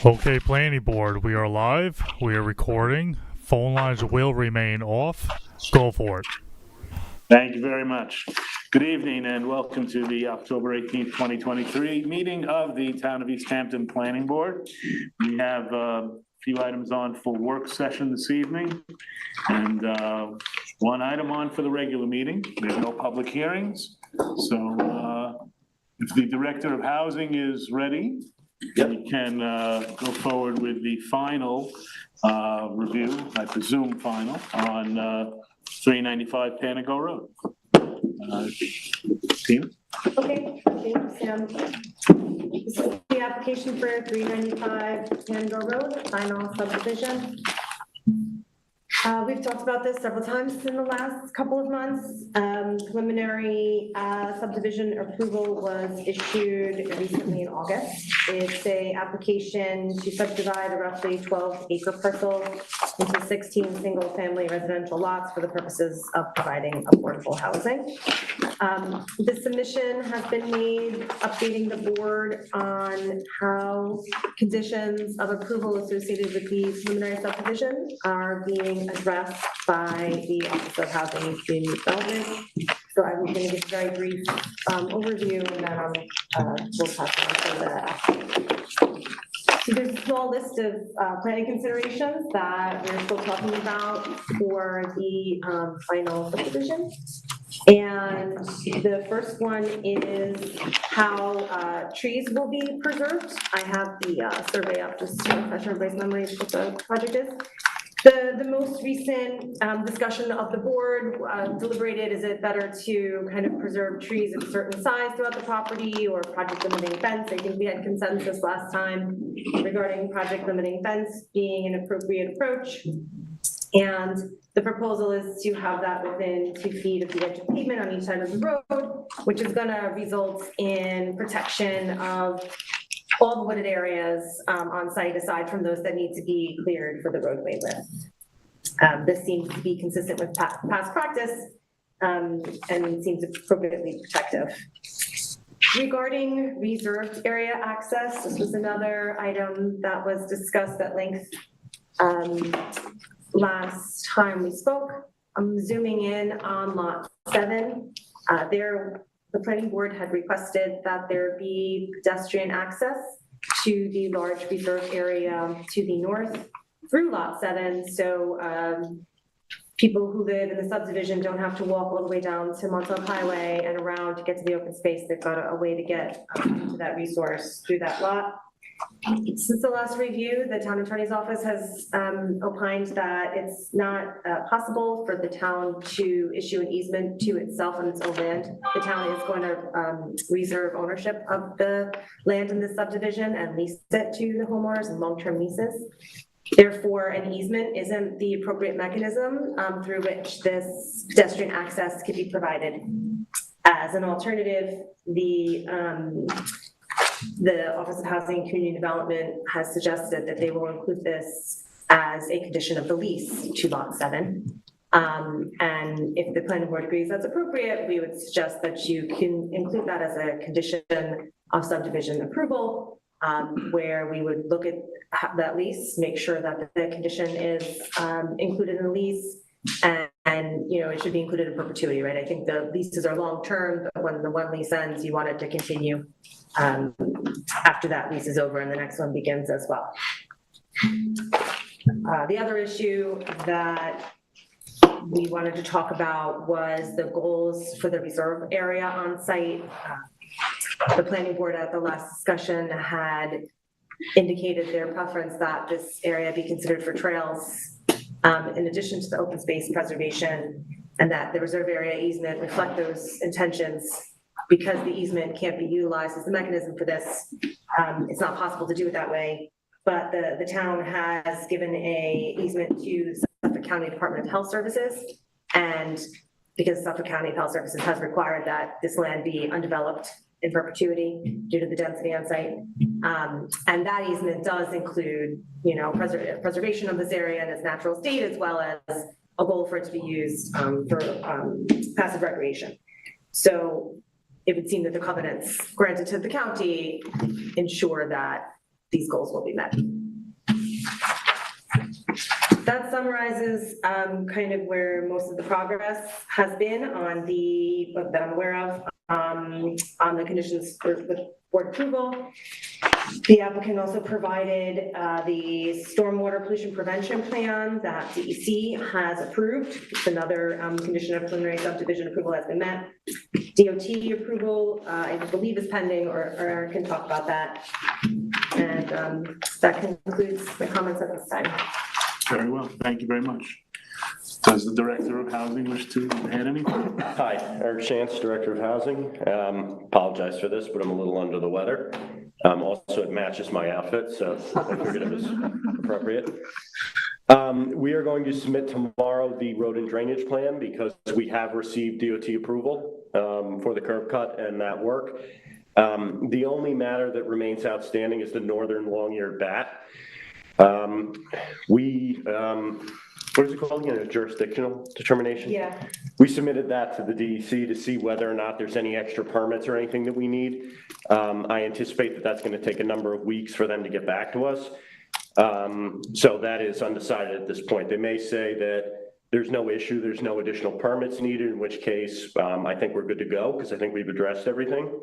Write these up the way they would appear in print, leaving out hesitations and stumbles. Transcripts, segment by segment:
Okay, planning board, we are live. We are recording. Phone lines will remain off. Go for it. Thank you very much. Good evening and welcome to the October 18th, 2023 meeting of the Town of East Hampton Planning Board. We have a few items on for work session this evening and one item on for the regular meeting. There's no public hearings. So if the Director of Housing is ready, we can go forward with the final review, I presume final, on 395 Panago Road. Team? Okay, thanks, Sam. This is the application for 395 Panago Road, final subdivision. We've talked about this several times in the last couple of months. Preliminary subdivision approval was issued recently in August. It's a application to subdivide a roughly 12-acre parcel into 16 single-family residential lots for the purposes of providing affordable housing. The submission has been made updating the board on how conditions of approval associated with the preliminary subdivision are being addressed by the Office of Housing and Community Development. So I'm going to give a very brief overview and then we'll pass on to the So there's a small list of planning considerations that we're still talking about for the final subdivision. And the first one is how trees will be preserved. I have the survey up just to refresh everybody's memory of what the project is. The most recent discussion of the board deliberated, is it better to kind of preserve trees of a certain size throughout the property or project limiting fence? I think we had consensus last time regarding project limiting fence being an appropriate approach. And the proposal is to have that within 2 feet of the edge of pavement on each side of the road, which is gonna result in protection of all the wooded areas on site aside from those that need to be cleared for the roadway width. This seems to be consistent with past practice and seems appropriately protective. Regarding reserved area access, this was another item that was discussed at length last time we spoke. I'm zooming in on lot 7. The planning board had requested that there be pedestrian access to the large reserve area to the north through lot 7. So people who live in the subdivision don't have to walk all the way down to Montauk Highway and around to get to the open space. They've got a way to get to that resource through that lot. Since the last review, the town attorney's office has opined that it's not possible for the town to issue an easement to itself on its own land. The town is going to reserve ownership of the land in this subdivision and lease it to the homeowners in long-term leases. Therefore, an easement isn't the appropriate mechanism through which this pedestrian access could be provided. As an alternative, the Office of Housing and Community Development has suggested that they will include this as a condition of the lease to lot 7. And if the planning board agrees that's appropriate, we would suggest that you can include that as a condition of subdivision approval, where we would look at that lease, make sure that the condition is included in the lease. And you know, it should be included in perpetuity, right? I think the leases are long-term, but when the one lease ends, you want it to continue after that lease is over and the next one begins as well. The other issue that we wanted to talk about was the goals for the reserve area on site. The planning board at the last discussion had indicated their preference that this area be considered for trails in addition to the open space preservation, and that the reserve area easement reflect those intentions. Because the easement can't be utilized as the mechanism for this, it's not possible to do it that way. But the town has given a easement to Suffolk County Department of Health Services, and because Suffolk County Health Services has required that this land be undeveloped in perpetuity due to the density on site. And that easement does include, you know, preservation of this area in its natural state, as well as a goal for it to be used for passive recreation. So it would seem that the covenants granted to the county ensure that these goals will be met. That summarizes kind of where most of the progress has been on that I'm aware of, on the conditions with board approval. The applicant also provided the stormwater pollution prevention plan that DEC has approved. It's another condition of preliminary subdivision approval has been met. DOT approval, I believe is pending, or Aaron can talk about that. And that concludes my comments at this time. Very well, thank you very much. Does the Director of Housing wish to add anything? Hi, Eric Shantz, Director of Housing. Apologize for this, but I'm a little under the weather. Also, it matches my outfit, so I figured it was appropriate. We are going to submit tomorrow the road and drainage plan because we have received DOT approval for the curb cut and that work. The only matter that remains outstanding is the northern long-eared bat. What is it called? You know, jurisdictional determination? Yeah. We submitted that to the DEC to see whether or not there's any extra permits or anything that we need. I anticipate that that's going to take a number of weeks for them to get back to us. So that is undecided at this point. They may say that there's no issue, there's no additional permits needed, in which case I think we're good to go because I think we've addressed everything.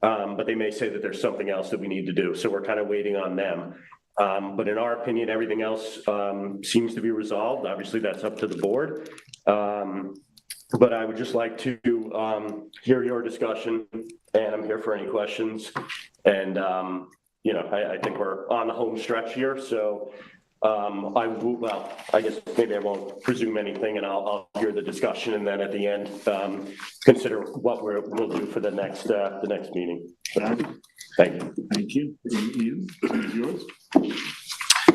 But they may say that there's something else that we need to do. So we're kind of waiting on them. But in our opinion, everything else seems to be resolved. Obviously, that's up to the board. But I would just like to hear your discussion, and I'm here for any questions. And, you know, I think we're on the home stretch here. So I guess maybe I won't presume anything, and I'll hear the discussion, and then at the end, consider what we'll do for the next meeting. Thank you. Thank you. Ian, it's yours.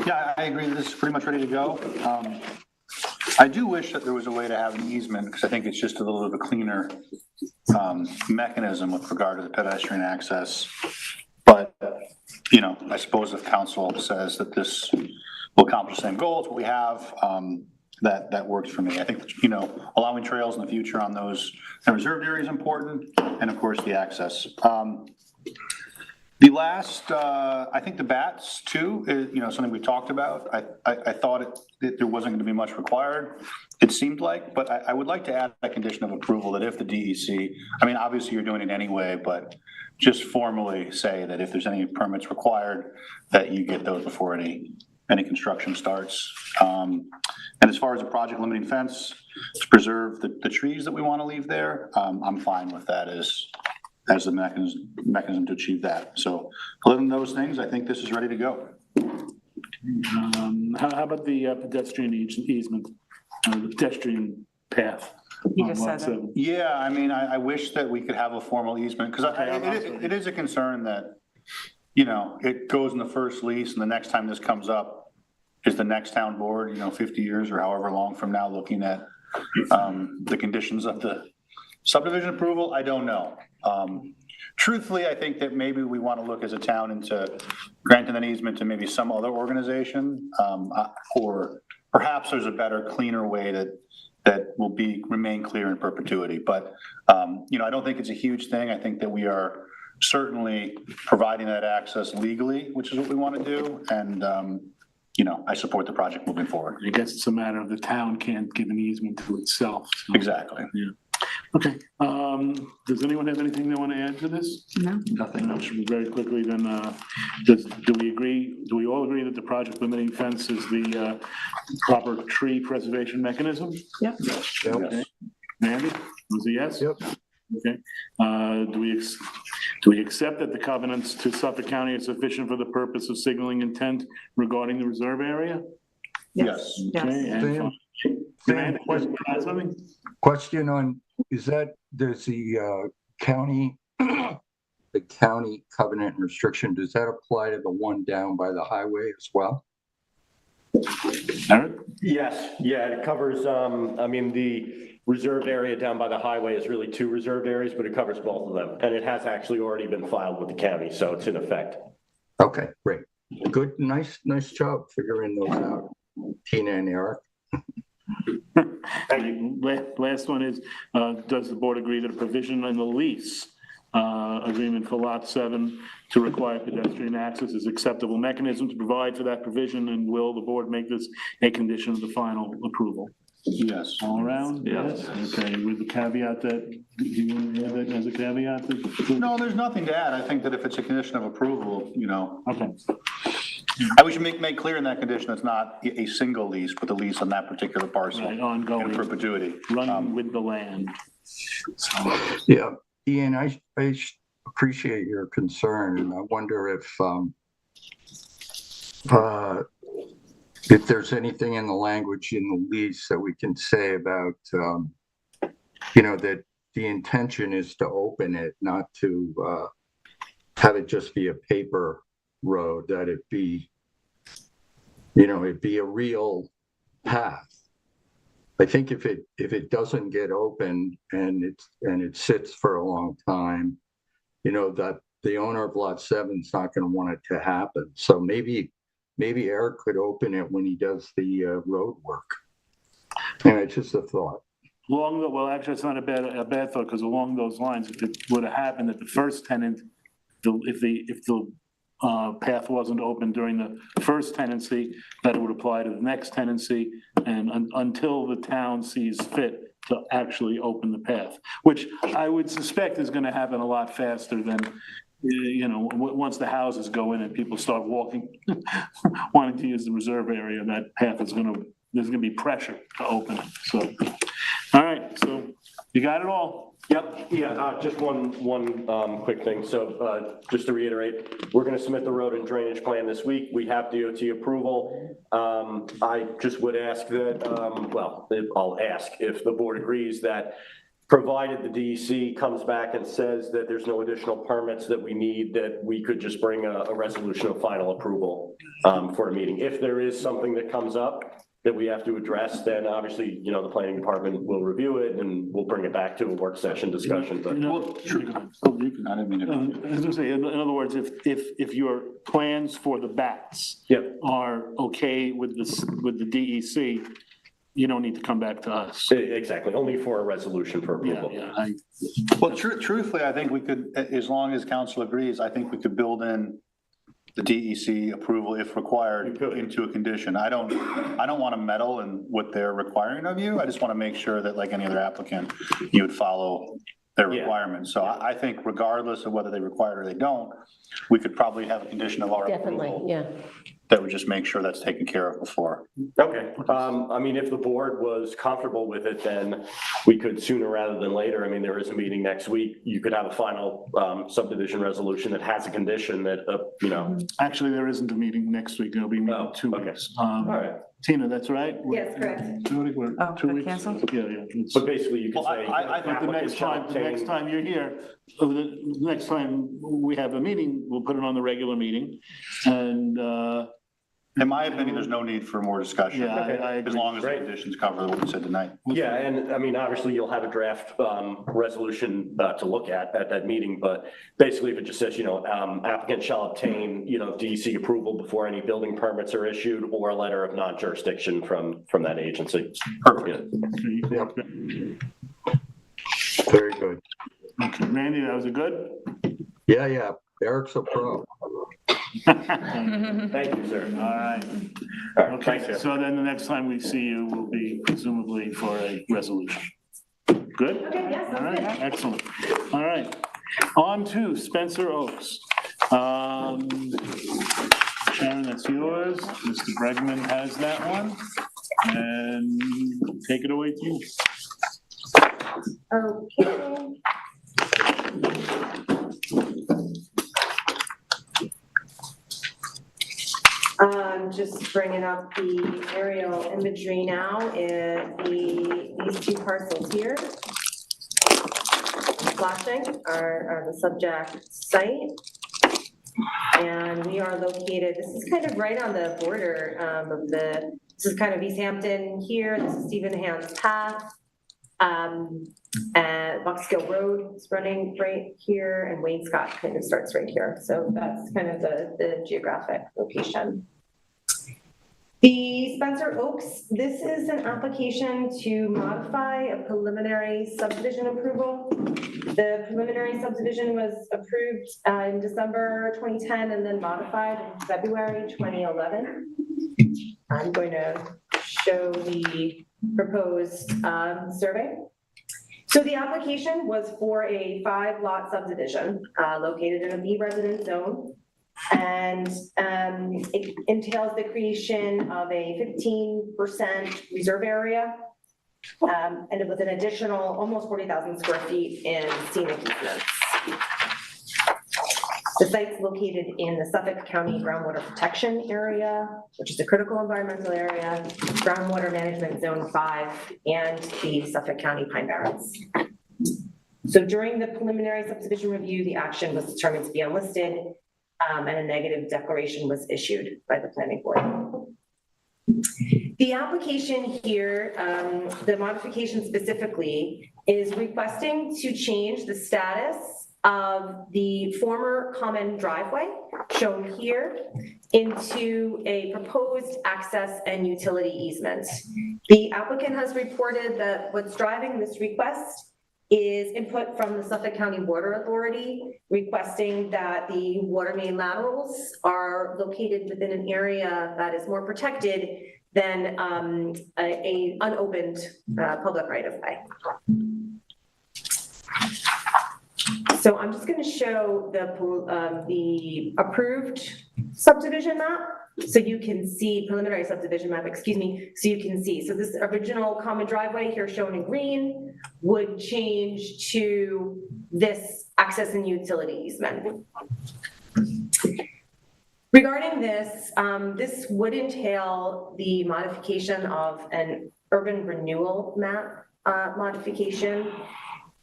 Yeah, I agree that this is pretty much ready to go. I do wish that there was a way to have an easement, because I think it's just a little bit of a cleaner mechanism with regard to the pedestrian access. But, you know, I suppose if council says that this will accomplish the same goals, what we have, that works for me. I think, you know, allowing trails in the future on those reserved areas is important, and of course the access. The last, I think the bats too, is, you know, something we talked about. I thought there wasn't going to be much required, it seemed like, but I would like to add a condition of approval that if the DEC, I mean, obviously you're doing it anyway, but just formally say that if there's any permits required, that you get those before any construction starts. And as far as a project limiting fence to preserve the trees that we want to leave there, I'm fine with that as the mechanism to achieve that. So other than those things, I think this is ready to go. How about the pedestrian easement, the pedestrian path? You just said that. Yeah, I mean, I wish that we could have a formal easement, because it is a concern that, you know, it goes in the first lease, and the next time this comes up is the next town board, you know, 50 years or however long from now, looking at the conditions of the subdivision approval. I don't know. Truthfully, I think that maybe we want to look as a town into granting an easement to maybe some other organization, or perhaps there's a better, cleaner way that will remain clear in perpetuity. But, you know, I don't think it's a huge thing. I think that we are certainly providing that access legally, which is what we want to do. And, you know, I support the project moving forward. I guess it's a matter of the town can't give an easement to itself. So. Exactly. Yeah. Okay. Does anyone have anything they want to add to this? No. Nothing. No, should we very quickly then, do we all agree that the project limiting fence is the proper tree preservation mechanism? Yep. Okay. Mandy, was a yes? Yep. Okay. Do we accept that the covenants to Suffolk County are sufficient for the purpose of signaling intent regarding the reserve area? Yes. Okay. And Sam, something? question on, there's the county, the county covenant and restriction, does that apply to the one down by the highway as well? Eric? Yes, yeah, it covers, I mean, the reserved area down by the highway is really 2 reserved areas, but it covers both of them. And it has actually already been filed with the county, so it's in effect. Okay, great. Good, nice job figuring those out, Tina and Eric. Last one is, does the board agree that a provision in the lease agreement for Lot 7 to require pedestrian access is acceptable mechanism to provide for that provision, and will the board make this a condition of the final approval? Yes. All around, yes, okay, with the caveat that, do you want to add that as a caveat? No, there's nothing to add. I think that if it's a condition of approval, Okay, we should make clear in that condition it's not a single lease, but the lease on that particular parcel right, in ongoing, perpetuity. running with the land. So, Yeah, Ian, I appreciate your concern, and I wonder if there's anything in the language in the lease that we can say about, that the intention is to open it, not to have it just be a paper road, that it be, it be a real path. I think if it doesn't get opened and it sits for a long time, that the owner of Lot 7 is not going to want it to happen. So maybe Eric could open it when he does the road work. And it's just a thought. well, actually, it's not a bad thought, because along those lines, if it would have happened that the first tenant, if the path wasn't open during the first tenancy, that it would apply to the next tenancy, and until the town sees fit to actually open the path, which I would suspect is gonna happen a lot faster than, once the houses go in and people start walking, wanting to use the reserve area, that path is there's gonna be pressure to open it, so. All right, so you got it all? Yep, yeah, just one quick thing. So just to reiterate, we're gonna submit the road and drainage plan this week. We have DOT approval. I just would ask that, I'll ask if the board agrees that, provided the DEC comes back and says that there's no additional permits that we need, that we could just bring a resolution of final approval for a meeting. If there is something that comes up that we have to address, then obviously, the planning department will review it and we'll bring it back to a work session discussion. But I didn't mean to. I was gonna say, in other words, if your plans for the bats Yep. are okay with the DEC, you don't need to come back to us. Exactly, only for a resolution for approval. Yeah. Well, truthfully, I think we could, as long as council agrees, I think we could build in the DEC approval, if required, into a condition. I don't want to meddle in what they're requiring of you. I just want to make sure that, like any other applicant, you would follow their requirements. So I think regardless of whether they require it or they don't, we could probably have a condition of our Definitely, approval yeah. that would just make sure that's taken care of before. Okay, I mean, if the board was comfortable with it, then we could sooner rather than later. I mean, there is a meeting next week. You could have a final subdivision resolution that has a condition that, Actually, there isn't a meeting next week. There'll be a meeting in 2 okay. weeks. All right. Tina, that's right? Yes, correct. Oh, 2 got weeks? canceled? Yeah. It's- But basically you could Well, say. I think But the next time you're here, the next time we have a meeting, we'll put it on the regular meeting. And, In my opinion, there's no need for more discussion. yeah, I As agree. long as the Great. conditions cover what we said tonight. Yeah, and I mean, obviously you'll have a draft resolution to look at that meeting, but basically if it just says, applicant shall obtain, DEC approval before any building permits are issued, or a letter of non-jurisdiction from that agency. Perfect. Very good. Okay, Randy, that was a good? Yeah, Eric's a pro. Thank you, sir. All right. All right, Okay, thanks, sir. so then the next time we see you will be presumably for a resolution. Good? Okay, yes, All sounds right, good. excellent. All right, on to Spencer Oaks. Sharon, that's yours. Mr. Bregman has that one. And take it away to you. Okay. Just bringing up the aerial imagery now, these two parcels here. Flashing are the subject site. And we are located, this is kind of right on the border of this is kind of East Hampton here, this is Stephen Hand's Path. And Buckskill Road is running right here, and Wayne Scott kind of starts right here. So that's kind of the geographic location. The Spencer Oaks, this is an application to modify a preliminary subdivision approval. The preliminary subdivision was approved in December 2010 and then modified in February 2011. I'm going to show the proposed survey. So the application was for a 5-lot subdivision located in a B residence zone. And it entails the creation of a 15% reserve area and with an additional almost 40,000 square feet in scenic easements. The site's located in the Suffolk County Groundwater Protection Area, which is a critical environmental area, Groundwater Management Zone 5, and the Suffolk County Pine Barrens. So during the preliminary subdivision review, the action was determined to be unlisted, and a negative declaration was issued by the planning board. The application here, the modification specifically, is requesting to change the status of the former common driveway, shown here, into a proposed access and utility easement. The applicant has reported that what's driving this request is input from the Suffolk County Water Authority requesting that the water main laterals are located within an area that is more protected than a unopened public right-of-way. So I'm just going to show the approved subdivision map, so you can see preliminary subdivision map, excuse me, so you can see. So this original common driveway here shown in green would change to this access and utility easement. Regarding this, this would entail the modification of an urban renewal map modification.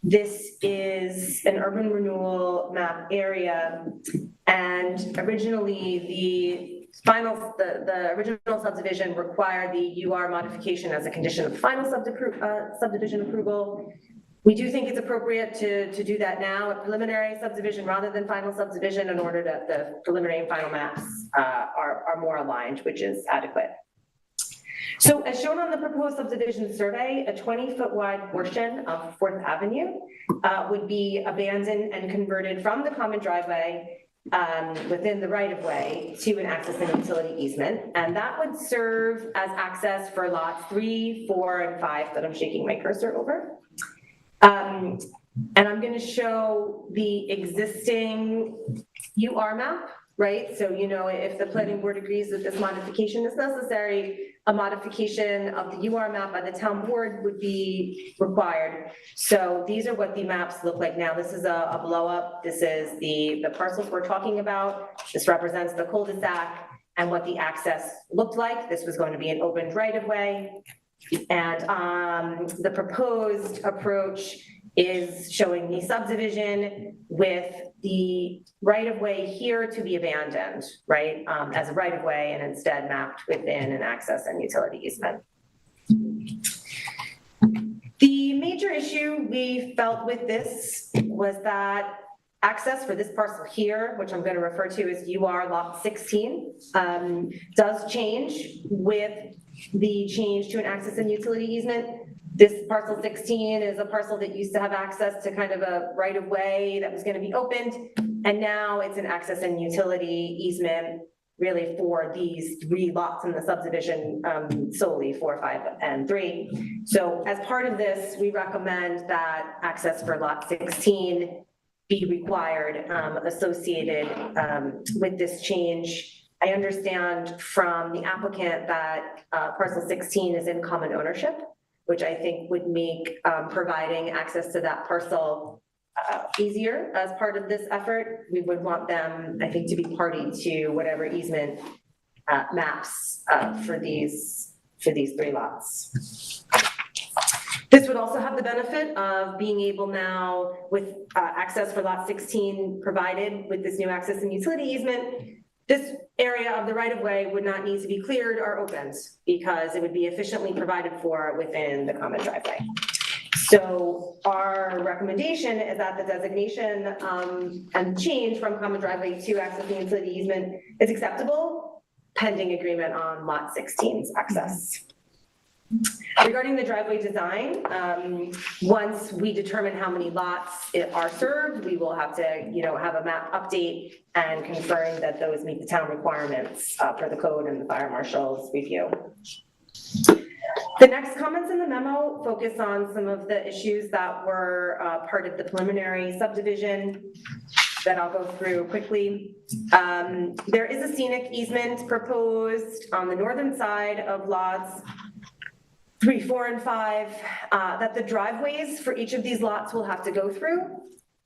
This is an urban renewal map area, and originally the original subdivision required the UR modification as a condition of final subdivision approval. We do think it's appropriate to do that now at preliminary subdivision rather than final subdivision in order that the preliminary and final maps are more aligned, which is adequate. So as shown on the proposed subdivision survey, a 20-foot wide portion of 4th Avenue would be abandoned and converted from the common driveway within the right-of-way to an access and utility easement. And that would serve as access for lots 3, 4, and 5 that I'm shaking my cursor over. And I'm going to show the existing UR map, right? So, you know, if the planning board agrees that this modification is necessary, a modification of the UR map by the town board would be required. So these are what the maps look like now. This is a blow up. This is the parcels we're talking about. This represents the cul-de-sac and what the access looked like. This was going to be an open right-of-way. And the proposed approach is showing the subdivision with the right-of-way here to be abandoned, right, as a right-of-way and instead mapped within an access and utility easement. The major issue we felt with this was that access for this parcel here, which I'm going to refer to as UR Lot 16, does change with the change to an access and utility easement. This parcel 16 is a parcel that used to have access to kind of a right-of-way that was going to be opened, and now it's an access and utility easement really for these 3 lots in the subdivision, solely 4, 5, and 3. So as part of this, we recommend that access for lot 16 be required associated with this change. I understand from the applicant that parcel 16 is in common ownership, which I think would make providing access to that parcel easier as part of this effort. We would want them, I think, to be party to whatever easement maps for these 3 lots. This would also have the benefit of being able now, with access for lot 16 provided with this new access and utility easement, this area of the right-of-way would not need to be cleared or opened because it would be efficiently provided for within the common driveway. So our recommendation is that the designation and change from common driveway to access and utility easement is acceptable pending agreement on lot 16's access. Regarding the driveway design, once we determine how many lots are served, we will have to, have a map update and confirm that those meet the town requirements per the code and the fire marshal's review. The next comments in the memo focus on some of the issues that were part of the preliminary subdivision that I'll go through quickly. There is a scenic easement proposed on the northern side of lots 3, 4, and 5, that the driveways for each of these lots will have to go through.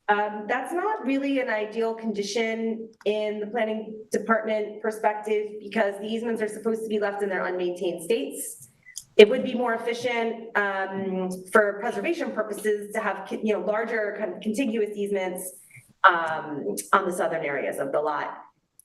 That's not really an ideal condition in the planning department perspective because the easements are supposed to be left in their unmaintained states. It would be more efficient for preservation purposes to have, larger kind of contiguous easements on the southern areas of the lot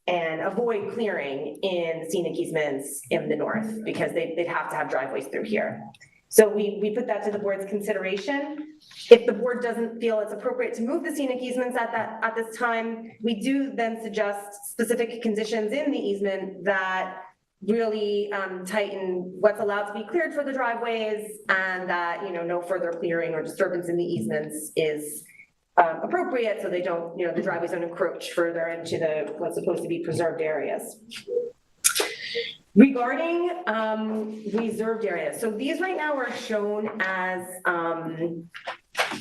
and avoid clearing in scenic easements in the north because they'd have to have driveways through here. So we put that to the board's consideration. If the board doesn't feel it's appropriate to move the scenic easements at this time, we do then suggest specific conditions in the easement that really tighten what's allowed to be cleared for the driveways and that, no further clearing or disturbance in the easements is appropriate so they don't, the driveways don't encroach further into what's supposed to be preserved areas. Regarding reserved areas, so these right now are shown as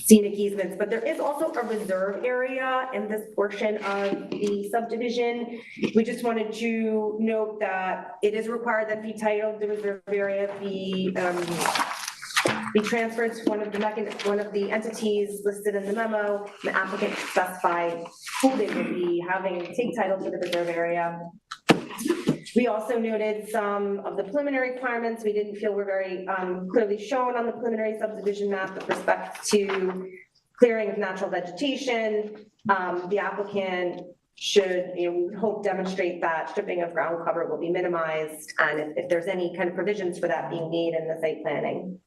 scenic easements, but there is also a reserve area in this portion of the subdivision. We just wanted to note that it is required that be titled the reserve area be transferred to one of the entities listed in the memo. The applicant specified who they would be having take title to the reserve area. We also noted some of the preliminary requirements we didn't feel were very clearly shown on the preliminary subdivision map with respect to clearing of natural vegetation. The applicant should, we hope, demonstrate that stripping of ground cover will be minimized and if there's any kind of provisions for that being made in the site planning.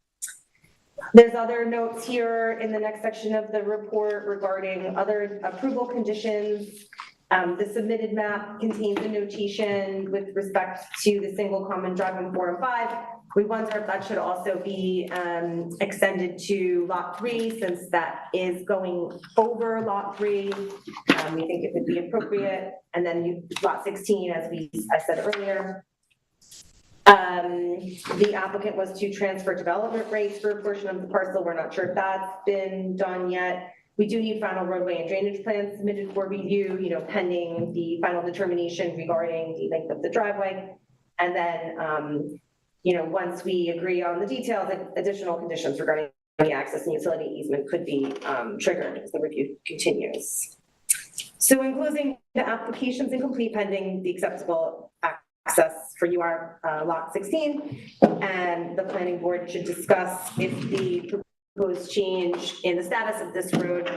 There's other notes here in the next section of the report regarding other approval conditions. The submitted map contains a notation with respect to the single common driveway 4 and 5. We wonder if that should also be extended to lot 3 since that is going over lot 3. We think it would be appropriate. And then lot 16, as I said earlier. The applicant was to transfer development rates for a portion of the parcel. We're not sure if that's been done yet. We do need final roadway and drainage plans submitted for review, pending the final determination regarding the length of the driveway. And then, once we agree on the details, additional conditions regarding the access and utility easement could be triggered as the review continues. So in closing, the application's incomplete pending the acceptable access for UR lot 16, and the planning board should discuss if the proposed change in the status of this road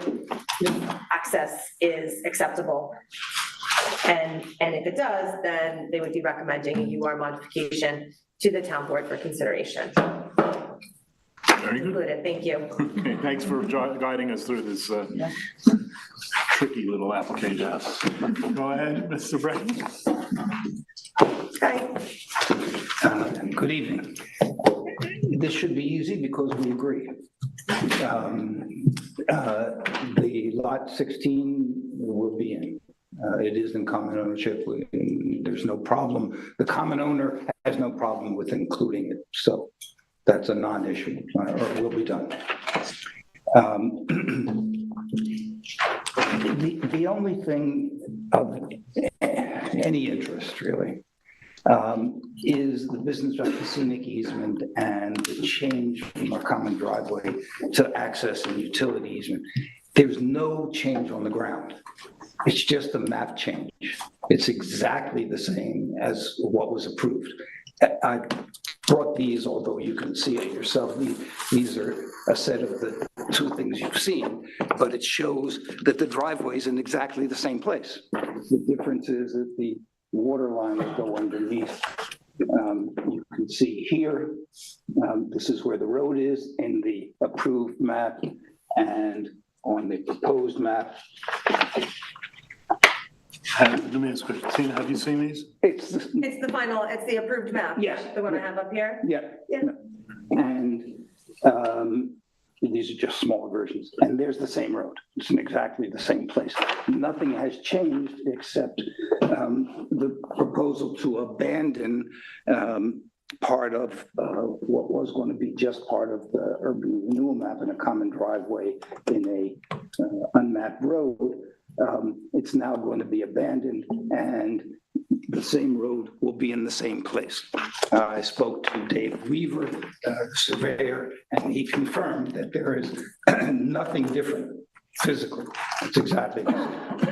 access is acceptable. And if it does, then they would be recommending a UR modification to the town board for consideration. Very good. Included. Thank you. Okay, thanks for guiding us through this tricky little application. Go ahead, Mr. Brennan. Hi. Good evening. This should be easy because we agree. The lot 16 will be in. It is in common ownership. There's no problem. The common owner has no problem with including it. So that's a non-issue, or it will be done. The only thing of any interest, really, is the business of scenic easement and the change from a common driveway to access and utility easement. There's no change on the ground. It's just a map change. It's exactly the same as what was approved. I brought these, although you can see it yourself. These are a set of the two things you've seen, but it shows that the driveway's in exactly the same place. The difference is that the water lines go underneath. You can see here, this is where the road is in the approved map, and on the proposed map, Let me ask a question. Tina, have you seen these? It's, It's the final, it's the approved map. Yes. The one I have up here. yeah. Yeah. And these are just smaller versions, and there's the same road. It's in exactly the same place. Nothing has changed except the proposal to abandon part of what was going to be just part of the urban renewal map and a common driveway in a unmapped road. It's now going to be abandoned, and the same road will be in the same place. I spoke to Dave Weaver, the surveyor, and he confirmed that there is nothing different physically. It's exactly the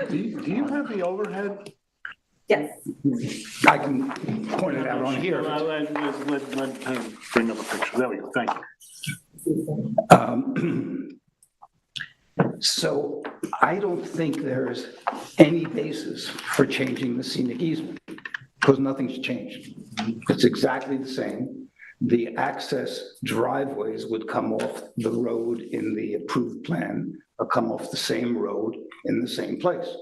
same. Do you have the overhead? Yes. I can point it out on here. Let him bring up a picture. There we go. Thank you. So I don't think there's any basis for changing the scenic easement because nothing's changed. It's exactly the same. The access driveways would come off the road in the approved plan or come off the same road in the same place.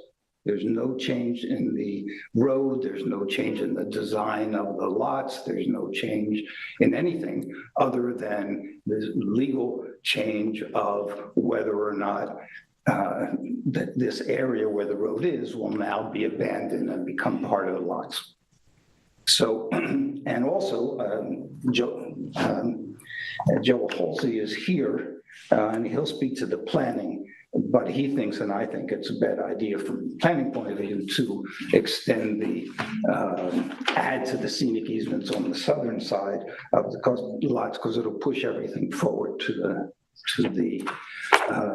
There's no change in the road. There's no change in the design of the lots. There's no change in anything other than the legal change of whether or not that this area where the road is will now be abandoned and become part of the lots. So, and also, Joe Halsey is here, and he'll speak to the planning. But he thinks, and I think it's a bad idea from a planning point of view to extend the, add to the scenic easements on the southern side of the lots, because it'll push everything forward to the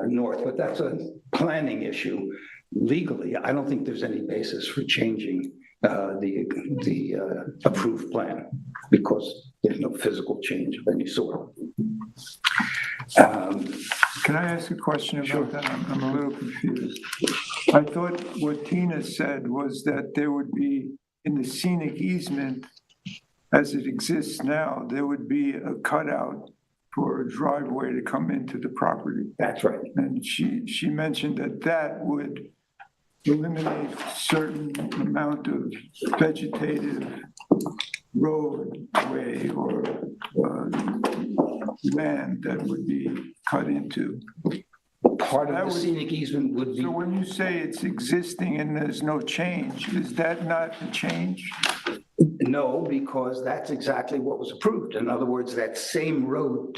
north. But that's a planning issue. Legally, I don't think there's any basis for changing the approved plan because there's no physical change of any sort. Can I ask a question about that? I'm a little confused. I thought what Tina said was that there would be, in the scenic easement, as it exists now, there would be a cutout for a driveway to come into the property. That's right. And she mentioned that that would eliminate certain amount of vegetative roadway or land that would be cut into. Part of the scenic easement would be. So when you say it's existing and there's no change, is that not a change? No, because that's exactly what was approved. In other words, that same road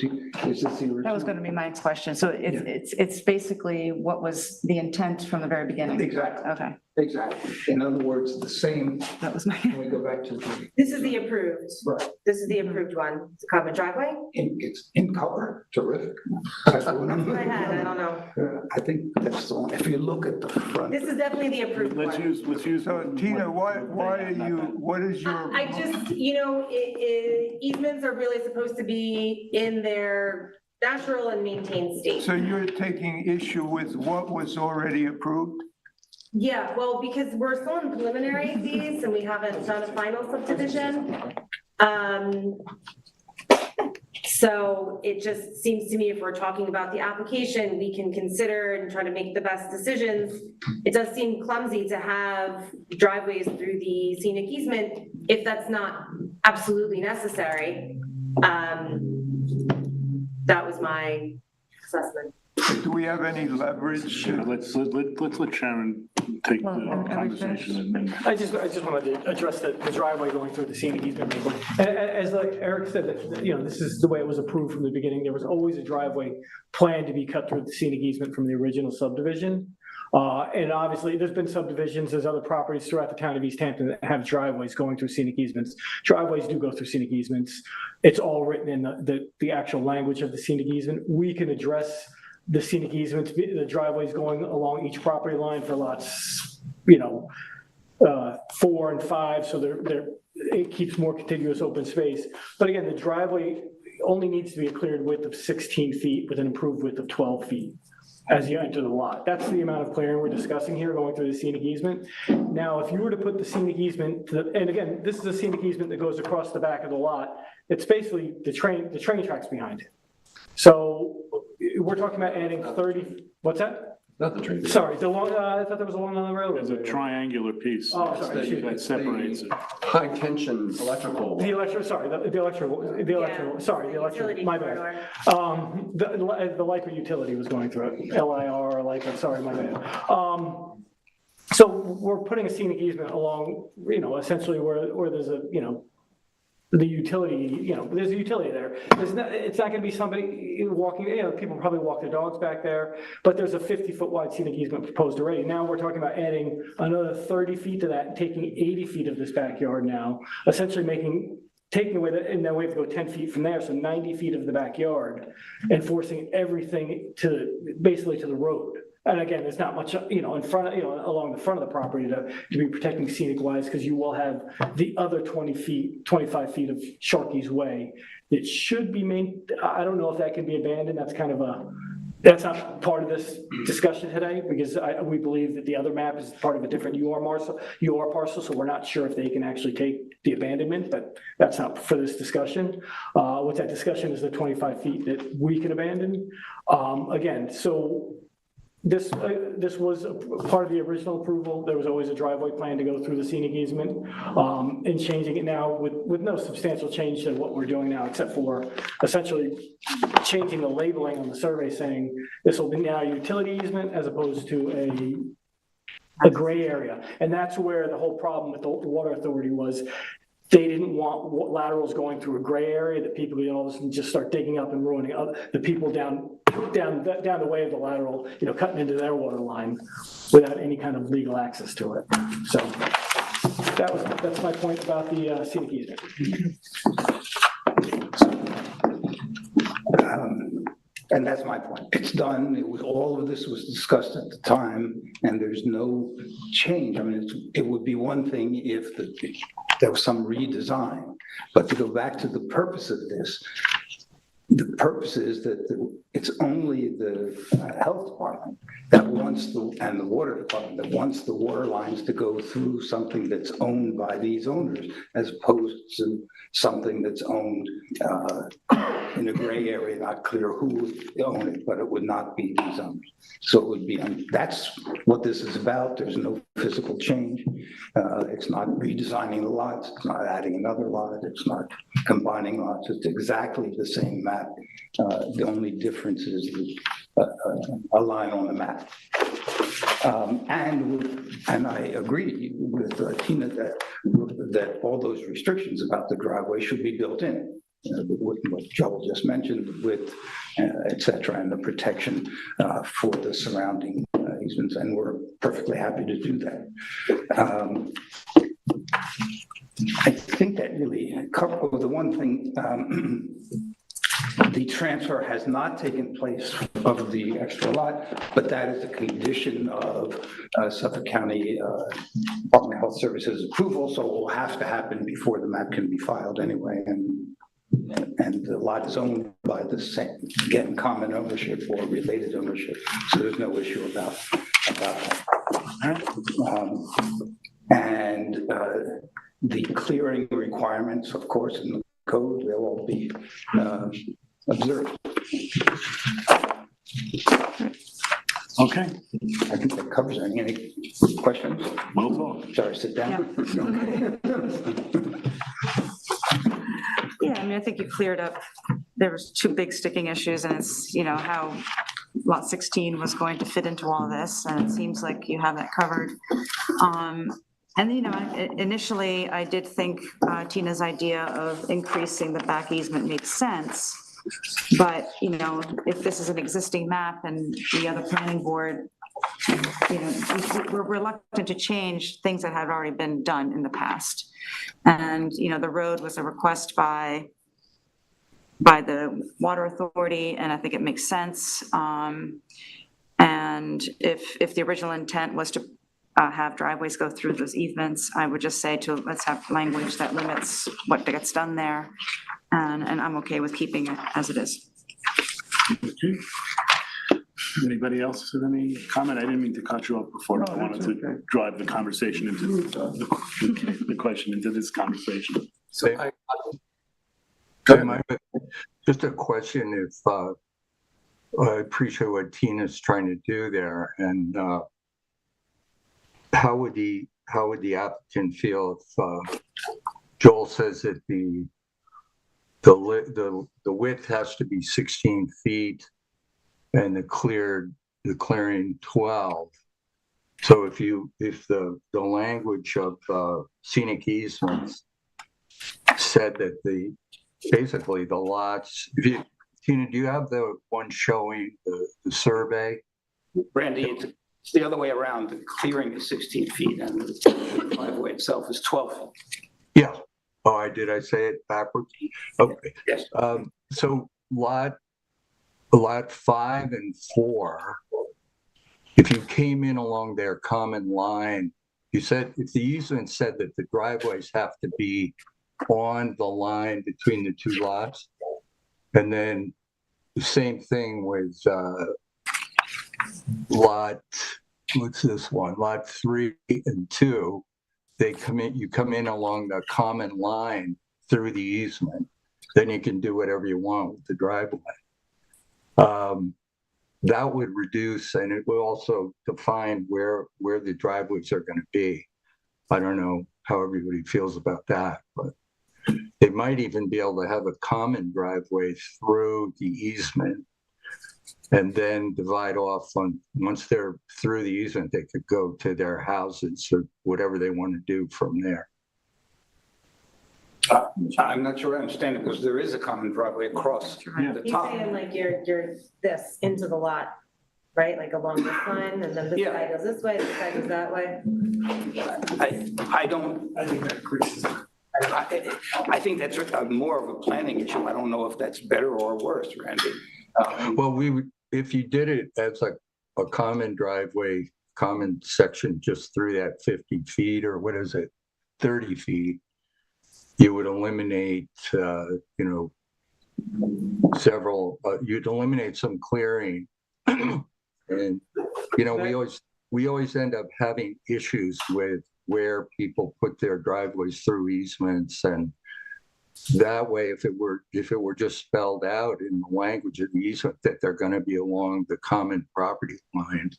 is the original. That was going to be my next question. So it's basically what was the intent from the very beginning? Exactly. Okay, Exactly. In other words, the same, that was my, can we go back to the, This is the approved. right, This is the approved one. It's a common driveway. it's in color, terrific. That's what I'm I looking had, I at. don't know. I think that's the one. If you look at the front. This is definitely the approved one. Let's use. So Tina, why are you, what is your? I just, easements are really supposed to be in their natural and maintained state. So you're taking issue with what was already approved? Yeah, well, because we're still in preliminary phase and we haven't done a final subdivision. So it just seems to me if we're talking about the application, we can consider and try to make the best decisions. It does seem clumsy to have driveways through the scenic easement if that's not absolutely necessary. That was my assessment. Do we have any leverage? Let's let Sharon take the conversation and then. I just wanted to address the driveway going through the scenic easement. As like Eric said, that, this is the way it was approved from the beginning. There was always a driveway planned to be cut through the scenic easement from the original subdivision. And obviously, there's been subdivisions, there's other properties throughout the town of East Hampton that have driveways going through scenic easements. Driveways do go through scenic easements. It's all written in the actual language of the scenic easement. We can address the scenic easements, the driveways going along each property line for lots, 4 and 5, so it keeps more contiguous open space. But again, the driveway only needs to be a cleared width of 16 feet with an improved width of 12 feet as you enter the lot. That's the amount of clearing we're discussing here going through the scenic easement. Now, if you were to put the scenic easement, and again, this is a scenic easement that goes across the back of the lot. It's basically the train tracks behind it. So we're talking about adding 30, what's that? Not the train. Sorry, the long, I thought there was a one on the railroad. There's a triangular piece Oh, sorry, excuse me. that separates it. High tension electrical. The electrical, sorry, the electrical, sorry, the electrical, my bad. The LIPA utility was going through it, LIR, LIPA, sorry, my bad. So we're putting a scenic easement along, essentially where there's a, the utility, there's a utility there. It's not gonna be somebody walking, people probably walk their dogs back there, but there's a 50-foot wide scenic easement proposed already. Now we're talking about adding another 30 feet to that, taking 80 feet of this backyard now, essentially taking away and then we have to go 10 feet from there, so 90 feet of the backyard, and forcing everything basically to the road. And again, there's not much, in front of, along the front of the property to be protecting scenic wise, because you will have the other 25 feet of Sharkey's Way that should be I don't know if that can be abandoned. That's not part of this discussion today, because we believe that the other map is part of a different UR parcel, so we're not sure if they can actually take the abandonment, but that's not for this discussion. What that discussion is the 25 feet that we can abandon. Again, so this was a part of the original approval. There was always a driveway plan to go through the scenic easement, and changing it now with no substantial change to what we're doing now, except for essentially changing the labeling on the survey saying this will be now a utility easement as opposed to a gray area. And that's where the whole problem with the water authority was. They didn't want laterals going through a gray area that people would all of a sudden just start digging up and ruining the people down the way of the lateral, cutting into their water line without any kind of legal access to it. So that's my point about the scenic easement. And that's my point. It's done. All of this was discussed at the time, and there's no change. I mean, it would be one thing if there was some redesign, but to go back to the purpose of this, the purpose is that it's only the health department that wants and the water department that wants the water lines to go through something that's owned by these owners, as opposed to something that's owned in a gray area, not clear who would own it, but it would not be these owners. So it would be, that's what this is about. There's no physical change. It's not redesigning the lots. It's not adding another lot. It's not combining lots. It's exactly the same map. The only difference is a line on the map. And I agree with Tina that all those restrictions about the driveway should be built in. What Joel just mentioned with et cetera, and the protection for the surrounding easements, and we're perfectly happy to do that. I think that really covers the one thing. The transfer has not taken place of the extra lot, but that is a condition of Suffolk County Department of Health Services approval, so it will have to happen before the map can be filed anyway. And the lot is owned by the same, again, common ownership or related ownership, so there's no issue about that. And the clearing requirements, of course, in the code, they'll all be observed. Okay. I think that covers it. Any questions? Well thought. Sorry, sit down. Yeah, I mean, I think you cleared up, there was two big sticking issues, and it's, how lot 16 was going to fit into all of this, and it seems like you have that covered. And, initially I did think Tina's idea of increasing the back easement makes sense, but, if this is an existing map and the other planning board, we're reluctant to change things that had already been done in the past. And, the road was a request by the water authority, and I think it makes sense. And if the original intent was to have driveways go through those easements, I would just say let's have language that limits what gets done there. And I'm okay with keeping it as it is. Okay. Anybody else have any comment? I didn't mean to cut you off before. I wanted to drive the conversation into the question into this conversation. So Tim, just a question. I appreciate what Tina's trying to do there, and how would the applicant feel if Joel says that the width has to be 16 feet and the clearing 12? So if the language of scenic easements said that basically the lots, Tina, do you have the one showing the survey? Randy, it's the other way around. The clearing is 16 feet and the driveway itself is 12 feet. Yeah. Oh, did I say it backwards? Okay. Yes. So lot 5 and 4, if you came in along their common line, you said, if the easement said that the driveways have to be on the line between the two lots, and then the same thing with what's this one? Lot 3 and 2, you come in along the common line through the easement, then you can do whatever you want with the driveway. That would reduce, and it will also define where the driveways are going to be. I don't know how everybody feels about that, but they might even be able to have a common driveway through the easement and then divide off once they're through the easement, they could go to their houses or whatever they want to do from there. I'm not sure I understand it because there is a common driveway across the He's top. saying like you're this into the lot, right? Like along this line, and then this Yeah. guy goes this way, this guy goes that way. I don't. I think that increases. I think that's more of a planning issue. I don't know if that's better or worse, Randy. Well, if you did it as a common driveway, common section just through that 50 feet or 30 feet, you would eliminate, you'd eliminate some clearing. And, we always end up having issues with where people put their driveways through easements. And that way, if it were just spelled out in the language of the easement that they're going to be along the common property line,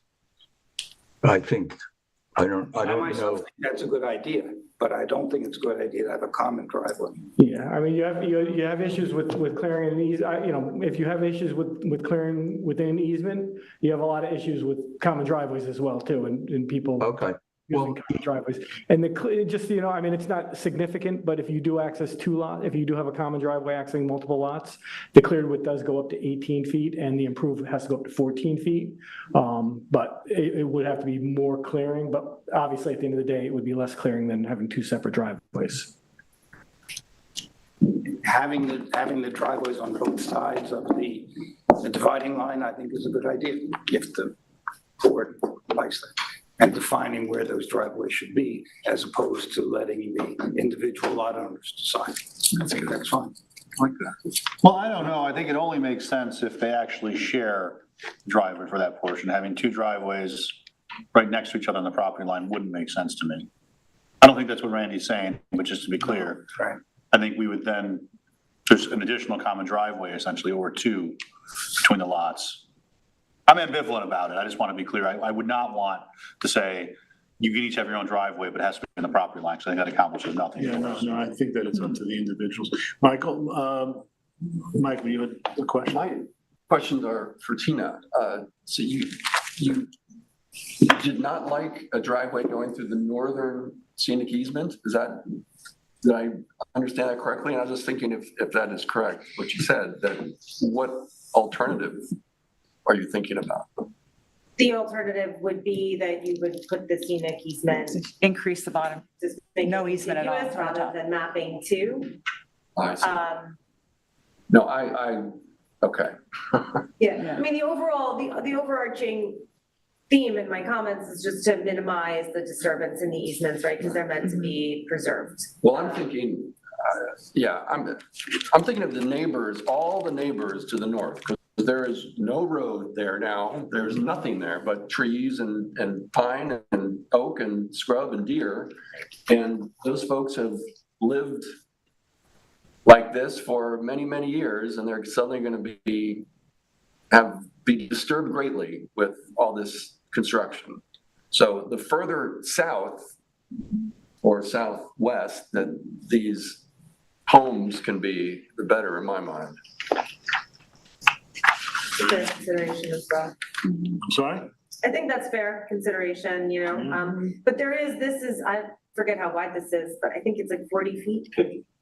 I don't myself know. think that's a good idea, but I don't think it's a good idea to have a common driveway. Yeah, I mean, you have issues with clearing these, if you have issues with clearing within easement, you have a lot of issues with common driveways as well too, and people Okay. using common driveways. And it's not significant, but if you do access if you do have a common driveway accessing multiple lots, the cleared width does go up to 18 feet and the improved has to go up to 14 feet. But it would have to be more clearing, but obviously at the end of the day, it would be less clearing than having two separate driveways. Having the driveways on both sides of the dividing line, I think is a good idea, if the board likes that. And defining where those driveways should be, as opposed to letting the individual lot owners decide. I think that's fine. I like that. Well, I don't know. I think it only makes sense if they actually share driveway for that portion. Having two driveways right next to each other on the property line wouldn't make sense to me. I don't think that's what Randy's saying, but just to be clear, Right. I think we would then, there's an additional common driveway essentially, or two between the lots. I'm ambivalent about it. I just want to be clear. I would not want to say you can each have your own driveway, but it has to be in the property line. So I think that accomplishes nothing. Yeah, no, I think that it's up to the individuals. Michael, you had a question? My questions are for Tina. So you did not like a driveway going through the northern scenic easement? Did I understand that correctly? And I was just thinking if that is correct, what you said, that what alternative are you thinking about? The alternative would be that you would put the scenic easement, Increase the bottom. just make No it easement at all. contiguous rather than mapping two. I see. No, okay. Yeah, I mean, the overarching theme in my comments is just to minimize the disturbance in the easements, right? Because they're meant to be preserved. Well, I'm thinking, I'm thinking of the neighbors, all the neighbors to the north, because there is no road there now. There's nothing there but trees and pine and oak and scrub and deer. And those folks have lived like this for many, many years, and they're suddenly going to be be disturbed greatly with all this construction. So the further south or southwest that these homes can be, the better in my mind. Fair consideration as well. I'm sorry? I think that's fair consideration, you know, but I forget how wide this is, but I think it's like 40 feet,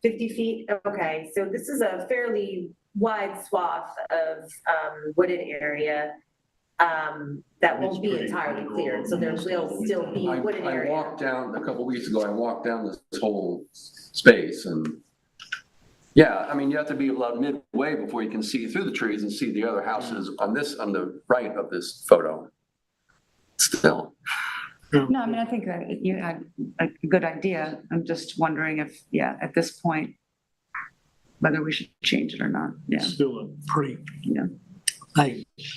50 feet. Okay, so this is a fairly wide swath of wooded area that won't be entirely cleared, so there will still be wooded I area. walked down, a couple weeks ago, I walked down this whole space and yeah, I mean, you have to be about midway before you can see through the trees and see the other houses on the right of this photo. Still. No, I mean, I think that you had a good idea. I'm just wondering if, at this point, whether we should change it or not. Yeah, Still a pretty, yeah.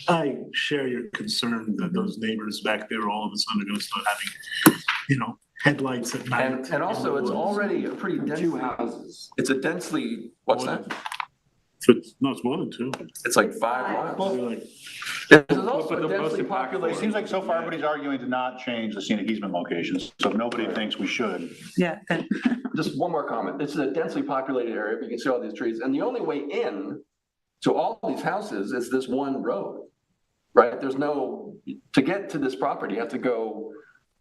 I share your concern that those neighbors back there all of a sudden are gonna start having, headlights at night. And also, it's already a pretty densely, it's a densely, what's that? No, it's more than two. It's like 5 miles. They're like, There's also a densely It populated. seems like so far everybody's arguing to not change the scenic easement locations, so nobody thinks we should. Yeah, good. Just one more comment. This is a densely populated area. You can see all these trees. And the only way in to all these houses is this one road, right? There's no, to get to this property, you have to go,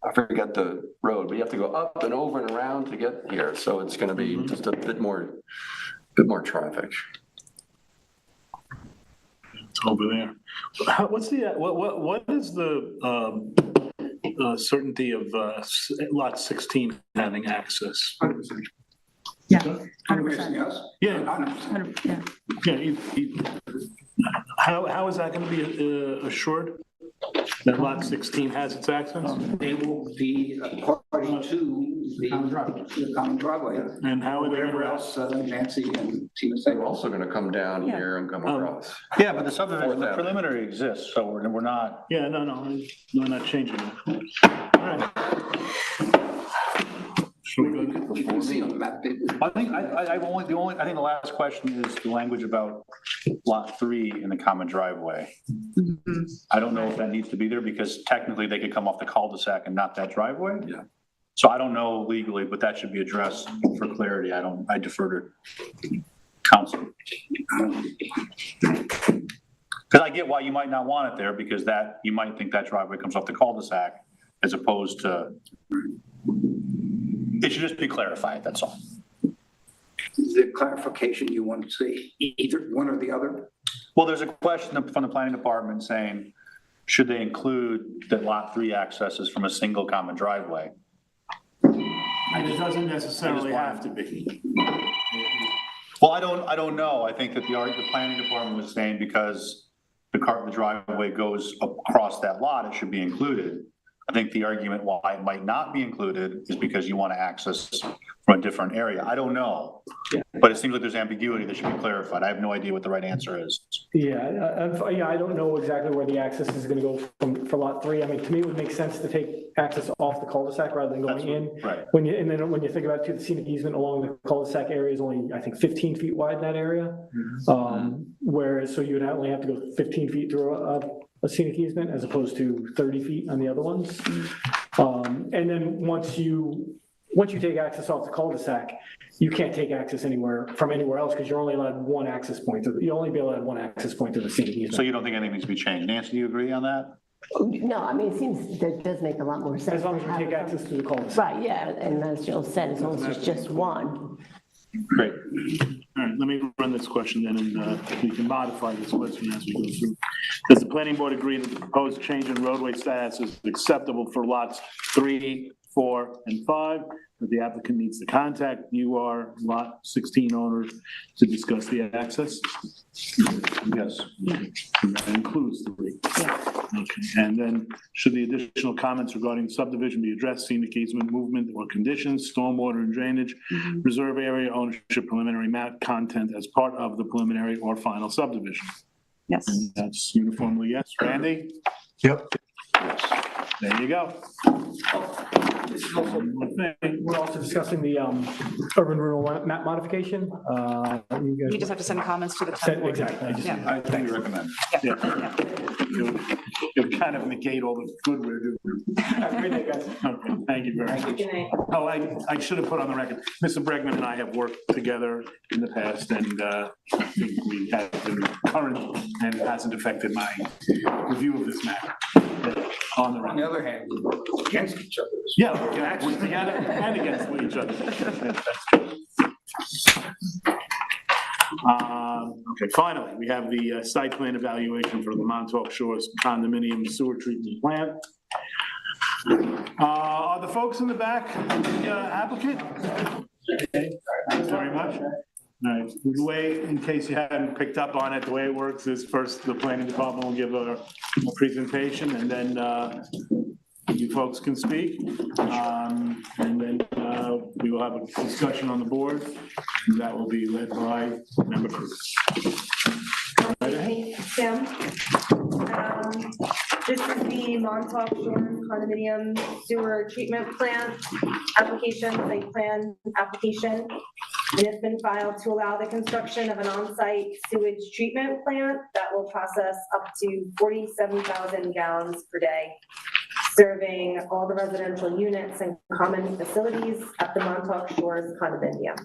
I forget the road, but you have to go up and over and around to get here. So it's going to be just a bit more traffic. it's over there. What's the, what is the certainty of lot 16 having access? 100%. Yeah, 100% yes? Yeah, 100%, yeah. yeah. How is that going to be assured that lot 16 has its access? They will be according to the common driveway. And how are they Whatever gonna- else Nancy and Tina say. They're also going to come down here and come across. Yeah, but the subdivision, the 4,000. preliminary exists, so we're not. Yeah, no, we're not changing it. All right. Should we go? You can see on the map. I think, I think the last question is the language about lot 3 in the common driveway. I don't know if that needs to be there because technically they could come off the cul-de-sac and not that driveway. Yeah. So I don't know legally, but that should be addressed for clarity. I defer to council. Because I get why you might not want it there because that, you might think that driveway comes off the cul-de-sac as opposed to, it should just be clarified, that's all. The clarification you want to see, either one or the other? Well, there's a question from the planning department saying, should they include that lot 3 accesses from a single common driveway? It doesn't necessarily have to be. Well, I don't know. I think that the planning department was saying because the driveway goes across that lot, it should be included. I think the argument why it might not be included is because you want to access from a different area. I don't know, but it seems like there's ambiguity that should be clarified. I have no idea what the right answer is. Yeah, I don't know exactly where the access is gonna go for lot 3. I mean, to me, it would make sense to take access off the cul-de-sac rather than going in. Right. And then when you think about it, too, the scenic easement along the cul-de-sac area is only, I think, 15 feet wide in that area. Whereas, so you would only have to go 15 feet through a scenic easement as opposed to 30 feet on the other ones. And then once you take access off the cul-de-sac, you can't take access from anywhere else because you're only allowed one access point. You'll only be allowed one access point to the scenic easement. So you don't think anything needs to be changed? Nancy, do you agree on that? No, I mean, it seems that does make a lot more sense. As long as you take access to the cul-de-sac. Right, yeah, and as Jill said, as long as it's just one. Great. All right, let me run this question then, and we can modify this question as we go through. Does the planning board agree that the proposed change in roadway status is acceptable for lots 3, 4, and 5? That the applicant needs to contact UR lot 16 owners to discuss the access? Yes. That includes 3. Okay, and then should the additional comments regarding subdivision be addressed, scenic easement, movement, or conditions, stormwater and drainage, reserve area, ownership, preliminary map content as part of the preliminary or final subdivision? Yes. And that's uniformly yes. Randy? Yep. Yes. There you go. We're also discussing the urban rural map modification. You just have to send comments to the town board. Exactly. Yeah. I think we recommend. Yeah. It would kind of negate all the good we're doing. Have a great day, guys. Okay, thank you very much. Good night. Oh, I should have put on the record, Mr. Bregman and I have worked together in the past, and I think we have been current, and it hasn't affected my review of this matter. On the On the record. other hand, we work against each other. Yeah, we can actually together and against each other. Okay, finally, we have the site plan evaluation for the Montauk Shores condominium sewer treatment plant. Are the folks in the back the applicant? Thanks very much. All right, the way, in case you hadn't picked up on it, the way it works is first the planning department will give a presentation, and then you folks can speak. And then we will have a discussion on the board, and that will be led by member Cruz. Hey, Tim. This is the Montauk Shores condominium sewer treatment plant application, site plan application. And it's been filed to allow the construction of an on-site sewage treatment plant that will process up to 47,000 gallons per day, serving all the residential units and common facilities at the Montauk Shores condominium.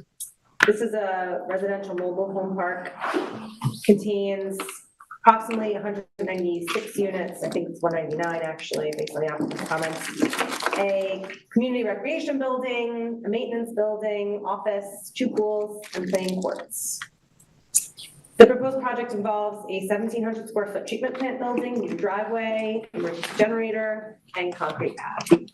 This is a residential mobile home park, contains approximately 196 units, I think it's 199 actually, based on the applicant's comments. A community recreation building, a maintenance building, office, 2 pools, and playing courts. The proposed project involves a 1,700 square foot treatment plant building, new driveway, emergency generator, and concrete pad.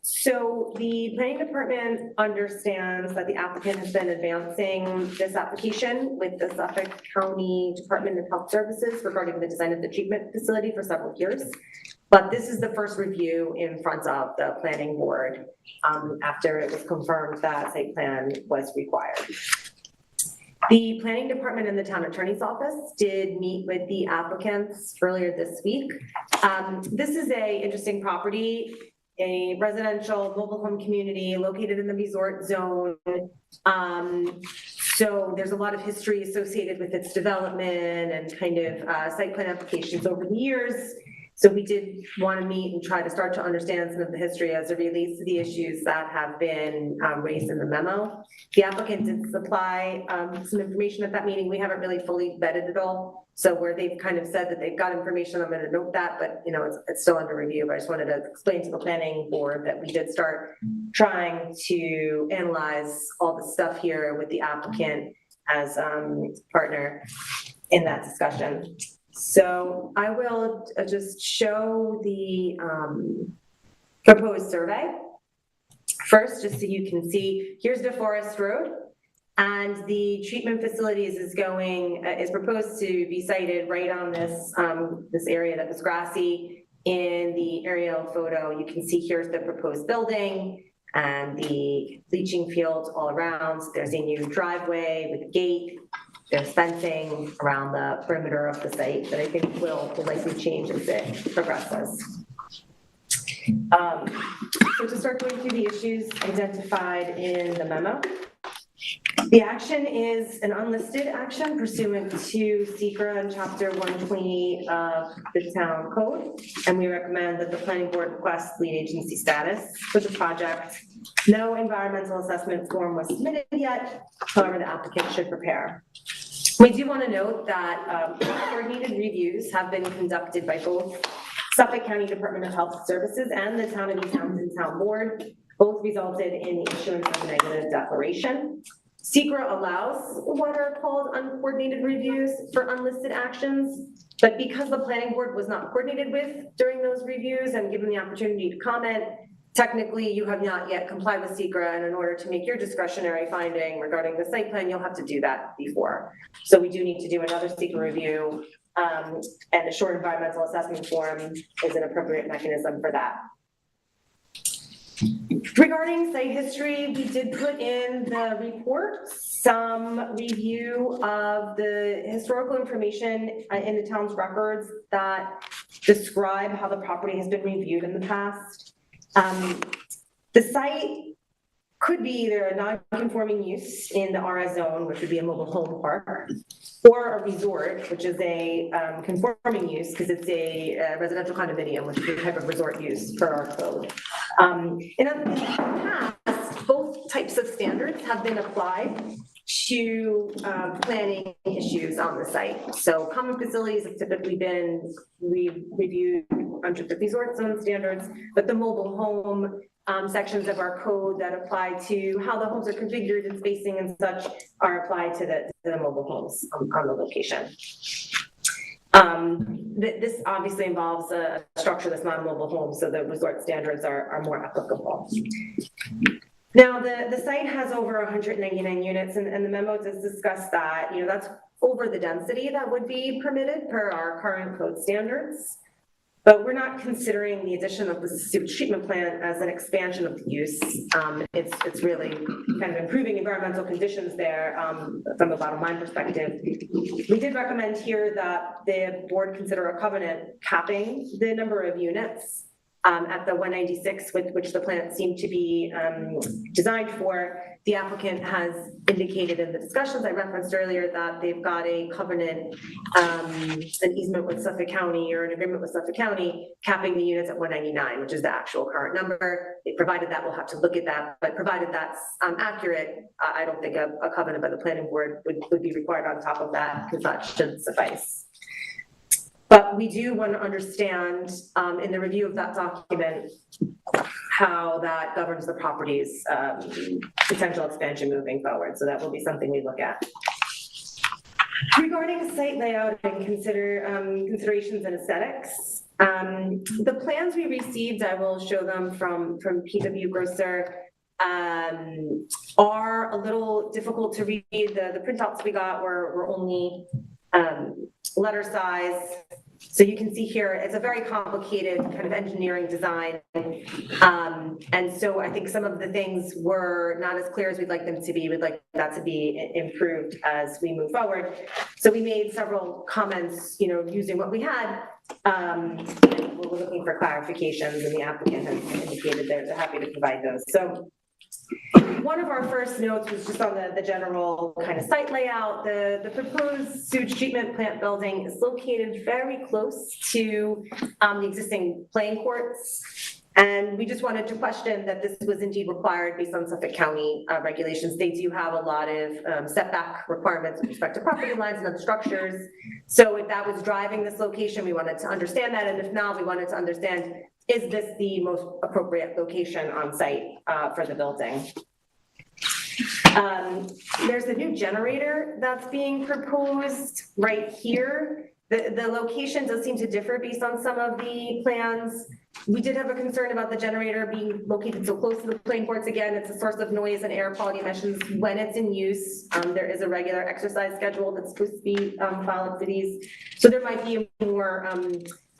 So the planning department understands that the applicant has been advancing this application with the Suffolk County Department of Health Services regarding the design of the treatment facility for several years. But this is the first review in front of the planning board after it was confirmed that site plan was required. The planning department and the town attorney's office did meet with the applicants earlier this week. This is a interesting property, a residential mobile home community located in the resort zone. So there's a lot of history associated with its development and kind of site plan applications over the years. So we did want to meet and try to start to understand some of the history as it relates to the issues that have been raised in the memo. The applicant did supply some information at that meeting. We haven't really fully vetted it all. So where they've kind of said that they've got information, I'm going to note that, but you know, it's still under review. But I just wanted to explain to the planning board that we did start trying to analyze all the stuff here with the applicant as partner in that discussion. So I will just show the proposed survey first, just so you can see. Here's DeForest Road, and the treatment facilities is proposed to be sited right on this this area that was grassy. In the aerial photo, you can see here's the proposed building and the leaching fields all around. There's a new driveway with a gate. There's fencing around the perimeter of the site that I think will likely change as it progresses. So to start going through the issues identified in the memo, the action is an unlisted action pursuant to SECRA and Chapter 120 of the Town Code, and we recommend that the planning board request lead agency status for the project. No environmental assessment form was submitted yet, however, the applicant should prepare. We do want to note that coordinated reviews have been conducted by both Suffolk County Department of Health Services and the Town of East Hampton Town Board. Both resulted in the issuance of a negative declaration. SECRA allows what are called uncoordinated reviews for unlisted actions, but because the planning board was not coordinated with during those reviews and given the opportunity to comment, technically you have not yet complied with SECRA, and in order to make your discretionary finding regarding the site plan, you'll have to do that before. So we do need to do another SECRA review, and a short environmental assessment form is an appropriate mechanism for that. Regarding site history, we did put in the report some review of the historical information in the town's records that describe how the property has been reviewed in the past. The site could be either a non-conforming use in the RS zone, which would be a mobile home park, or a resort, which is a conforming use because it's a residential condominium, which is a type of resort use per our code. In the past, both types of standards have been applied to planning issues on the site. So common facilities have typically been reviewed under the resort zone standards, but the mobile home sections of our code that apply to how the homes are configured and spacing and such are applied to the mobile homes on the location. This obviously involves a structure that's not a mobile home, so the resort standards are more applicable. Now, the site has over 199 units, and the memo does discuss that, that's over the density that would be permitted per our current code standards. But we're not considering the addition of the sewage treatment plant as an expansion of the use. It's really kind of improving environmental conditions there from a bottom line perspective. We did recommend here that the board consider a covenant capping the number of units at the 196, which the plant seemed to be designed for. The applicant has indicated in the discussions I referenced earlier that they've got a covenant, an easement with Suffolk County or an agreement with Suffolk County capping the units at 199, which is the actual current number. Provided that, we'll have to look at that, but provided that's accurate, I don't think a covenant by the planning board would be required on top of that, because that should suffice. But we do want to understand in the review of that document how that governs the property's potential expansion moving forward. So that will be something we look at. Regarding site layout and considerations and aesthetics, the plans we received, I will show them from PW Grosser, are a little difficult to read. The printouts we got were only letter size. So you can see here, it's a very complicated kind of engineering design. And so I think some of the things were not as clear as we'd like them to be. We'd like that to be improved as we move forward. So we made several comments, using what we had. We're looking for clarifications, and the applicant has indicated they're happy to provide those. So one of our first notes was just on the general kind of site layout. The proposed sewage treatment plant building is located very close to the existing playing courts. And we just wanted to question that this was indeed required based on Suffolk County regulations. They do have a lot of setback requirements with respect to property lines and other structures. So if that was driving this location, we wanted to understand that. And if not, we wanted to understand, is this the most appropriate location on site for the building? There's a new generator that's being proposed right here. The location does seem to differ based on some of the plans. We did have a concern about the generator being located so close to the playing courts. Again, it's a source of noise and air quality emissions when it's in use. There is a regular exercise schedule that's supposed to be filed for these. So there might be a more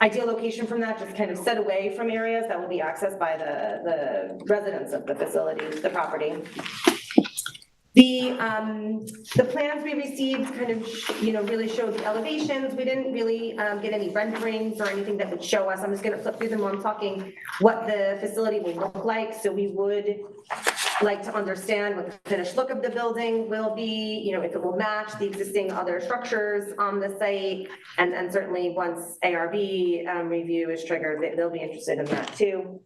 ideal location from that, just kind of set away from areas that will be accessed by the residents of the facility, the property. The plans we received kind of, really showed the elevations. We didn't really get any renderings or anything that would show us. I'm just gonna flip through them while I'm talking what the facility will look like. So we would like to understand what the finished look of the building will be, if it will match the existing other structures on the site. And certainly once ARB review is triggered, they'll be interested in that too.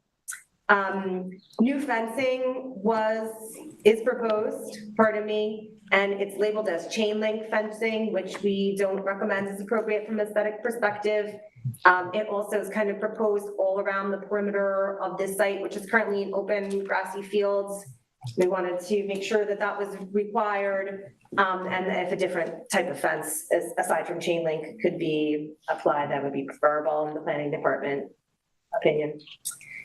New fencing is proposed, and it's labeled as chain link fencing, which we don't recommend is appropriate from an aesthetic perspective. It also is kind of proposed all around the perimeter of this site, which is currently in open grassy fields. We wanted to make sure that that was required, and if a different type of fence, aside from chain link, could be applied, that would be preferable in the planning department opinion.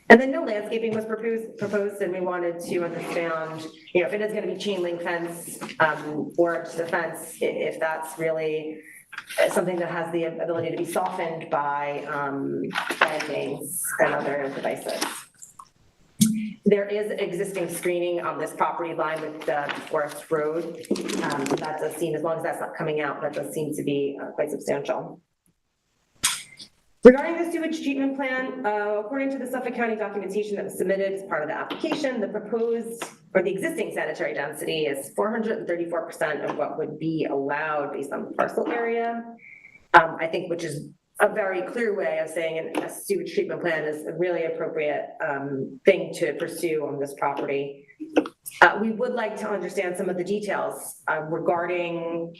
And then no landscaping was proposed, and we wanted to understand, if it is going to be chain link fence or just a fence, if that's really something that has the ability to be softened by plantings and other devices. There is existing screening on this property line with the Forest Road. That does seem, as long as that's not coming out, that does seem to be quite substantial. Regarding the sewage treatment plan, according to the Suffolk County documentation that was submitted as part of the application, the proposed or the existing sanitary density is 434% of what would be allowed based on the parcel area. I think, which is a very clear way of saying a sewage treatment plan is a really appropriate thing to pursue on this property. We would like to understand some of the details regarding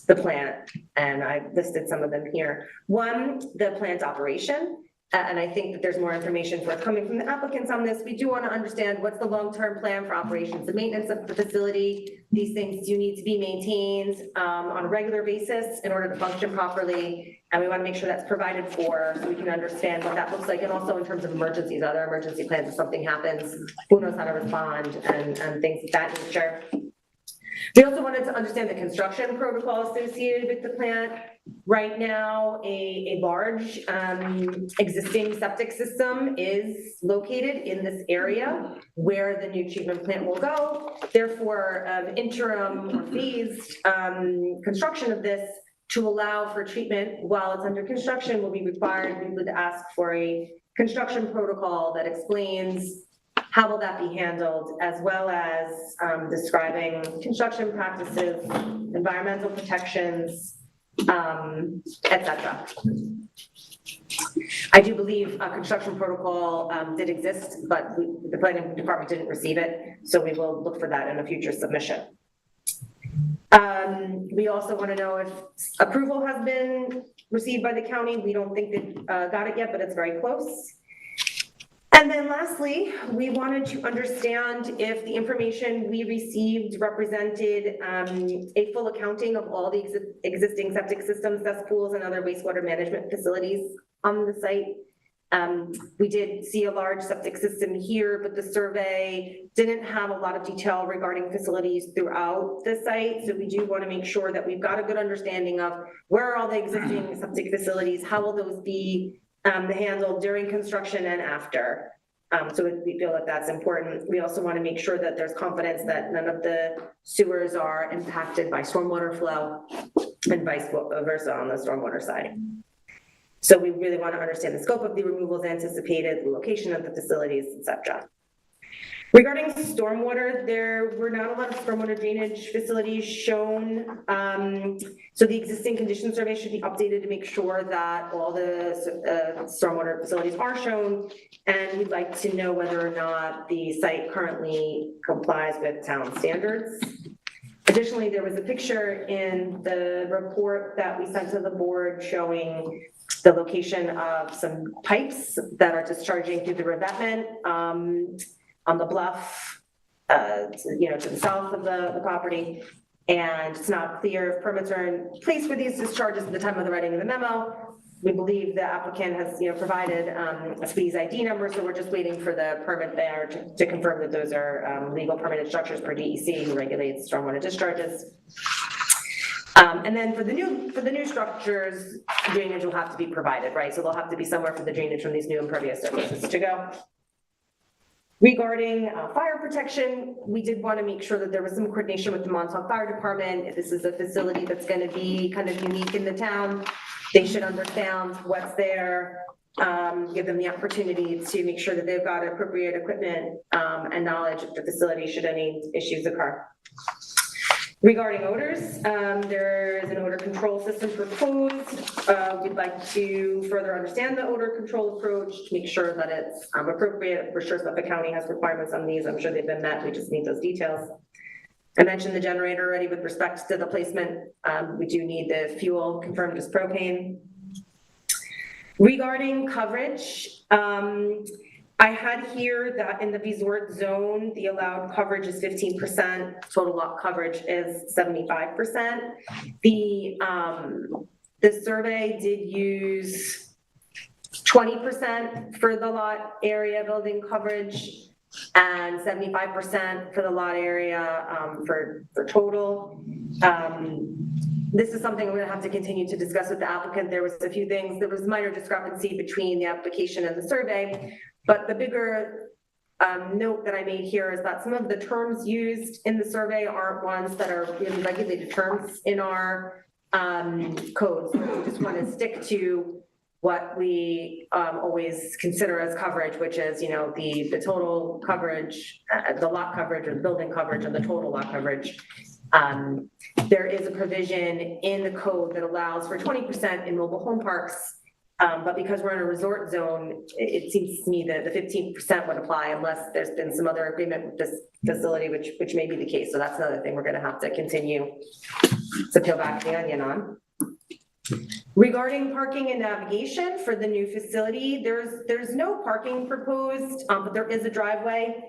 the plant, and I listed some of them here. One, the plant's operation, and I think that there's more information forthcoming from the applicants on this. We do want to understand what's the long-term plan for operations and maintenance of the facility. These things do need to be maintained on a regular basis in order to function properly, and we want to make sure that's provided for so we can understand what that looks like, and also in terms of emergencies, other emergency plans if something happens, who knows how to respond, and things of that nature. We also wanted to understand the construction protocol associated with the plant. Right now, a large existing septic system is located in this area where the new treatment plant will go. Therefore, interim or phased construction of this to allow for treatment while it's under construction will be required. We would ask for a construction protocol that explains how will that be handled, as well as describing construction practices, environmental protections, etc. I do believe a construction protocol did exist, but the planning department didn't receive it, so we will look for that in a future submission. We also want to know if approval has been received by the county. We don't think they got it yet, but it's very close. And then lastly, we wanted to understand if the information we received represented a full accounting of all the existing septic systems, cesspools, and other wastewater management facilities on the site. We did see a large septic system here, but the survey didn't have a lot of detail regarding facilities throughout the site. So we do want to make sure that we've got a good understanding of where are all the existing septic facilities, how will those be handled during construction and after. So we feel that that's important. We also want to make sure that there's confidence that none of the sewers are impacted by stormwater flow and vice versa on the stormwater side. So we really want to understand the scope of the removals anticipated, the location of the facilities, etc. Regarding stormwater, there were not a lot of stormwater drainage facilities shown. So the existing condition survey should be updated to make sure that all the stormwater facilities are shown. And we'd like to know whether or not the site currently complies with town standards. Additionally, there was a picture in the report that we sent to the board showing the location of some pipes that are discharging through the revetment on the bluff, to the south of the property. And it's not clear if permits are in place for these discharges at the time of the writing of the memo. We believe the applicant has, provided a SPEES ID number, so we're just waiting for the permit there to confirm that those are legal permitted structures per DEC, who regulates stormwater discharges. And then for the new structures, drainage will have to be provided, right? So they'll have to be somewhere for the drainage from these new impervious surfaces to go. Regarding fire protection, we did want to make sure that there was some coordination with the Montauk Fire Department. If this is a facility that's going to be kind of unique in the town, they should understand what's there, give them the opportunity to make sure that they've got appropriate equipment and knowledge of the facility should any issues occur. Regarding odors, there is an odor control system proposed. We'd like to further understand the odor control approach to make sure that it's appropriate. We're sure Suffolk County has requirements on these. I'm sure they've been met. We just need those details. I mentioned the generator already with respect to the placement. We do need the fuel confirmed as propane. Regarding coverage, I had here that in the resort zone, the allowed coverage is 15%, total lot coverage is 75%. The survey did use 20% for the lot area building coverage and 75% for the lot area for total. This is something we're gonna have to continue to discuss with the applicant. There was a few things, there was minor discrepancy between the application and the survey, but the bigger note that I made here is that some of the terms used in the survey aren't ones that are really regulated terms in our codes. So we just want to stick to what we always consider as coverage, which is, you know, the total coverage, the lot coverage or the building coverage and the total lot coverage. There is a provision in the code that allows for 20% in mobile home parks. But because we're in a resort zone, it seems to me that the 15% would apply unless there's been some other agreement with this facility, which may be the case. So that's another thing we're gonna have to continue to peel back the onion on. Regarding parking and navigation for the new facility, there's no parking proposed, but there is a driveway.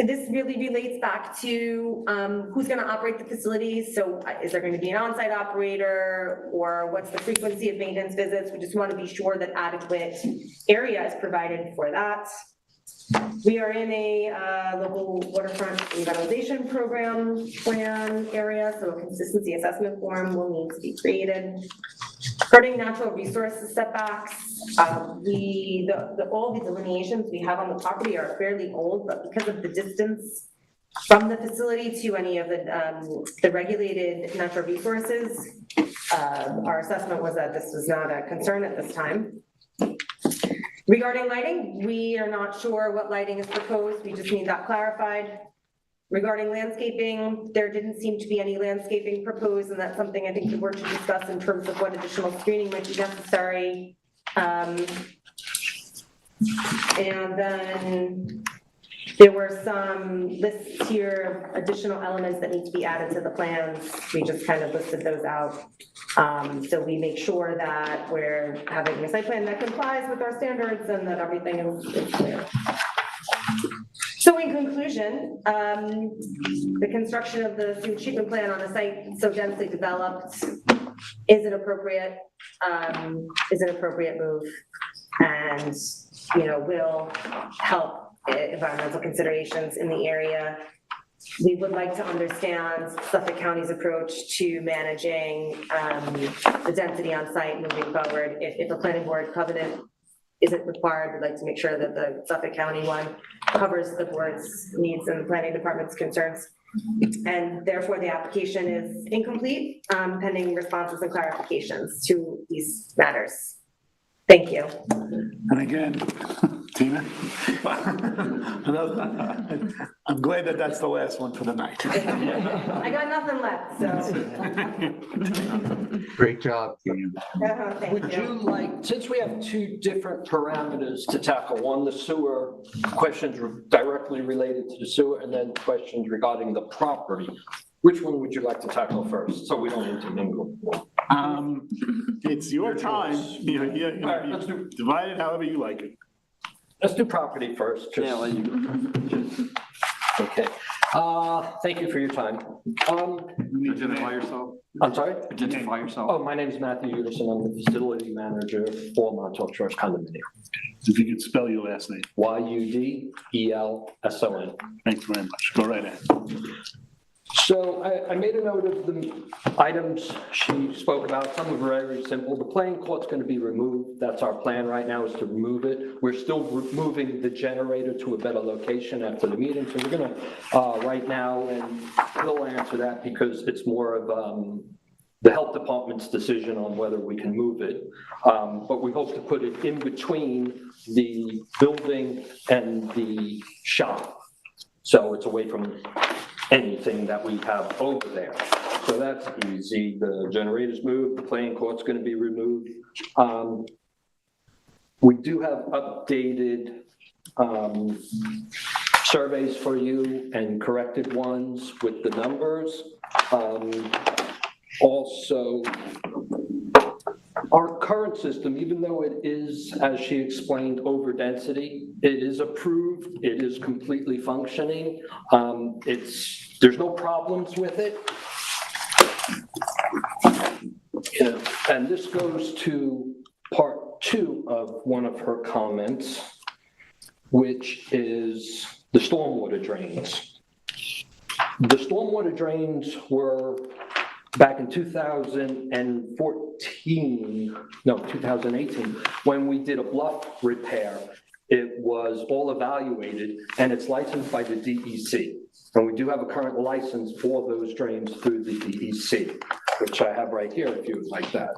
This really relates back to who's gonna operate the facility. So is there gonna be an on-site operator, or what's the frequency of maintenance visits? We just wanna be sure that adequate area is provided for that. We are in a local waterfront revitalization program plan area, so a consistency assessment form will need to be created. Regarding natural resources setbacks, all the delineations we have on the property are fairly old, but because of the distance from the facility to any of the regulated natural resources, our assessment was that this was not a concern at this time. Regarding lighting, we are not sure what lighting is proposed. We just need that clarified. Regarding landscaping, there didn't seem to be any landscaping proposed, and that's something I think the board should discuss in terms of what additional screening might be necessary. And then there were some lists here, additional elements that need to be added to the plans. We just kind of listed those out. So we make sure that we're having a site plan that complies with our standards and that everything is clear. So in conclusion, the construction of the sewage treatment plant on a site so densely developed is an appropriate move, and, you know, will help environmental considerations in the area. We would like to understand Suffolk County's approach to managing the density on site moving forward. If a planning board covenant isn't required, we'd like to make sure that the Suffolk County one covers the board's needs and the planning department's concerns. And therefore, the application is incomplete, pending responses and clarifications to these matters. Thank you. And again, Tina? I'm glad that that's the last one for the night. I got nothing left, so. Great job, Tina. Thank Would you like, since we have two different parameters to tackle, one, the sewer, questions directly related to the sewer, and then questions regarding the property, which one would you like to tackle first, so we don't intermingle? It's your time. All right, let's do- Divide it however you like it. Let's do property first. just- Okay. Thank you for your time. Identify yourself. I'm sorry? Identify yourself. Oh, my name is Matthew Uderson. I'm the facility manager for Montauk Shores Condominium. If you could spell your last name. Yudelson. Thanks very much. Go right ahead. So I made a note of the items she spoke about. Some are very simple. The playing court's going to be removed. That's our plan right now, is to remove it. We're still moving the generator to a better location after the meeting. So we're going to, right now, and we'll answer that because it's more of the health department's decision on whether we can move it. But we hope to put it in between the building and the shop. So it's away from anything that we have over there. So that's easy. The generator's moved, the playing court's going to be removed. We do have updated surveys for you and corrected ones with the numbers. Also, our current system, even though it is, as she explained, over density, it is approved, it is completely functioning. There's no problems with it. Yeah. And this goes to part 2 of one of her comments, which is the stormwater drains. The stormwater drains were back in 2018, when we did a bluff repair. It was all evaluated and it's licensed by the DEC. And we do have a current license for those drains through the DEC, which I have right here if you would like that.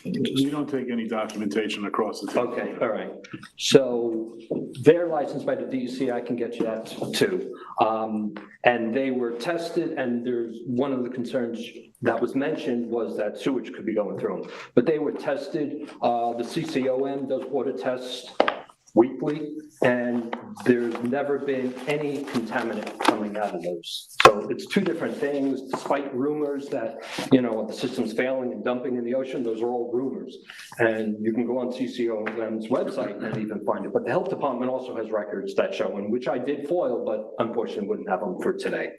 We don't take any documentation across the table. Okay, all right. So they're licensed by the DEC, I can get you that too. And they were tested, and there's one of the concerns that was mentioned was that sewage could be going through them. But they were tested, the CCOM does water tests weekly, and there's never been any contaminant coming out of those. So it's two different things, despite rumors that, you know, the system's failing and dumping in the ocean, those are all rumors. And you can go on CCOM's website and even find it. But the health department also has records that show, and which I did foil, but unfortunately wouldn't have them for today.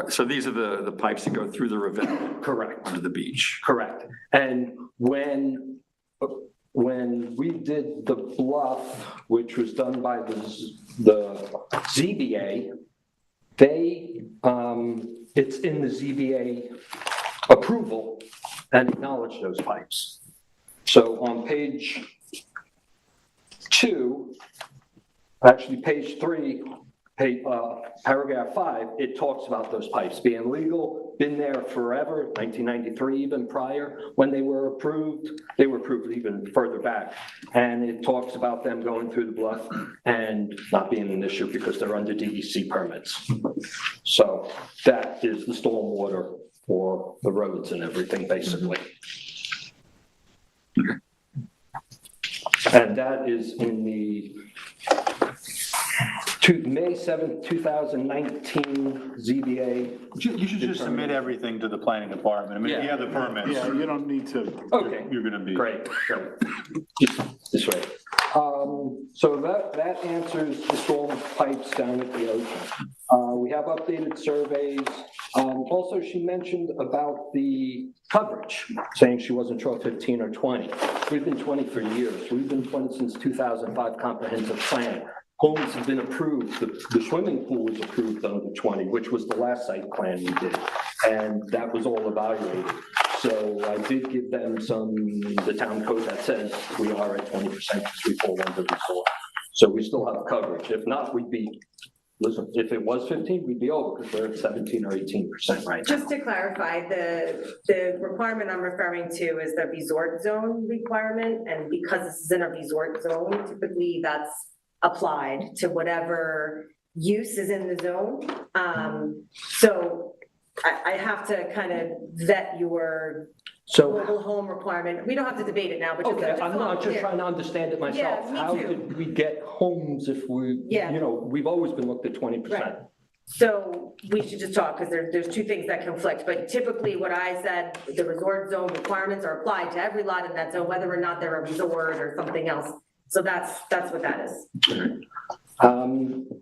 So these are the pipes that go through the ravine? Correct. Under the beach? Correct. And when we did the bluff, which was done by the ZBA, they, it's in the ZBA approval and acknowledge those pipes. So on page 2, actually page 3, paragraph 5, it talks about those pipes being legal, been there forever, 1993 even prior, when they were approved even further back. And it talks about them going through the bluff and not being an issue because they're under DEC permits. So that is the stormwater for the roads and everything, basically. And that is in the May 7th, 2019 ZBA. You should just submit everything to the planning department. I mean, if you have the permits. Yeah, you don't need to. Okay. You're gonna be. Great. This way. So that answers the storm pipes down at the ocean. We have updated surveys. Also, she mentioned about the coverage, saying she wasn't sure 15 or 20. We've been 20 for years. We've been 20 since 2005 comprehensive plan. Homes have been approved. The swimming pool was approved under 20, which was the last site plan we did. And that was all evaluated. So I did give them the town code that says we are at 20% because we fall under resort. So we still have coverage. If not, we'd be, listen, if it was 15, we'd be over because we're at 17 or 18% right now. Just to clarify, the requirement I'm referring to is the resort zone requirement. And because this is in a resort zone, typically that's applied to whatever use is in the zone. So I have to kind of vet your mobile home requirement. We don't have to debate it now, but just. Okay, I'm not just trying to understand it myself. Yeah, me How too. did we get homes if we, Yeah. you know, we've always been looked at 20%. Right. So we should just talk, because there's two things that conflict, but typically what I said, the resort zone requirements are applied to every lot in that zone, whether or not they're a resort or something else. So that's what that is.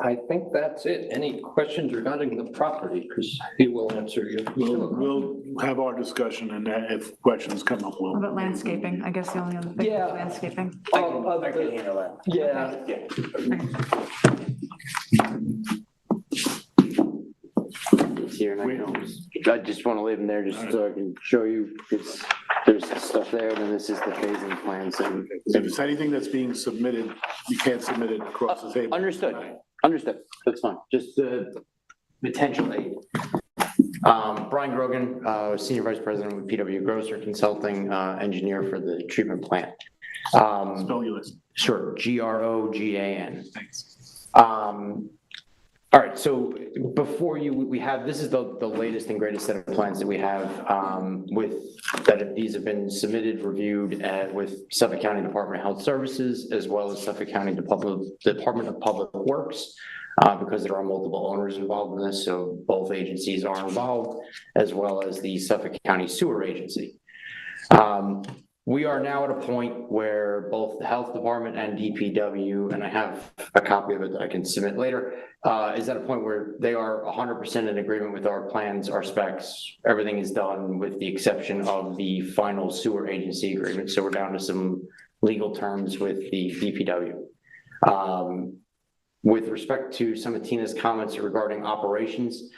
I think that's it. Any questions regarding the property? Because he will answer you. We'll have our discussion, and if questions come up, What about landscaping? I guess the only other thing Yeah. is landscaping. I can handle that. Yeah. Here, I just want to leave them there just so I can show you, because there's stuff there, and then this is the phasing plan, so. If it's anything that's being submitted, you can't submit it across the table. Understood, that's fine, just potential aid. Brian Grogan, Senior Vice President with PW Grosser Consulting, engineer for the treatment plant. Spell your list. Sure, GROGAN. Thanks. All right, so before you, we have, this is the latest and greatest set of plans that we have these have been submitted, reviewed with Suffolk County Department of Health Services, as well as Suffolk County Department of Public Works, because there are multiple owners involved in this, so both agencies are involved, as well as the Suffolk County Sewer Agency. We are now at a point where both the health department and DPW, and I have a copy of it that I can submit later, is at a point where they are 100% in agreement with our plans, our specs. Everything is done with the exception of the final sewer agency agreement. So we're down to some legal terms with the DPW. With respect to some of Tina's comments regarding operations,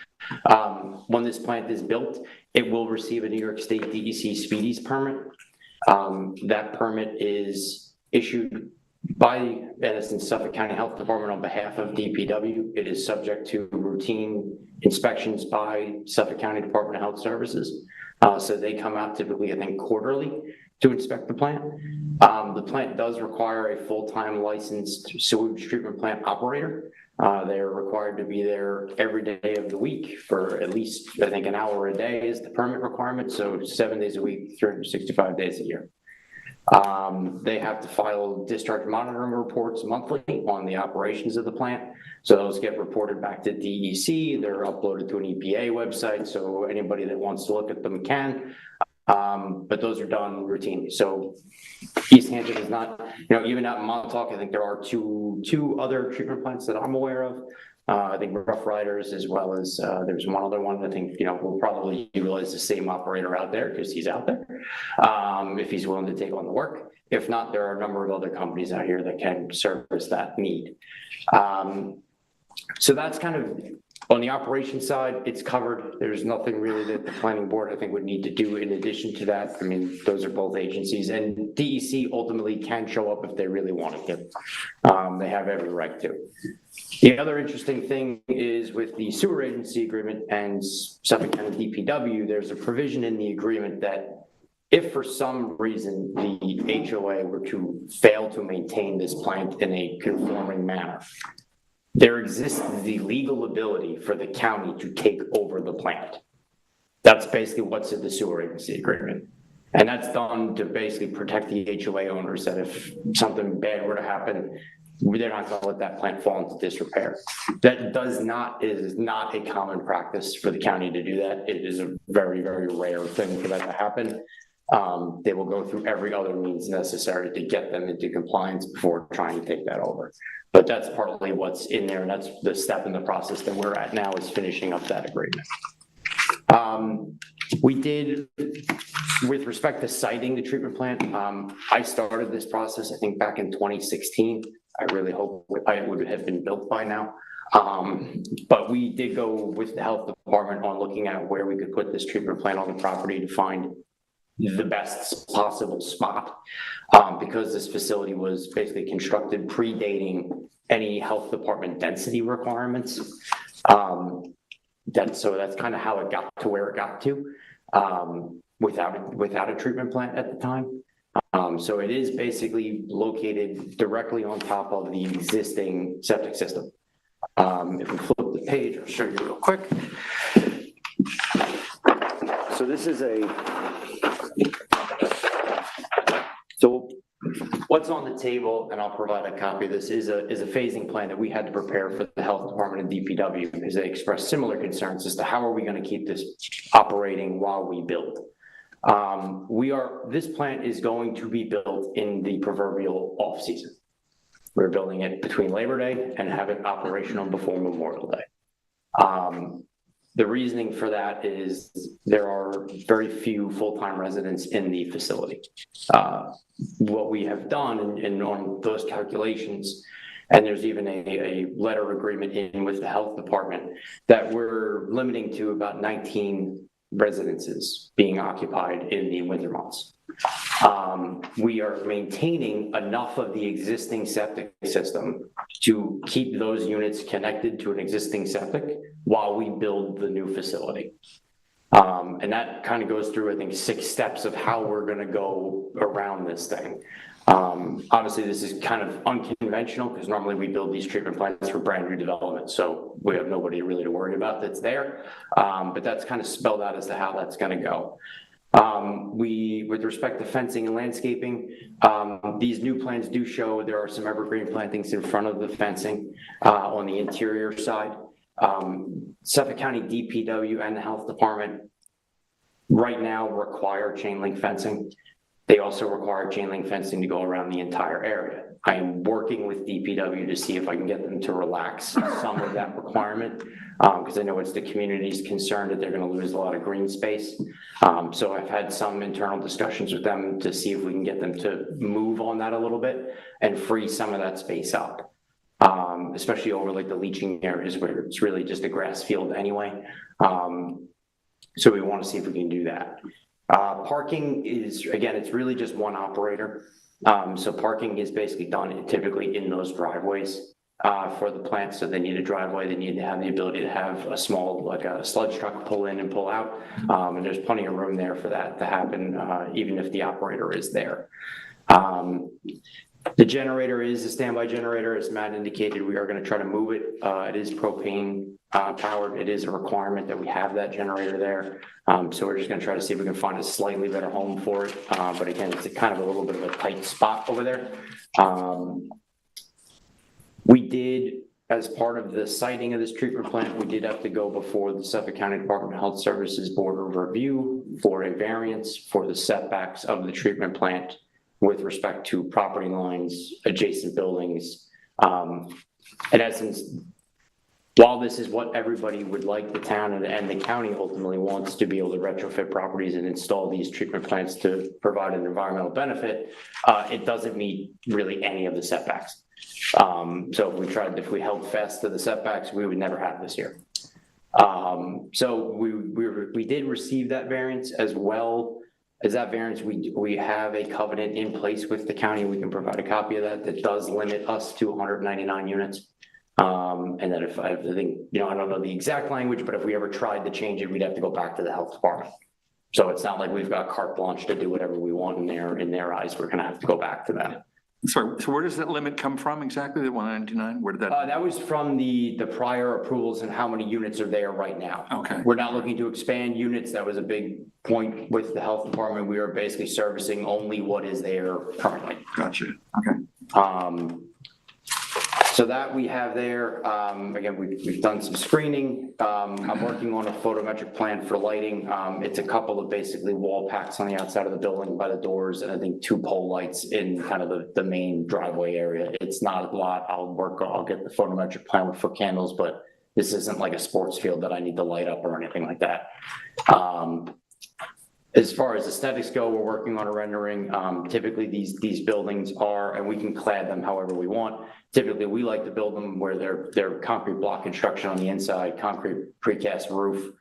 when this plant is built, it will receive a New York State DEC Speedies permit. That permit is issued by, in essence, Suffolk County Health Department on behalf of DPW. It is subject to routine inspections by Suffolk County Department of Health Services. So they come out typically, I think, quarterly to inspect the plant. The plant does require a full-time licensed sewage treatment plant operator. They're required to be there every day of the week for at least, I think, an hour a day is the permit requirement. So 7 days a week, 365 days a year. They have to file discharge monitoring reports monthly on the operations of the plant. So those get reported back to DEC. They're uploaded to an EPA website, so anybody that wants to look at them can. But those are done routinely. So East Hampton is not, even out in Montauk, I think there are two other treatment plants that I'm aware of. I think Rough Riders, as well as there's one other one. I think we'll probably utilize the same operator out there because he's out there, if he's willing to take on the work. If not, there are a number of other companies out here that can service that need. So that's kind of on the operations side. It's covered. There's nothing really that the planning board, I think, would need to do in addition to that. I mean, those are both agencies, and DEC ultimately can show up if they really wanted to. They have every right to. The other interesting thing is with the sewer agency agreement and Suffolk County DPW, there's a provision in the agreement that if for some reason the HOA were to fail to maintain this plant in a conforming manner, there exists the legal ability for the county to take over the plant. That's basically what's in the sewer agency agreement. And that's done to basically protect the HOA owners that if something bad were to happen, they're not going to let that plant fall into disrepair. That is not a common practice for the county to do that. It is a very, very rare thing for that to happen. They will go through every other means necessary to get them into compliance before trying to take that over. But that's partly what's in there, and that's the step in the process that we're at now, is finishing up that agreement. We did, with respect to siting the treatment plant, I started this process, I think, back in 2016. I really hope it would have been built by now. But we did go with the health department on looking at where we could put this treatment plant on the property to find the best possible spot, because this facility was basically constructed predating any health department density requirements. So that's kind of how it got to where it got to, without a treatment plant at the time. So it is basically located directly on top of the existing septic system. If we flip the page, I'll show you real quick. So this is so what's on the table, and I'll provide a copy of this, is a phasing plan that we had to prepare for the health department and DPW, because they expressed similar concerns as to how are we going to keep this operating while we build. This plant is going to be built in the proverbial off season. We're building it between Labor Day and have it operational before Memorial Day. The reasoning for that is there are very few full-time residents in the facility. What we have done and on those calculations, and there's even a letter agreement in with the health department, that we're limiting to about 19 residences being occupied in the winter months. We are maintaining enough of the existing septic system to keep those units connected to an existing septic while we build the new facility. And that kind of goes through, I think, 6 steps of how we're going to go around this thing. Obviously, this is kind of unconventional because normally we build these treatment plants for brand new development. So we have nobody really to worry about that's there. But that's kind of spelled out as to how that's going to go. With respect to fencing and landscaping, these new plans do show there are some evergreen plantings in front of the fencing on the interior side. Suffolk County DPW and the health department right now require chain link fencing. They also require chain link fencing to go around the entire area. I am working with DPW to see if I can get them to relax some of that requirement, because I know it's the community's concern that they're going to lose a lot of green space. So I've had some internal discussions with them to see if we can get them to move on that a little bit and free some of that space up, especially over like the leaching areas where it's really just a grass field anyway. So we want to see if we can do that. Parking is, again, it's really just one operator. So parking is basically done typically in those driveways. for the plant, so they need a driveway, they need to have the ability to have a small, like a sludge truck pull in and pull out. And there's plenty of room there for that to happen, even if the operator is there. The generator is a standby generator. As Matt indicated, we are going to try to move it. It is propane powered. It is a requirement that we have that generator there. So we're just going to try to see if we can find a slightly better home for it. But again, it's kind of a little bit of a tight spot over there. We did, as part of the siting of this treatment plant, we did have to go before the Suffolk County Department of Health Services Board of Review for a variance for the setbacks of the treatment plant with respect to property lines, adjacent buildings. In essence, while this is what everybody would like, the town and the county ultimately wants to be able to retrofit properties and install these treatment plants to provide an environmental benefit, it doesn't meet really any of the setbacks. So if we held fast to the setbacks, we would never have this here. So we did receive that variance. As well as that variance, we have a covenant in place with the county. We can provide a copy of that does limit us to 199 units. And that if I think, I don't know the exact language, but if we ever tried to change it, we'd have to go back to the health department. So it's not like we've got carte blanche to do whatever we want in their eyes. We're going to have to go back to them. Sorry, so where does that limit come from exactly, the 199? Where did that? That was from the prior approvals and how many units are there right now. Okay. We're not looking to expand units. That was a big point with the health department. We are basically servicing only what is there currently. Gotcha. Okay. So that we have there. Again, we've done some screening. I'm working on a photometric plan for lighting. It's a couple of basically wall packs on the outside of the building by the doors, and I think 2 pole lights in kind of the main driveway area. It's not a lot. I'll get the photometric plan with foot candles, but this isn't like a sports field that I need to light up or anything like that. As far as aesthetics go, we're working on a rendering. Typically these buildings are, and we can clad them however we want. Typically we like to build them where they're concrete block construction on the inside, concrete precast roof,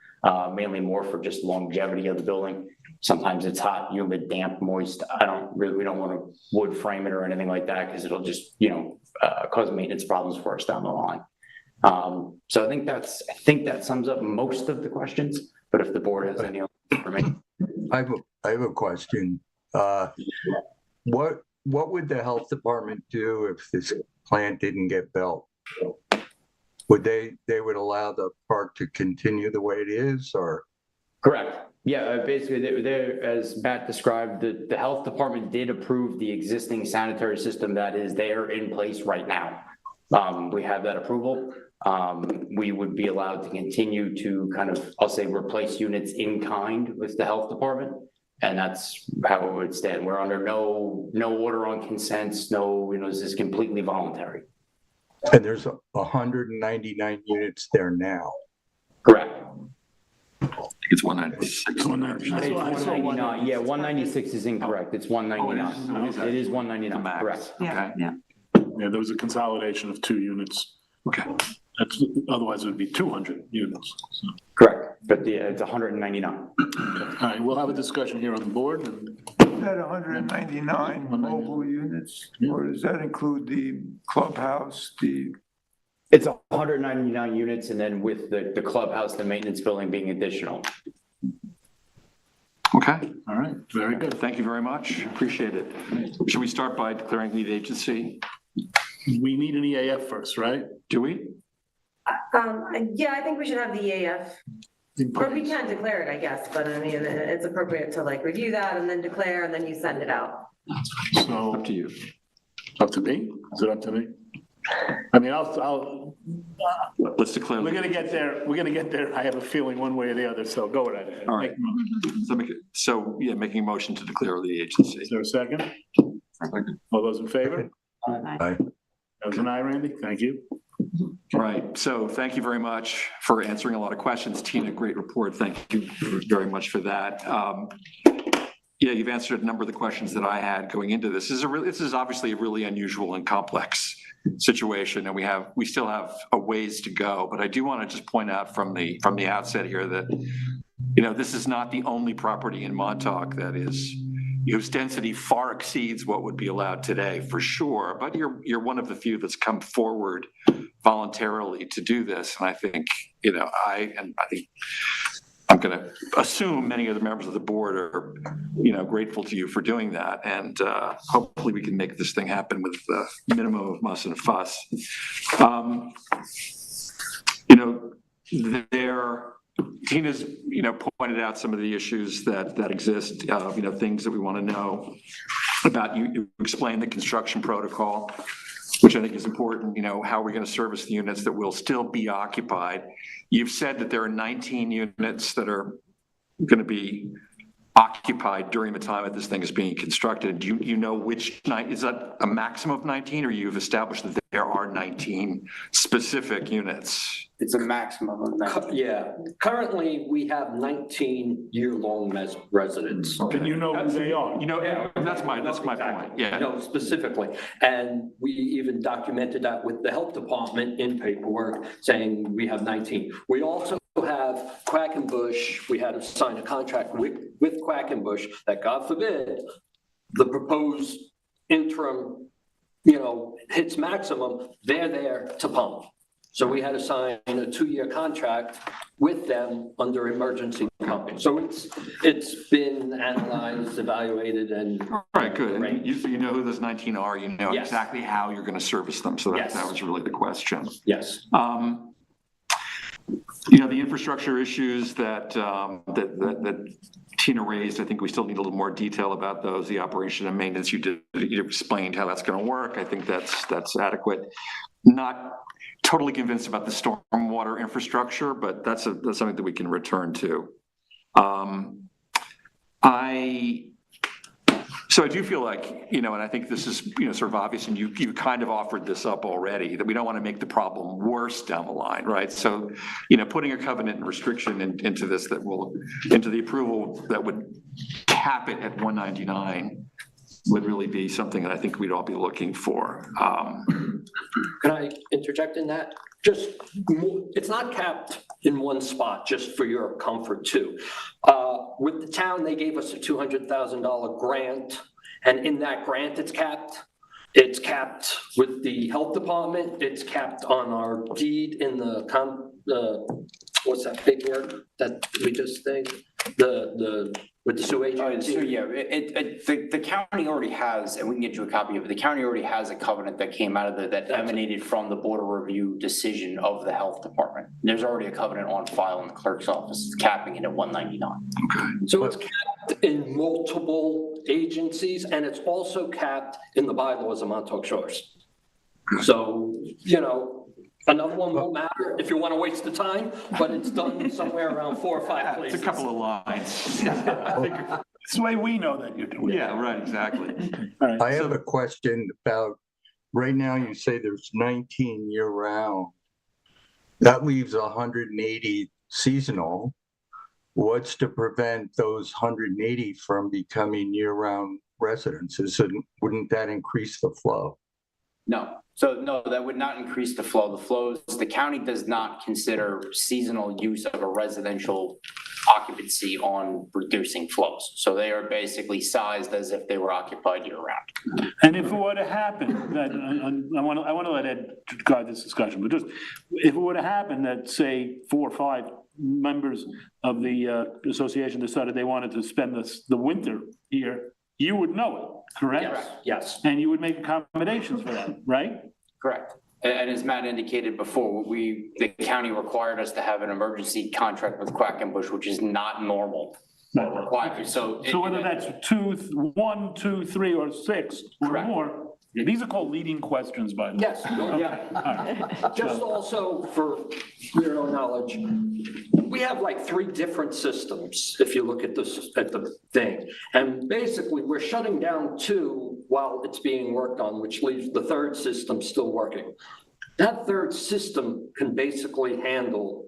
mainly more for just longevity of the building. Sometimes it's hot, humid, damp, moist. We don't want to wood frame it or anything like that because it'll just, cause maintenance problems for us down the line. So I think that sums up most of the questions, but if the board has any other information. I have a question. What would the health department do if this plant didn't get built? Would they would allow the park to continue the way it is, or? Correct. Yeah, basically, as Matt described, the health department did approve the existing sanitary system that is there in place right now. We have that approval. We would be allowed to continue to kind of, I'll say, replace units in kind with the health department. And that's how it would stand. We're under no order on consents, this is completely voluntary. And there's 199 units there now. Correct. It's 196. 199. Yeah, 196 is incorrect. It's 199. It is 199. Correct. Okay. Yeah, there was a consolidation of 2 units. Okay. Otherwise it would be 200 units. So. Correct, but it's 199. All right, we'll have a discussion here on the board. Is that 199 mobile units, or does that include the clubhouse, It's 199 units, and then with the clubhouse, the maintenance building being additional. Okay. All right, very good. Thank you very much. Appreciate it. Should we start by declaring lead agency? We need an EAF first, right? Do we? Yeah, I think we should have the EAF. Or we can declare it, I guess, but I mean, it's appropriate to review that and then declare, and then you send it out. So up to you. Up to me? Is it up to me? I mean, let's declare. We're gonna get there. We're gonna get there. I have a feeling one way or the other. So go right ahead. All right. Making a motion to declare lead agency. Is there a second? All those in favor? Aye. That was an aye, Randy. Thank you. All right. So thank you very much for answering a lot of questions. Tina, great report. Thank you very much for that. Yeah, you've answered a number of the questions that I had going into this. This is obviously a really unusual and complex situation, and we still have a ways to go. But I do want to just point out from the outset here that this is not the only property in Montauk that is whose density far exceeds what would be allowed today, for sure. But you're one of the few that's come forward voluntarily to do this. And I think, I think I'm going to assume many of the members of the board are, grateful to you for doing that. And hopefully we can make this thing happen with a minimum of muss and fuss. Tina's, pointed out some of the issues that exist, things that we want to know about. You explain the construction protocol, which I think is important. How are we going to service the units that will still be occupied? You've said that there are 19 units that are going to be occupied during the time that this thing is being constructed. Do you know which night? Is that a maximum of 19, or you've established that there are 19 specific units? It's a maximum of 19. Yeah, currently we have 19 year-long residents. And you know who they are. That's my point, yeah. No, specifically. And we even documented that with the health department in paperwork saying we have 19. We also have Quackenbush. We had to sign a contract with Quackenbush that, God forbid, the proposed interim, hits maximum, they're there to pump. So we had to sign a 2-year contract with them under emergency pumping. So it's been analyzed, evaluated, and. All right, good. And you know who those 19 are. You know Yes. exactly how you're going to service them. So Yes. that was really the question. Yes. The infrastructure issues that Tina raised, I think we still need a little more detail about those. The operation and maintenance, you explained how that's going to work. I think that's adequate. Not totally convinced about the stormwater infrastructure, but that's something that we can return to. So I do feel like, and I think this is, sort of obvious, and you kind of offered this up already, that we don't want to make the problem worse down the line, right? So, putting a covenant and restriction into this into the approval that would cap it at 199 would really be something that I think we'd all be looking for. Can I interject in that? It's not capped in one spot, just for your comfort too. With the town, they gave us a $200,000 grant, and in that grant, it's capped. It's capped with the health department. It's capped on our deed in what's that big word that we just think? With the sewer agency? So yeah, the county already has, and we can get you a copy of it, the county already has a covenant that came out of that emanated from the border review decision of the health department. There's already a covenant on file in the clerk's office, it's capping it at 199. So it's capped in multiple agencies, and it's also capped in the bylaws of Montauk Shores. So, another one won't matter if you want to waste the time, but it's done somewhere around 4 or 5 places. It's a couple of lines. It's the way we know that you're doing it. Yeah, right, exactly. All right. I have a question about, right now you say there's 19 year-round. That leaves 180 seasonal. What's to prevent those 180 from becoming year-round residences? And wouldn't that increase the flow? No, so no, that would not increase the flow. The county does not consider seasonal use of a residential occupancy on reducing flows. So they are basically sized as if they were occupied year round. And if it were to happen, that, I want to let Ed guide this discussion, but just, if it were to happen that, say, 4 or 5 members of the association decided they wanted to spend the winter here, you would know it, correct? Yes. And you would make accommodations for that, right? Correct. And as Matt indicated before, the county required us to have an emergency contract with Quackenbush, which is not normal or required. So whether that's 1, 2, 3, or 6 or more, these are called leading questions, by the way. Yes, yeah. Just also for your own knowledge, we have like 3 different systems, if you look at the thing. And basically, we're shutting down 2 while it's being worked on, which leaves the 3rd system still working. That 3rd system can basically handle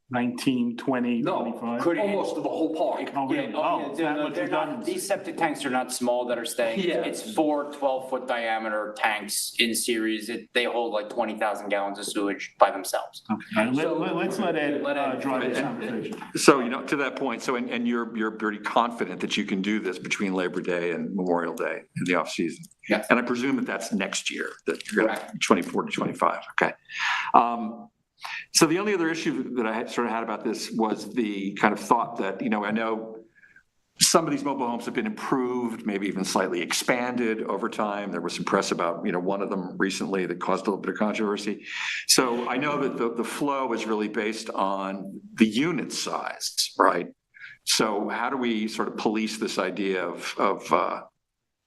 19, 20, No, 25? could almost the whole park. Oh, really? Oh, They're that not- much they're not- redundancy. These septic tanks are not small that are staying. Yeah. It's 4 12-foot diameter tanks in series. They hold like 20,000 gallons of sewage by themselves. Okay, let's let Ed drive this conversation. So, to that point, and you're pretty confident that you can do this between Labor Day and Memorial Day in the off season? Yes. And I presume that that's next year, that you're going to 24 to 25, okay. So the only other issue that I had sort of had about this was the kind of thought that, I know some of these mobile homes have been improved, maybe even slightly expanded over time. There was some press about, one of them recently that caused a little bit of controversy. So I know that the flow is really based on the unit size, right? So how do we sort of police this idea of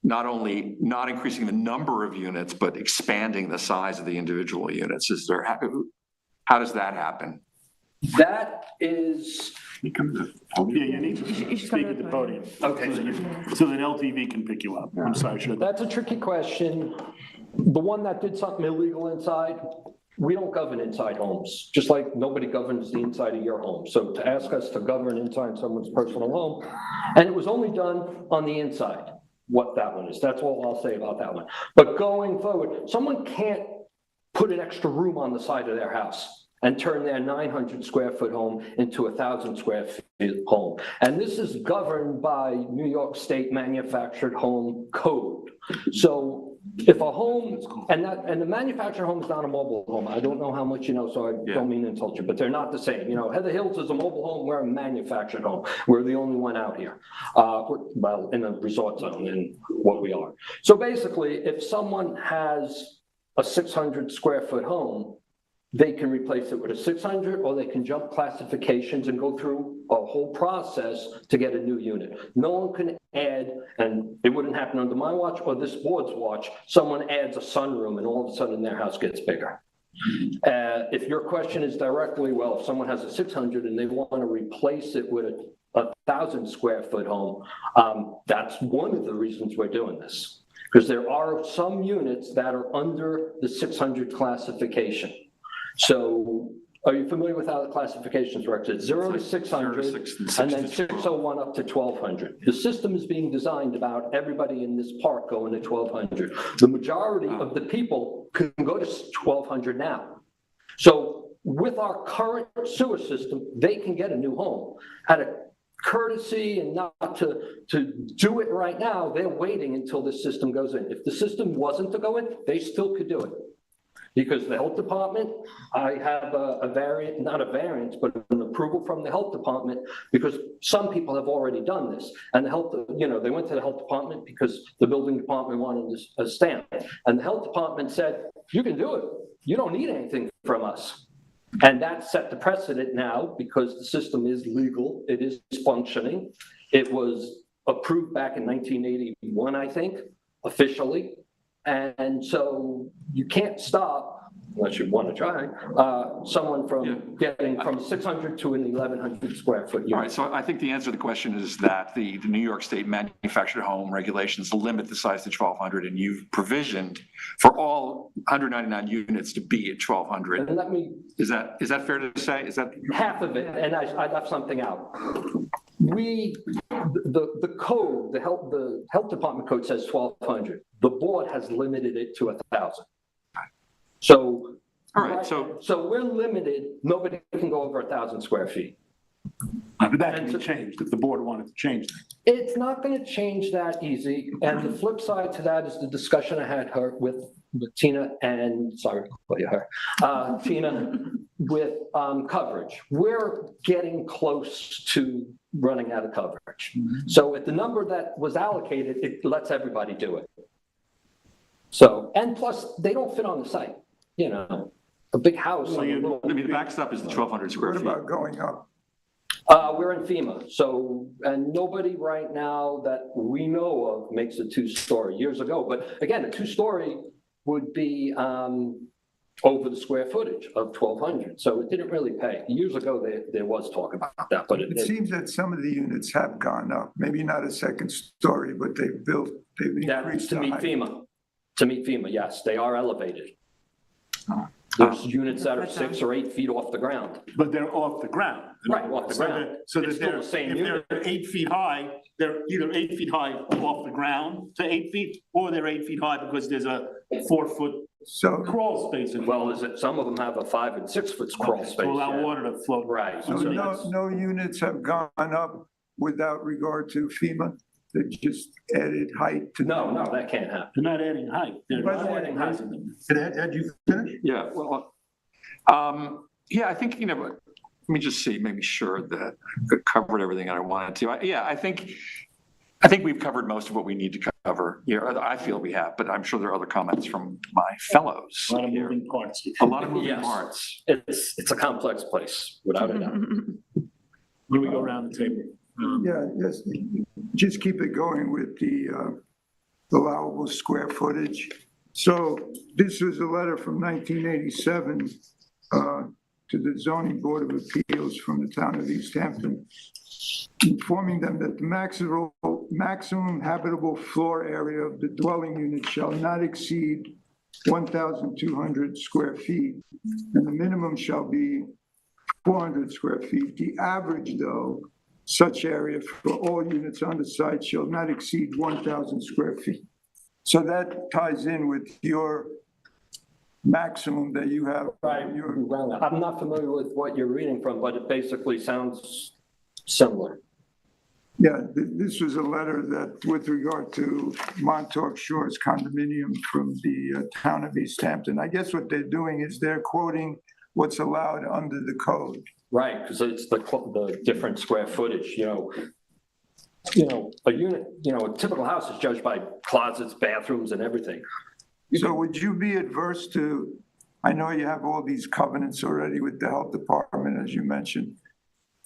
not only not increasing the number of units, but expanding the size of the individual units? How does that happen? That is, Yeah, you need to speak at the podium. Okay. So that LTV can pick you up. I'm sorry, should. that's a tricky question. The one that did something illegal inside, we don't govern inside homes, just like nobody governs the inside of your home. So to ask us to govern inside someone's personal home, and it was only done on the inside, what that one is. That's all I'll say about that one. But going forward, someone can't put an extra room on the side of their house and turn their 900 square foot home into 1,000 square feet home. And this is governed by New York State Manufactured Home Code. So if a home, and the manufactured home is not a mobile home. I don't know how much you know, so I don't mean to insult you, but they're not the same. Heather Hills is a mobile home, we're a manufactured home. We're the only one out here. Well, in a resort zone in what we are. So basically, if someone has a 600 square foot home, they can replace it with a 600, or they can jump classifications and go through a whole process to get a new unit. No one can add, and it wouldn't happen under my watch or this board's watch, someone adds a sunroom and all of a sudden their house gets bigger. If your question is directly, well, if someone has a 600 and they want to replace it with a 1,000 square foot home, that's one of the reasons we're doing this. Because there are some units that are under the 600 classification. So are you familiar with how the classifications work? It's 0 to 600 and then 601 up to 1,200. The system is being designed about everybody in this park going to 1,200. The majority of the people can go to 1,200 now. So with our current sewer system, they can get a new home. Out of courtesy and not to do it right now, they're waiting until the system goes in. If the system wasn't to go in, they still could do it. Because the health department, I have a variant, not a variance, but an approval from the health department, because some people have already done this. And the health, they went to the health department because the building department wanted a stamp. And the health department said, you can do it. You don't need anything from us. And that set the precedent now because the system is legal. It is functioning. It was approved back in 1981, I think, officially. And so you can't stop, unless you want to try, someone from getting from 600 to an 1,100 square foot unit. All right, so I think the answer to the question is that the New York State manufactured home regulations limit the size to 1,200, and you've provisioned for all 199 units to be at 1,200. And let me. Is that fair to say? Is that half of it? And I left something out. The code, the health department code says 1,200. The board has limited it to 1,000. So, all right. So we're limited. Nobody can go over 1,000 square feet. But that can be changed if the board wanted to change that. It's not going to change that easy. And the flip side to that is the discussion I had with Tina and, sorry, I'll call you her, Tina, with coverage. We're getting close to running out of coverage. So at the number that was allocated, it lets everybody do it. So, and plus they don't fit on the site, a big house. the backstop is the 1,200 square feet. What about going up? We're in FEMA, so, and nobody right now that we know of makes a 2-story years ago. But again, a 2-story would be over the square footage of 1,200. So it didn't really pay. Years ago, there was talk about that, but it seems that some of the units have gone up, maybe not a 2nd story, but they've increased to the meet height. FEMA. To meet FEMA, yes, they are elevated. There's units that are 6 or 8 feet off the ground. But they're off the ground. Right, off the So ground. that- So that It's still they're, the same if unit. they're 8 feet high, they're either 8 feet high off the ground to 8 feet, or they're 8 feet high because there's a 4-foot So, crawl space. Well, is it, some of them have a 5 and 6 foot crawl space. To allow yeah. water to flow. Right. so So no, that's- no units have gone up without regard to FEMA? They just added height to? No, that can't happen. They're not adding height. They're By the way, adding height. Ed, you finish? Yeah, well, yeah, I think, let me just see, make sure that I covered everything I wanted to. Yeah, I think we've covered most of what we need to cover. Yeah, I feel we have, but I'm sure there are other comments from my fellows. A lot of here. moving parts. A lot of moving Yes. parts. It's a complex place, without a doubt. When we go around the table. Yeah, yes, just keep it going with the allowable square footage. So this was a letter from 1987 to the zoning board of appeals from the town of East Hampton, informing them that the maximum habitable floor area of the dwelling unit shall not exceed 1,200 square feet, and the minimum shall be 400 square feet. The average, though, such area for all units on the site shall not exceed 1,000 square feet. So that ties in with your maximum that you have. Right, I'm not familiar with what you're reading from, but it basically sounds similar. Yeah, this was a letter that, with regard to Montauk Shores condominium from the town of East Hampton. I guess what they're doing is they're quoting what's allowed under the code. Right, because it's the different square footage, a unit, a typical house is judged by closets, bathrooms, and everything. So would you be adverse to, I know you have all these covenants already with the health department, as you mentioned,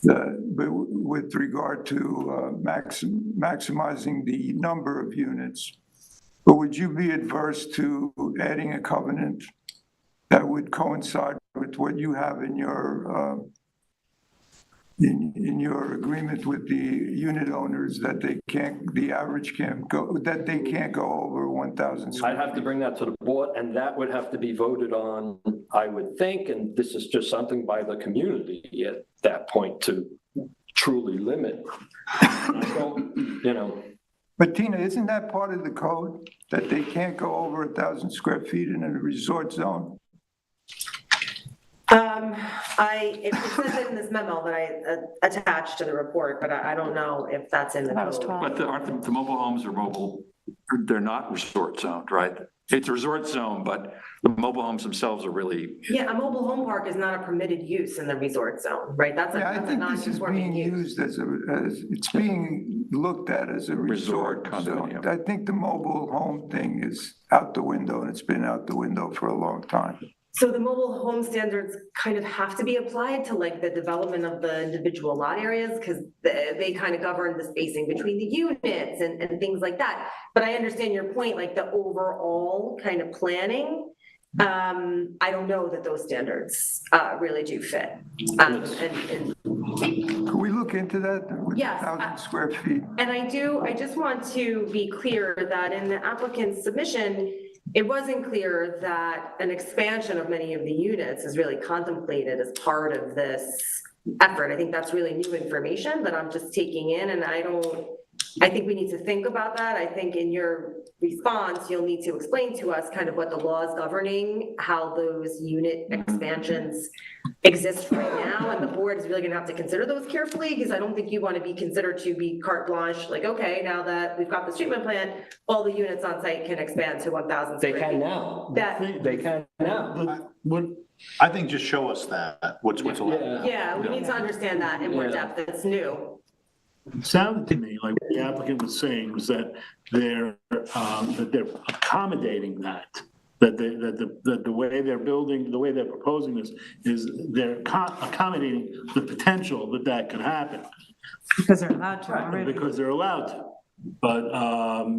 but with regard to maximizing the number of units, but would you be adverse to adding a covenant that would coincide with what you have in your in your agreement with the unit owners, that the average can't go, that they can't go over 1,000 square I'd have to bring that to the board, and that would have to be voted on, I would think, and this is just something by the community at that point to truly limit. But Tina, isn't that part of the code, that they can't go over 1,000 square feet in a resort zone? It says it in this memo that I attached to the report, but I don't know if that's in the code. But aren't the mobile homes are mobile, they're not resort zoned, right? It's a resort zone, but the mobile homes themselves are really. Yeah, a mobile home park is not a permitted use in the resort zone, right? That's Yeah, I a think this is non-conforming being use. used it's being looked at as a resort zone. condominium. I think the mobile home thing is out the window, and it's been out the window for a long time. So the mobile home standards kind of have to be applied to like the development of the individual lot areas, because they kind of govern the spacing between the units and things like that. But I understand your point, like the overall kind of planning. I don't know that those standards really do fit. Could we look into that with Yes, 1,000 square feet? And I just want to be clear that in the applicant's submission, it wasn't clear that an expansion of many of the units is really contemplated as part of this effort. I think that's really new information that I'm just taking in, and I think we need to think about that. I think in your response, you'll need to explain to us kind of what the laws governing how those unit expansions exist right now, and the board is really gonna have to consider those carefully, because I don't think you want to be considered to be carte blanche, like, okay, now that we've got this treatment plant, all the units on site can expand to 1,000 They square can feet. now. That, They can now. I think just show us that, what's allowed. yeah, we need to understand that in more Yeah. depth. It's new. It sounded to me like what the applicant was saying was that they're accommodating that the way they're building, the way they're proposing this is they're accommodating the potential that could happen. Because they're allowed to already. Because they're allowed to. But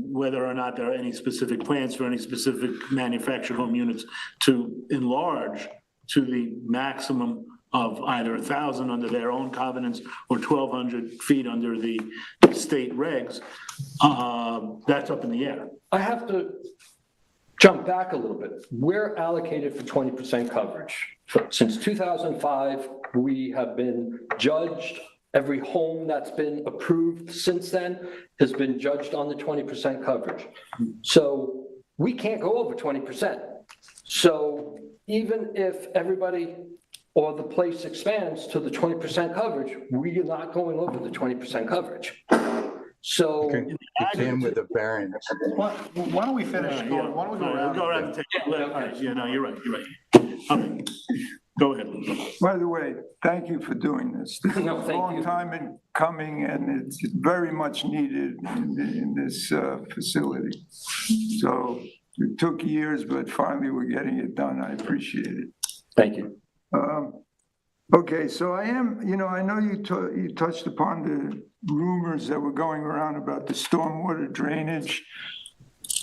whether or not there are any specific plans for any specific manufactured home units to enlarge to the maximum of either 1,000 under their own covenants or 1,200 feet under the state regs, that's up in the air. I have to jump back a little bit. We're allocated for 20% coverage. Since 2005, we have been judged. Every home that's been approved since then has been judged on the 20% coverage. So we can't go over 20%. So even if everybody or the place expands to the 20% coverage, we are not going over the 20% coverage. So It's in with a variance. Why don't we finish? Why don't we go around? Go around and take, all right, yeah, no, you're right. Okay. Go ahead. By the way, thank you for doing this. This is a No, thank long you. time in coming, and it's very much needed in this facility. So it took years, but finally we're getting it done. I appreciate it. thank you. Okay, so I know you touched upon the rumors that were going around about the stormwater drainage.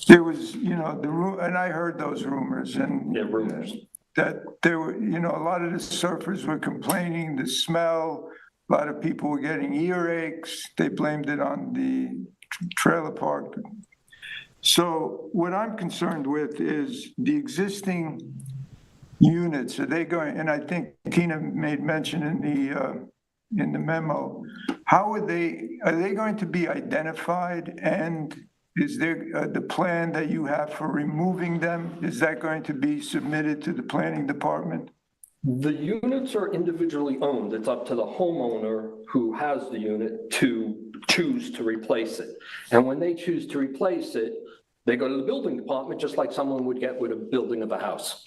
There was, and I heard those rumors, and Yeah, rumors. that there were, a lot of the surfers were complaining, the smell, a lot of people were getting earaches. They blamed it on the trailer park. So what I'm concerned with is the existing units, are they going, and I think Tina made mention in the memo, are they going to be identified, and is there the plan that you have for removing them? Is that going to be submitted to the planning department? The units are individually owned. It's up to the homeowner who has the unit to choose to replace it. And when they choose to replace it, they go to the building department, just like someone would get with a building of a house.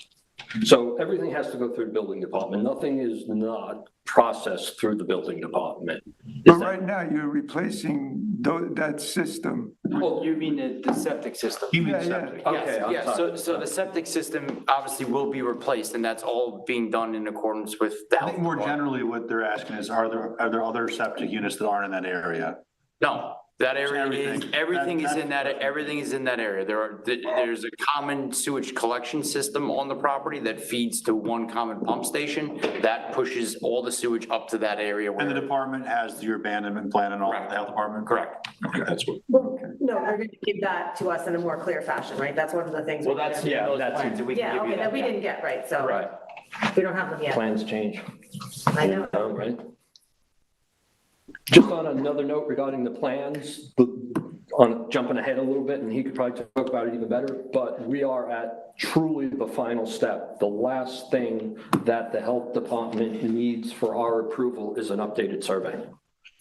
So everything has to go through the building department. Nothing is not processed through the building department. But right now, you're replacing that system. Well, you mean the septic system? He means septic. Okay, I'm Yes, sorry. so the septic system obviously will be replaced, and that's all being done in accordance with the I health think more department. generally what they're asking is, are there other septic units that aren't in that area? No, that area everything. is, everything is in that, That's- everything is in that area. There's a common sewage collection system on the property that feeds to one common pump station that pushes all the sewage up to that area And the where. department has your abandonment plan and all, the health department? Correct. Okay, that's what. Well, no, they're going to give that to us in a more clear fashion, right? That's one of the things. Well, that's, yeah, Yeah, those that's- plans, we can Yeah, give you okay, that we yeah. didn't get, right, so. Right. We don't have them yet. Plans change. I know. Oh, right. Just on another note regarding the plans, on jumping ahead a little bit, and he could probably talk about it even better, but we are at truly the final step. The last thing that the health department needs for our approval is an updated survey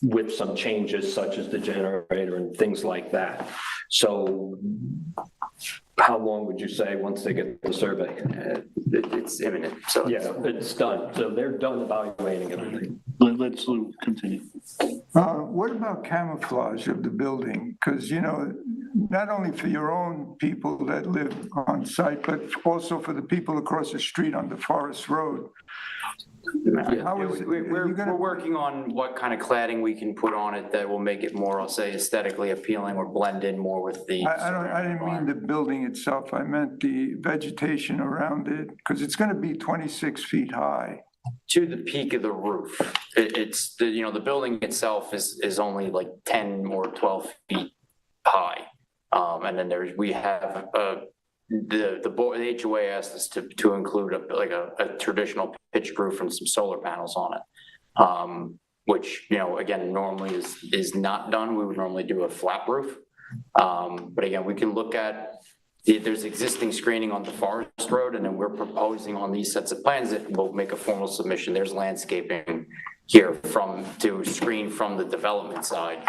with some changes such as the generator and things like that. So how long would you say once they get the survey? It's imminent, so. Yeah, it's done. So they're done evaluating everything. Let's continue. What about camouflage of the building? Because, not only for your own people that live on site, but also for the people across the street on the Forest Road. How is it? We're working on what kind of cladding we can put on it that will make it more, I'll say, aesthetically appealing or blend in more with the. I didn't mean the building itself. I meant the vegetation around it, because it's going to be 26 feet high. To the peak of the roof. It's, the building itself is only like 10 or 12 feet high. And then we have, the HOA asked us to include a traditional pitched roof and some solar panels on it. Which, again, normally is not done. We would normally do a flat roof. But again, we can look at, there's existing screening on the Forest Road, and then we're proposing on these sets of plans that we'll make a formal submission. There's landscaping here to screen from the development side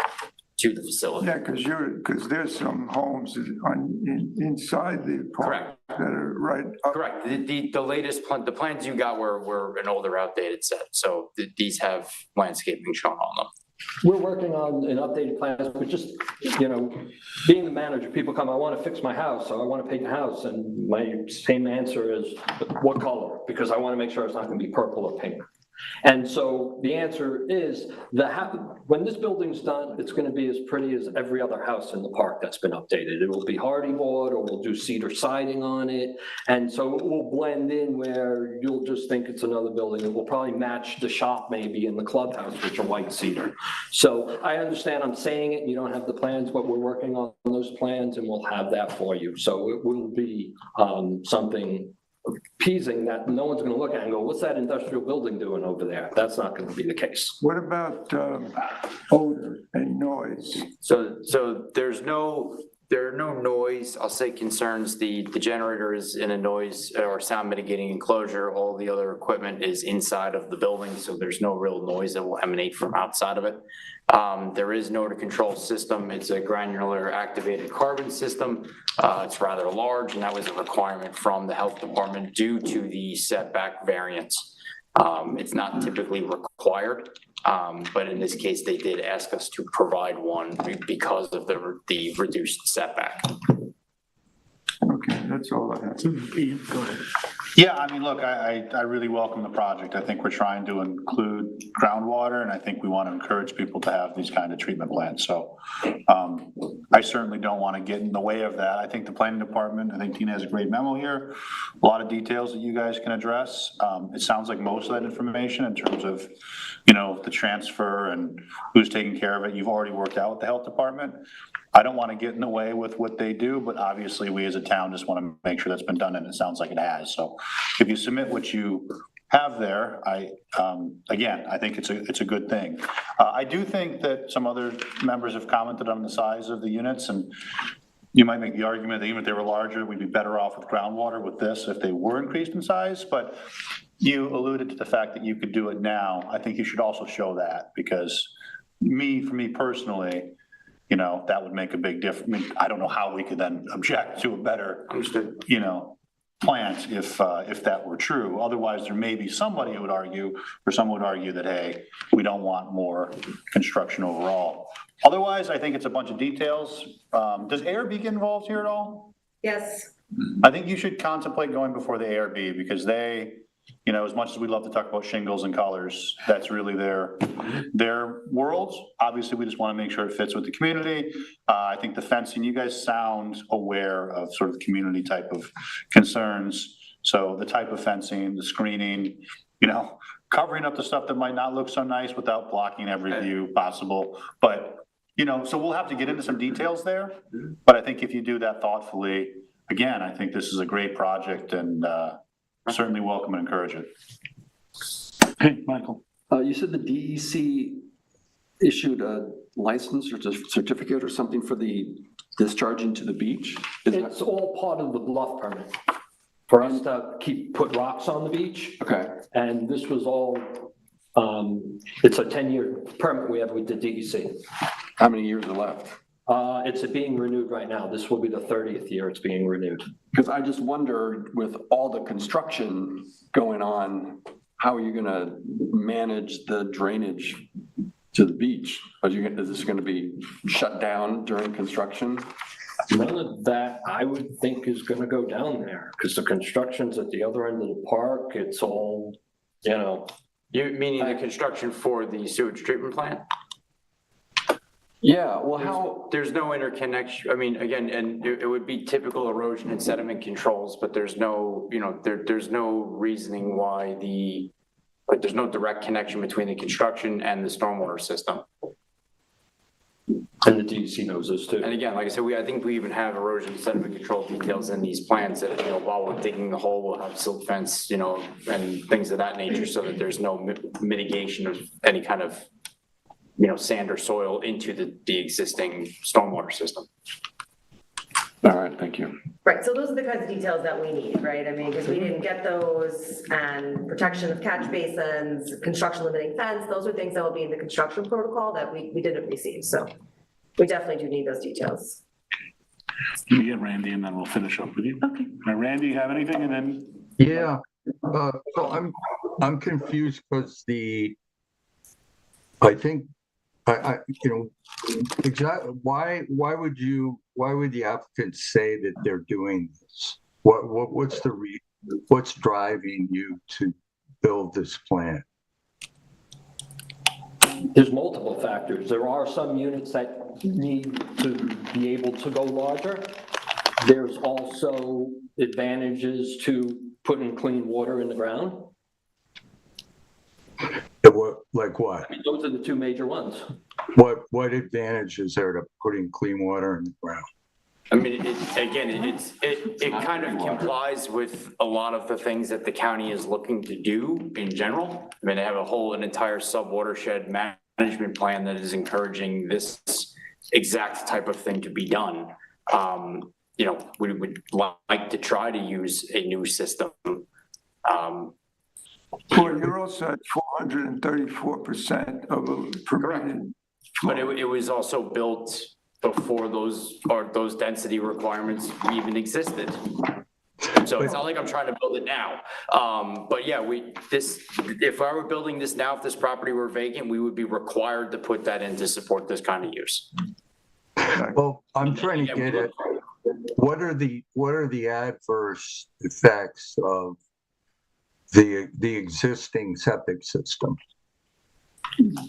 to the facility. Yeah, because there's some homes inside the park. Correct. That are right up. Correct. The latest the plans you got were an older, outdated set. So these have landscaping shown on them. We're working on an updated plan, but just, being the manager, people come, I want to fix my house, or I want to paint the house, and my same answer is, what color? Because I want to make sure it's not going to be purple or pink. And so the answer is, when this building's done, it's gonna be as pretty as every other house in the park that's been updated. It will be hardy board, or we'll do cedar siding on it. And so it will blend in where you'll just think it's another building. It will probably match the shop maybe in the clubhouse, which are white cedar. So I understand I'm saying it, and you don't have the plans, but we're working on those plans and we'll have that for you. So it will be something appeasing that no one's gonna look at and go, what's that industrial building doing over there? That's not gonna be the case. What about odor and noise? So there are no noise, I'll say concerns. The generator is in a noise or sound mitigating enclosure. All the other equipment is inside of the building, so there's no real noise that will emanate from outside of it. There is no odor control system. It's a granular activated carbon system. It's rather large, and that was a requirement from the health department due to the setback variance. It's not typically required, but in this case, they did ask us to provide one because of the reduced setback. Okay, that's all I have. Go ahead. Yeah, I mean, look, I really welcome the project. I think we're trying to include groundwater, and I think we want to encourage people to have these kind of treatment plants. So I certainly don't want to get in the way of that. I think the planning department, I think Tina has a great memo here, a lot of details that you guys can address. It sounds like most of that information in terms of, the transfer and who's taking care of it, you've already worked out with the health department. I don't want to get in the way with what they do, but obviously we as a town just want to make sure that's been done, and it sounds like it has. So if you submit what you have there, again, I think it's a good thing. I do think that some other members have commented on the size of the units, and you might make the argument that even if they were larger, we'd be better off with groundwater with this if they were increased in size, but you alluded to the fact that you could do it now. I think you should also show that, because for me personally, that would make a big difference. I mean, I don't know how we could then object to a better, plant if that were true. Otherwise, there may be somebody who would argue, or someone would argue that, hey, we don't want more construction overall. Otherwise, I think it's a bunch of details. Does ARB get involved here at all? Yes. I think you should contemplate going before the ARB, because they, as much as we love to talk about shingles and colors, that's really their world. Obviously, we just want to make sure it fits with the community. I think the fencing, you guys sound aware of sort of community type of concerns. So the type of fencing, the screening, covering up the stuff that might not look so nice without blocking every view possible. But, so we'll have to get into some details there. But I think if you do that thoughtfully, again, I think this is a great project, and certainly welcome and encourage it. Hey, Michael. You said the DEC issued a license or certificate or something for the discharging to the beach? It's all part of the bluff permit for us to put rocks on the beach. Okay. And this was all, it's a 10-year permit we have with the DEC. How many years are left? It's being renewed right now. This will be the 30th year it's being renewed. Because I just wonder, with all the construction going on, how are you gonna manage the drainage to the beach? Is this gonna be shut down during construction? None of that, I would think, is gonna go down there, because the construction's at the other end of the park. It's all, You meaning the construction for the sewage treatment plant? Yeah, well, there's no interconnection. I mean, again, and it would be typical erosion and sediment controls, but there's no, there's no reasoning why there's no direct connection between the construction and the stormwater system. And the DEC knows this too. And again, like I said, I think we even have erosion and sediment control details in these plans that, while we're digging the hole, we'll have silt fence, and things of that nature, so that there's no mitigation of any kind of sand or soil into the existing stormwater system. All right, thank you. Right, so those are the kinds of details that we need, right? I mean, because we didn't get those, and protection of catch basins, construction limiting fence, those are things that will be in the construction protocol that we didn't receive. So we definitely do need those details. Let me get Randy, and then we'll finish up with you. Okay. Randy, you have anything? And then. Yeah, so I'm confused because I think exactly why would the applicant say that they're doing this? What's driving you to build this plant? There's multiple factors. There are some units that need to be able to go larger. There's also advantages to putting clean water in the ground. Like what? I mean, those are the two major ones. What advantage is there to putting clean water in the ground? I mean, it kind of complies with a lot of the things that the county is looking to do in general. I mean, they have an entire sub-watershed management plan that is encouraging this exact type of thing to be done. You know, we would like to try to use a new system. Well, you're also at 434% of a permitted. But it was also built before those density requirements even existed. So it's not like I'm trying to build it now. But yeah, if I were building this now, if this property were vacant, we would be required to put that in to support this kind of use. Well, I'm trying to get at what are the adverse effects of the existing septic system?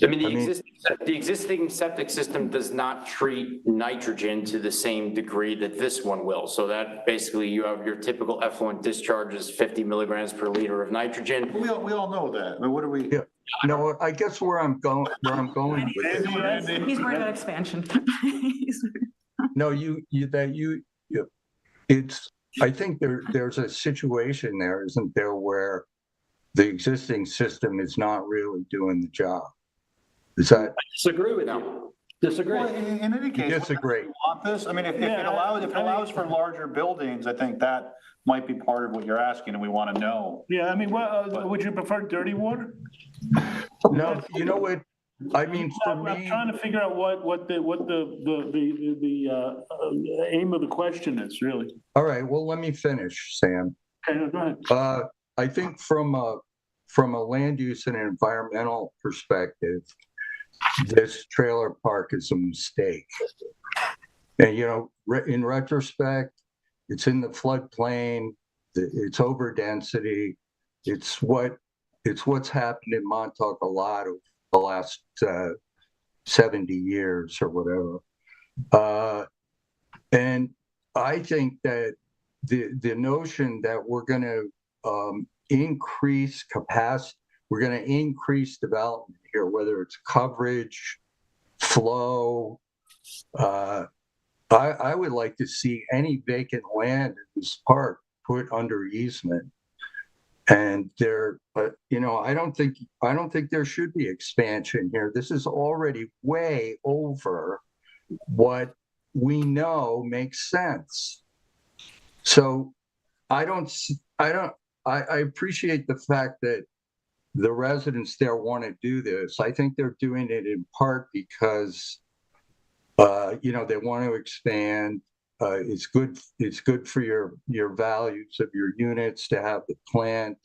I mean, the existing septic system does not treat nitrogen to the same degree that this one will. So that basically you have your typical effluent discharges 50 milligrams per liter of nitrogen. We all know that. I mean, what are we? Yeah. No, I guess where I'm going with this. He's worried about expansion. No, I think there's a situation there, isn't there, where the existing system is not really doing the job. Is that? I disagree with you. Disagree. Well, in any case, disagree. We want this. I mean, if it allows for larger buildings, I think that might be part of what you're asking, and we want to know. Yeah, I mean, would you prefer dirty water? No, you know what? I mean, for I'm me, trying to figure out what the aim of the question is, really. all right. Well, let me finish, Sam. Okay, no, go ahead. I think from a land use and environmental perspective, this trailer park is a mistake. And, you know, in retrospect, it's in the floodplain, it's over density. It's what's happened in Montauk a lot of the last 70 years or whatever. And I think that the notion that we're going to increase capacity, we're going to increase development here, whether it's coverage, flow. I would like to see any vacant land in this park put under easement. And you know, I don't think there should be expansion here. This is already way over what we know makes sense. So I appreciate the fact that the residents there want to do this. I think they're doing it in part because, you know, they want to expand. It's good for your values of your units to have the plant.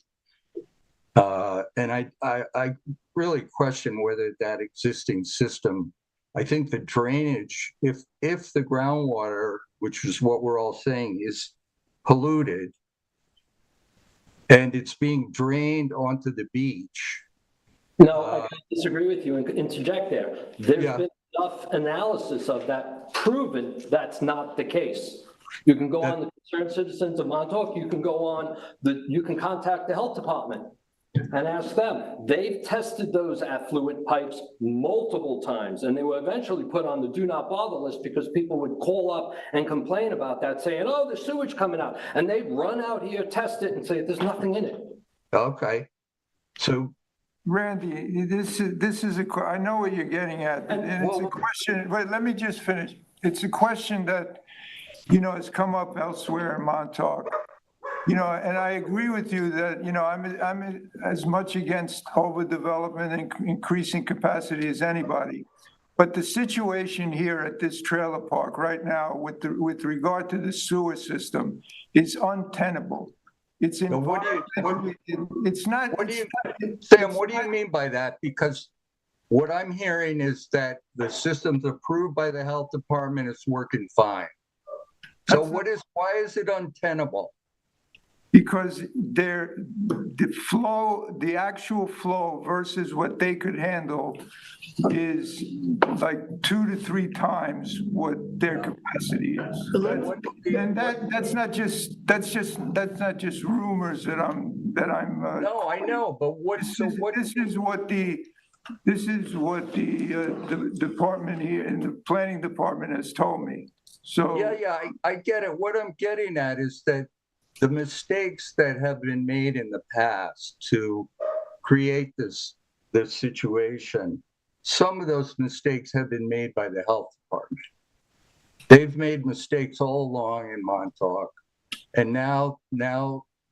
And I really question whether that existing system, I think the drainage, if the groundwater, which is what we're all saying, is polluted, and it's being drained onto the beach. No, I disagree with you and interject there. There's been enough analysis of that proven that's not the case. You can go on the Concerned Citizens of Montauk, you can contact the health department and ask them. They've tested those affluent pipes multiple times, and they were eventually put on the do not bother list because people would call up and complain about that, saying, oh, there's sewage coming out. And they'd run out here, test it, and say, there's nothing in it. Okay. So, Randy, this is I know what you're getting at, and it's a question, wait, let me just finish. It's a question that, you know, has come up elsewhere in Montauk. You know, and I agree with you that, you know, I'm as much against overdevelopment and increasing capacity as anybody. But the situation here at this trailer park right now with regard to the sewer system is untenable. It's Sam, what do you mean by that? Because what I'm hearing is that the system's approved by the health department, is working fine. So why is it untenable? because the actual flow versus what they could handle is like 2 to 3 times what their capacity is. And that's not just rumors that I'm. No, I know, but This is what the department here, and the planning department has told me. So. Yeah, I get it. What I'm getting at is that the mistakes that have been made in the past to create this situation, some of those mistakes have been made by the health department. They've made mistakes all along in Montauk. And now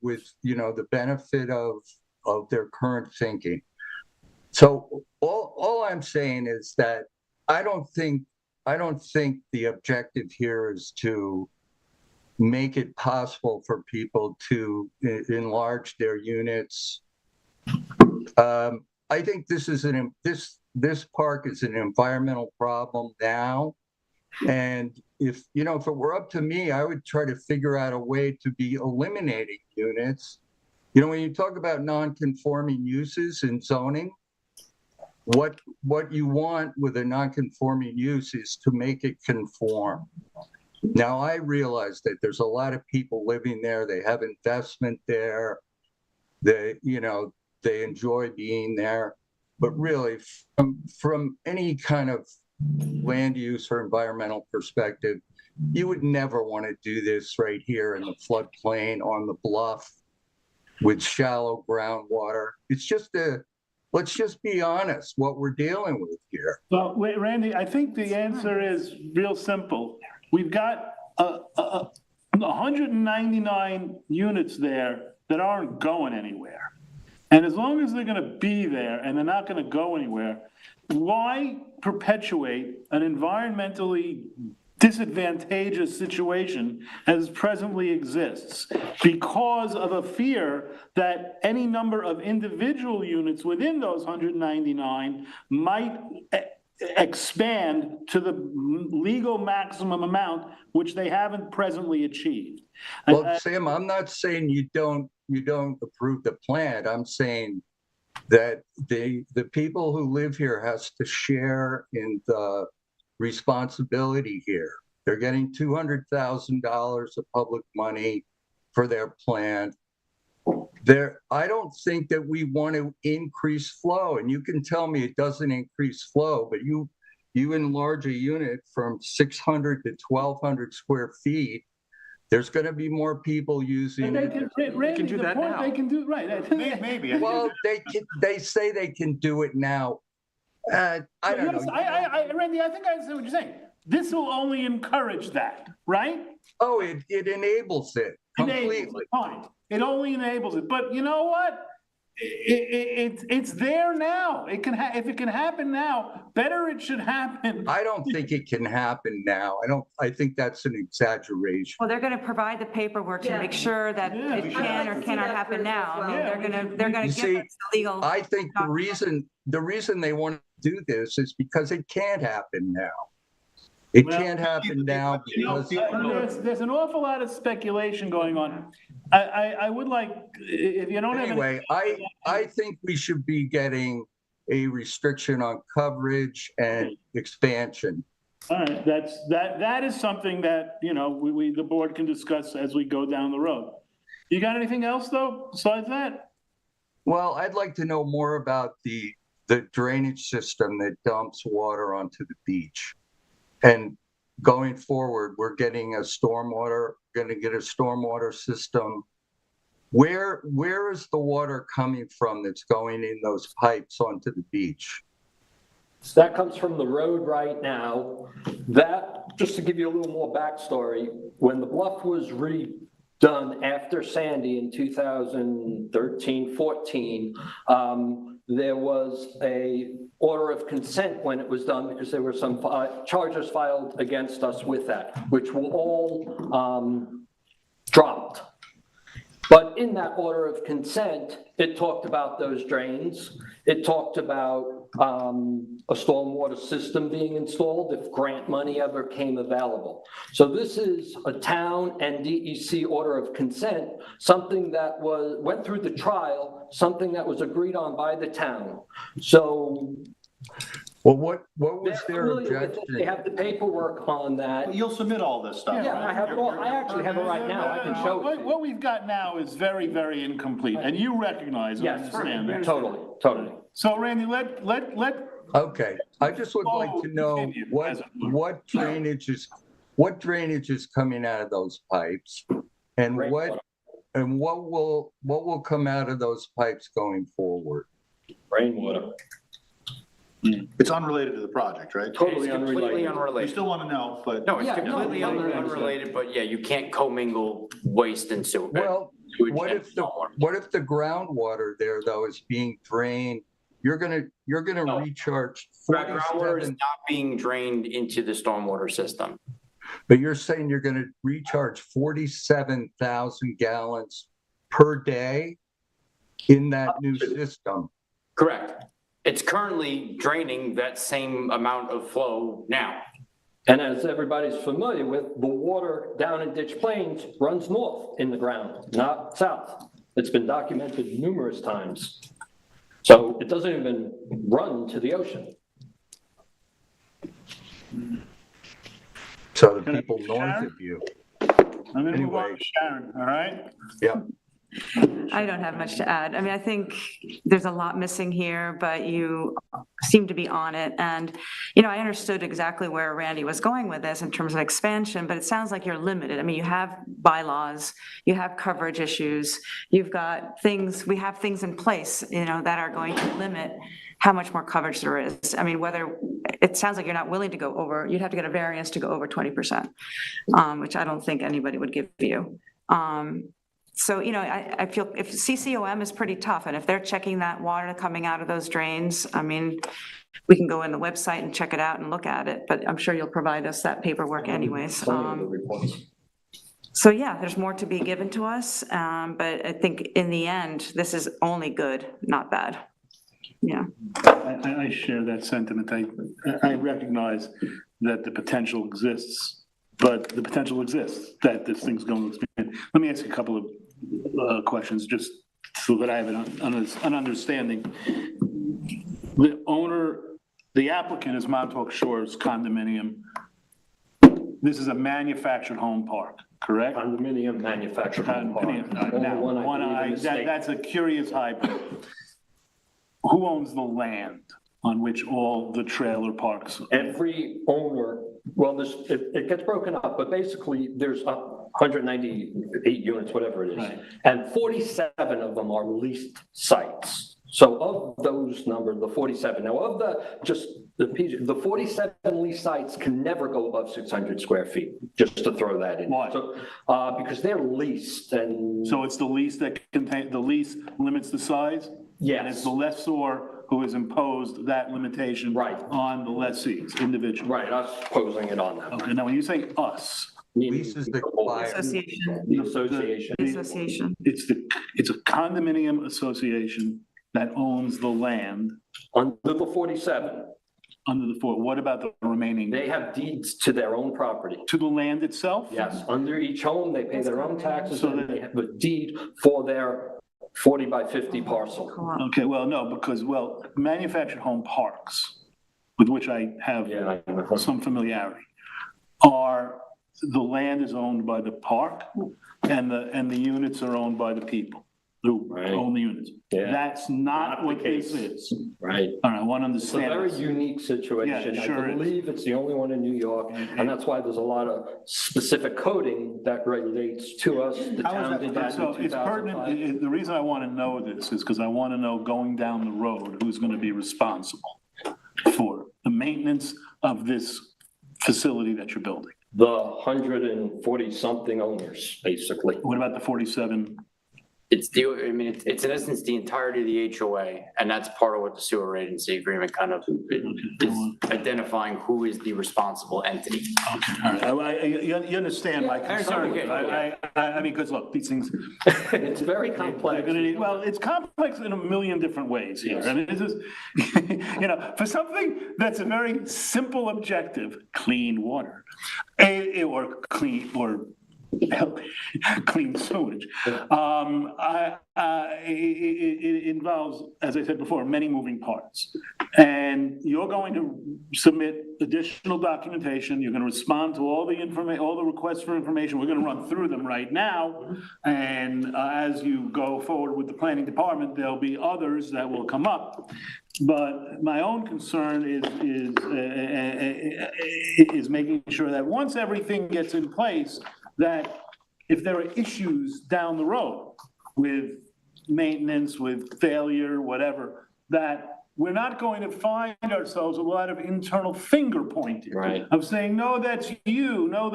with, the benefit of their current thinking. So all I'm saying is that I don't think the objective here is to make it possible for people to enlarge their units. I think this park is an environmental problem now. And if it were up to me, I would try to figure out a way to be eliminating units. When you talk about non-conforming uses in zoning, what you want with a non-conforming use is to make it conform. Now, I realize that there's a lot of people living there. They have investment there. They enjoy being there. But really, from any kind of land use or environmental perspective, you would never want to do this right here in the floodplain on the bluff with shallow groundwater. It's just let's just be honest what we're dealing with here. Well, wait, Randy, I think the answer is real simple. We've got 199 units there that aren't going anywhere. And as long as they're going to be there and they're not going to go anywhere, why perpetuate an environmentally disadvantageous situation as presently exists because of a fear that any number of individual units within those 199 might expand to the legal maximum amount which they haven't presently achieved. Well, Sam, I'm not saying you don't approve the plan. I'm saying that the people who live here has to share in the responsibility here. They're getting $200,000 of public money for their plan. I don't think that we want to increase flow, and you can tell me it doesn't increase flow, but you enlarge a unit from 600 to 1,200 square feet. There's going to be more people using it. They can do that now. They can do right. Maybe. Well, they say they can do it now. I don't know. Randy, I think I understand what you're saying. This will only encourage that, right? Oh, it enables it completely. Fine. It only enables it. But you know what? It's there now. It can if it can happen now, better it should happen. I don't think it can happen now. I think that's an exaggeration. Well, they're going to provide the paperwork to make sure that it can or cannot happen now. I mean, they're going to give us the legal. I think the reason they want to do this is because it can't happen now. It can't happen now because there's an awful lot of speculation going on. I would like, if you don't have anyway, I think we should be getting a restriction on coverage and expansion. All right, that is something that the board can discuss as we go down the road. You got anything else though besides that? Well, I'd like to know more about the drainage system that dumps water onto the beach. And going forward, we're going to get a stormwater system. Where is the water coming from that's going in those pipes onto the beach? So that comes from the road right now. That, just to give you a little more backstory, when the bluff was redone after Sandy in 2013, 14, there was a order of consent when it was done because there were some charges filed against us with that, which were all dropped. But in that order of consent, it talked about those drains. It talked about a stormwater system being installed if grant money ever came available. So this is a town and DEC order of consent, something that went through the trial, something that was agreed on by the town. So Well, what was their familiar with it. objection? They have the paperwork on that. You'll submit all this stuff, Yeah, I have it all. I actually have it right now. I can show it to you. What we've got now is very, very incomplete, and you recognize and Yes, understand that. totally. So Randy, let Okay, I just would like to know what drainage is coming out of those pipes, and what will come out of those pipes going forward? Rainwater. It's unrelated to the project, right? Completely Totally unrelated. We unrelated. still want to know, but. No, it's Yeah, completely no, unrelated, but yeah, you can't commingle waste and sewer. Well, what if the groundwater there though is being drained? You're gonna recharge Groundwater is 47, not being drained into the stormwater system. but you're saying you're gonna recharge 47,000 gallons per day in that new system. Correct. It's currently draining that same amount of flow now. And as everybody's familiar with, the water down in Ditch Plains runs north in the ground, not south. It's been documented numerous times. So it doesn't even run to the ocean. So the people north of you. I'm gonna move on to Sharon, all right? Yep. I don't have much to add. I mean, I think there's a lot missing here, but you seem to be on it. And, I understood exactly where Randy was going with this in terms of expansion, but it sounds like you're limited. I mean, you have bylaws, you have coverage issues, you've got things, we have things in place, that are going to limit how much more coverage there is. I mean, it sounds like you're not willing to go over, you'd have to get a variance to go over 20%, which I don't think anybody would give you. So, I feel if CCOM is pretty tough, and if they're checking that water coming out of those drains, I mean, we can go in the website and check it out and look at it, but I'm sure you'll provide us that paperwork anyways. So yeah, there's more to be given to us, but I think in the end, this is only good, not bad. Yeah. I share that sentiment. I recognize that the potential exists, but the potential exists that this thing's going to expand. Let me ask you a couple of questions just so that I have an understanding. The applicant is Montauk Shores Condominium. This is a manufactured home park, correct? Condominium manufactured home park. Now, that's a curious hybrid. Who owns the land on which all the trailer parks? Every owner, well, it gets broken up, but basically there's 198 units, whatever it is. Right. And 47 of them are leased sites. So of those numbers, the 47, now of the 47 leased sites can never go above 600 square feet, just to throw that in. Why? So, because they're leased and. So it's the lease the lease limits the size? Yes. And it's the lessor who has imposed that limitation on the lessees individually. Right, us posing it on them. Okay, now when you say us. Leases the Association. The association. Association. It's a condominium association that owns the land. Under the 47. Under the what about the remaining? They have deeds to their own property. To the land itself? Yes, under each home, they pay their own taxes, and they have a deed for their 40 by 50 parcel. Okay, well, no, because, manufactured home parks, with which I have some familiarity, the land is owned by the park, and the units are owned by the people who own the units. Yeah. That's not what this is. Right. All right, I want to It's a understand. very this. unique situation. Yeah, it sure I is. believe it's the only one in New York, and that's why there's a lot of specific coding that relates to us. The town did that in So it's 2005. pertinent, the reason I want to know this is because I want to know going down the road, who's going to be responsible for the maintenance of this facility that you're building. The 140-something owners, basically. What about the 47? I mean, it's in essence the entirety of the HOA, and that's part of what the sewer agency agreement kind of is identifying who is the responsible entity. Okay, all right. You understand my concern. I mean, because look, these things. It's very complex. Well, it's complex in a million different ways here. I mean, this is, for something that's a very simple objective, clean water, or clean sewage. It involves, as I said before, many moving parts. And you're going to submit additional documentation. You're going to respond to all the requests for information. We're going to run through them right now. And as you go forward with the planning department, there'll be others that will come up. But my own concern is making sure that once everything gets in place, that if there are issues down the road with maintenance, with failure, whatever, that we're not going to find ourselves with a lot of internal finger pointing. Right. Of saying, no, that's you, no,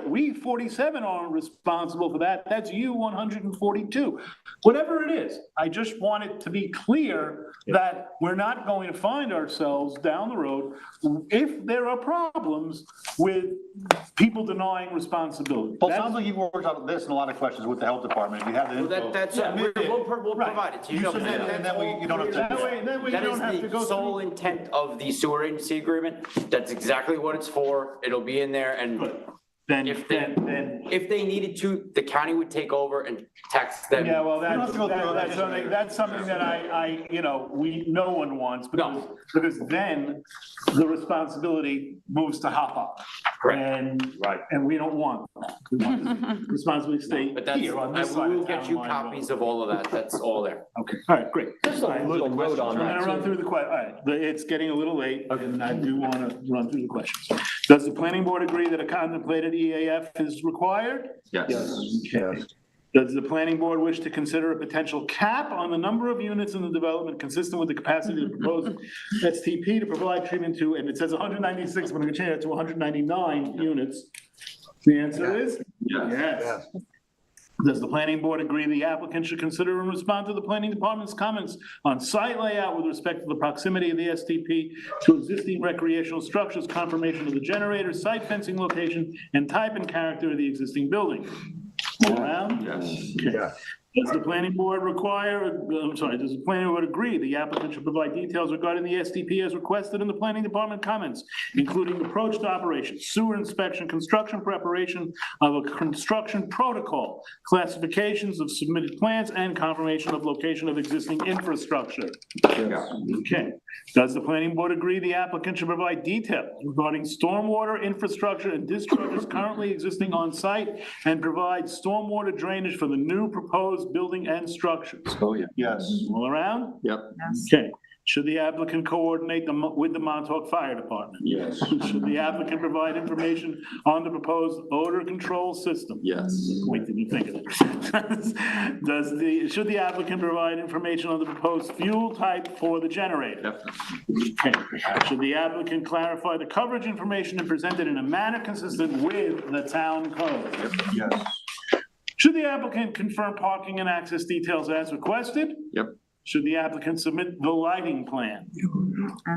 we 47 aren't responsible for that, that's you 142. Whatever it is, I just want it to be clear that we're not going to find ourselves down the road if there are problems with people denying responsibility. Well, it sounds like you've worked out this and a lot of questions with the health department. You have the info. We'll provide it to you. You submit it, and then you don't have to. That way you That don't have is to the go sole through. intent of the sewer agency agreement. That's exactly what it's for. It'll be in there, and if they needed to, the county would take over and tax them. Yeah, well, that's something that no one wants, because then the responsibility moves to Hop. And we don't want that. We want the responsibility to stay here on this side. We will get you copies of all of that. That's all there. Okay, all right, great. Just a little note on I'm that. gonna run through the all right, it's getting a little late, and I do want to run through the questions. Does the planning board agree that a contemplated EAF is required? Yes. Okay. Does the planning board wish to consider a potential cap on the number of units in the development consistent with the capacity of the proposed STP to provide treatment to, and it says 196, I'm gonna change that to 199 units. The answer is? Yes. Does the planning board agree the applicant should consider and respond to the planning department's comments on site layout with respect to the proximity of the STP to existing recreational structures, confirmation of the generator, site fencing location, and type and character of the existing building? All around? Yes. Okay. Does the planning board does the planning board agree the applicant should provide details regarding the STP as requested in the planning department comments, including approach to operation, sewer inspection, construction preparation of a construction protocol, classifications of submitted plans, and confirmation of location of existing infrastructure? Okay. Does the planning board agree the applicant should provide detail regarding stormwater infrastructure and discharges currently existing on site and provide stormwater drainage for the new proposed building and structures? Oh, yeah. Yes. All around? Yep. Okay. Should the applicant coordinate with the Montauk Fire Department? Yes. Should the applicant provide information on the proposed odor control system? Yes. Wait, did you think of it? Should the applicant provide information on the proposed fuel type for the generator? Definitely. Okay. Should the applicant clarify the coverage information and present it in a manner consistent with the town code? Yes. Should the applicant confirm parking and access details as requested? Yep. Should the applicant submit the lighting plan? There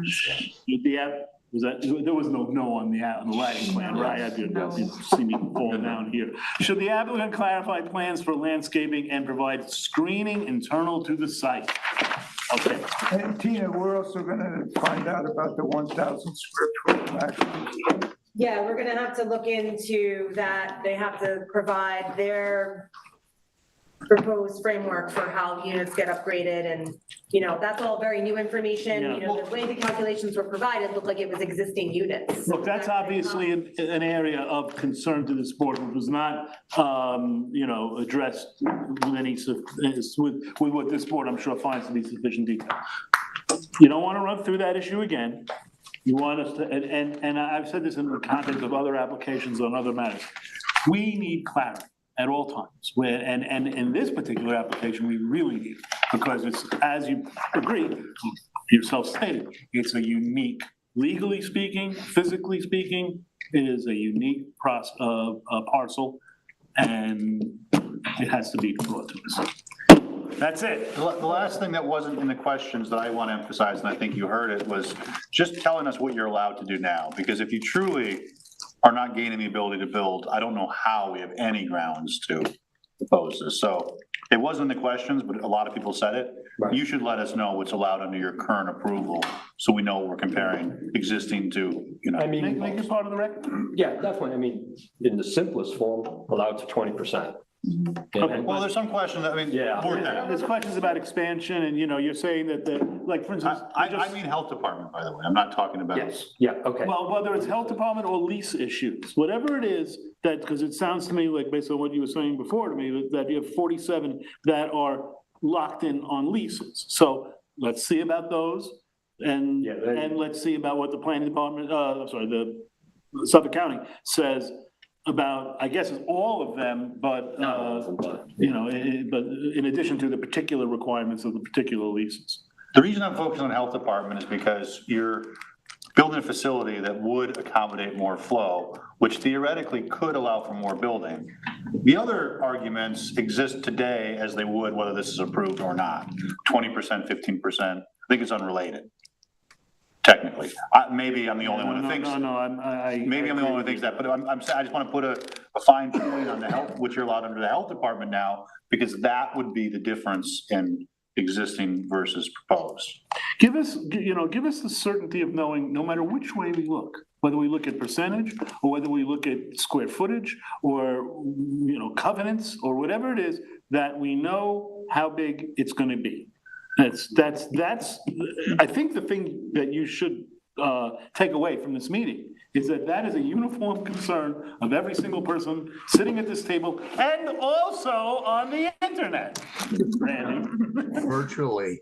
was no on the lighting plan, right? I did, you see me fall down here. Should the applicant clarify plans for landscaping and provide screening internal to the site? Okay. And Tina, we're also gonna find out about the 1,000 square foot maximum. Yeah, we're gonna have to look into that. They have to provide their proposed framework for how units get upgraded, and, that's all very new information. Yeah. The way the calculations were provided looked like it was existing units. Look, that's obviously an area of concern to this board, which was not, addressed with what this board, I'm sure, finds to be sufficient detail. You don't want to run through that issue again. You want us to, and I've said this in the context of other applications on other matters. We need clarity at all times. And in this particular application, we really need it, because it's, as you agree, yourself stated, it's a unique, legally speaking, physically speaking, it is a unique parcel. And it has to be brought to us. That's it. The last thing that wasn't in the questions that I want to emphasize, and I think you heard it, was just telling us what you're allowed to do now. Because if you truly are not gaining the ability to build, I don't know how we have any grounds to oppose this. So it wasn't in the questions, but a lot of people said it. You should let us know what's allowed under your current approval, so we know we're comparing existing to, you know. I mean, Make it part of the record. yeah, definitely. I mean, in the simplest form, allowed to 20%. Okay. Well, there's some questions, I mean, Yeah. There's questions about expansion, and, you know, you're saying that, like, for instance. I mean health department, by the way. I'm not talking about. Yes, yeah, okay. Well, whether it's health department or lease issues, whatever it is, that, because it sounds to me like, based on what you were saying before to me, that you have 47 that are locked in on leases. So let's see about those, and, and let's see about what the planning department, the Suffolk County says about, I guess it's all of them, but, you know, but in addition to the particular requirements of the particular leases. The reason I'm focused on health department is because you're building a facility that would accommodate more flow, which theoretically could allow for more building. The other arguments exist today as they would whether this is approved or not. 20%, 15%, I think it's unrelated. Technically, maybe I'm the only one who thinks. Maybe I'm the only one who thinks that, but I just want to put a fine point on the health, what you're allowed under the health department now, because that would be the difference in existing versus proposed. Give us the certainty of knowing, no matter which way we look, whether we look at percentage or whether we look at square footage or, you know, covenants or whatever it is, that we know how big it's going to be. That's, I think the thing that you should take away from this meeting is that is a uniform concern of every single person sitting at this table and also on the internet. Randy. Virtually.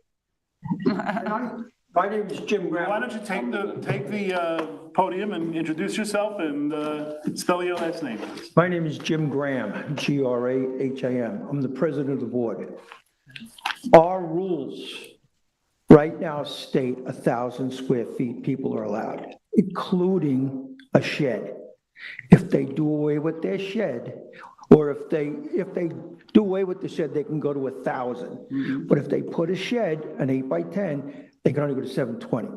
My name is Jim Graham. Why don't you take the podium and introduce yourself and spell your last name, please. My name is Jim Graham, Graham. I'm the president of the board. Our rules right now state 1,000 square feet people are allowed, including a shed. If they do away with their shed, or if they do away with the shed, they can go to 1,000. But if they put a shed, an 8 by 10, they can only go to 720.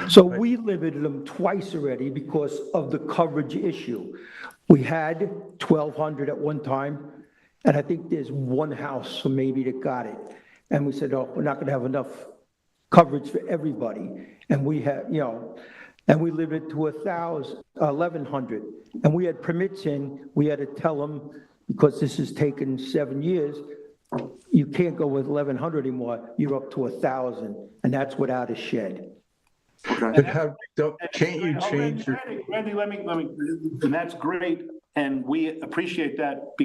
So we limited them twice already because of the coverage issue. We had 1,200 at one time. And I think there's one house, so maybe that got it. And we said, oh, we're not gonna have enough coverage for everybody. And we had, you know, and we limited to 1,100. And we had permits in, we had to tell them, because this has taken 7 years, you can't go with 1,100 anymore, you're up to 1,000, and that's without a shed. But can't you change your? Randy, let me, and that's great, and we appreciate that,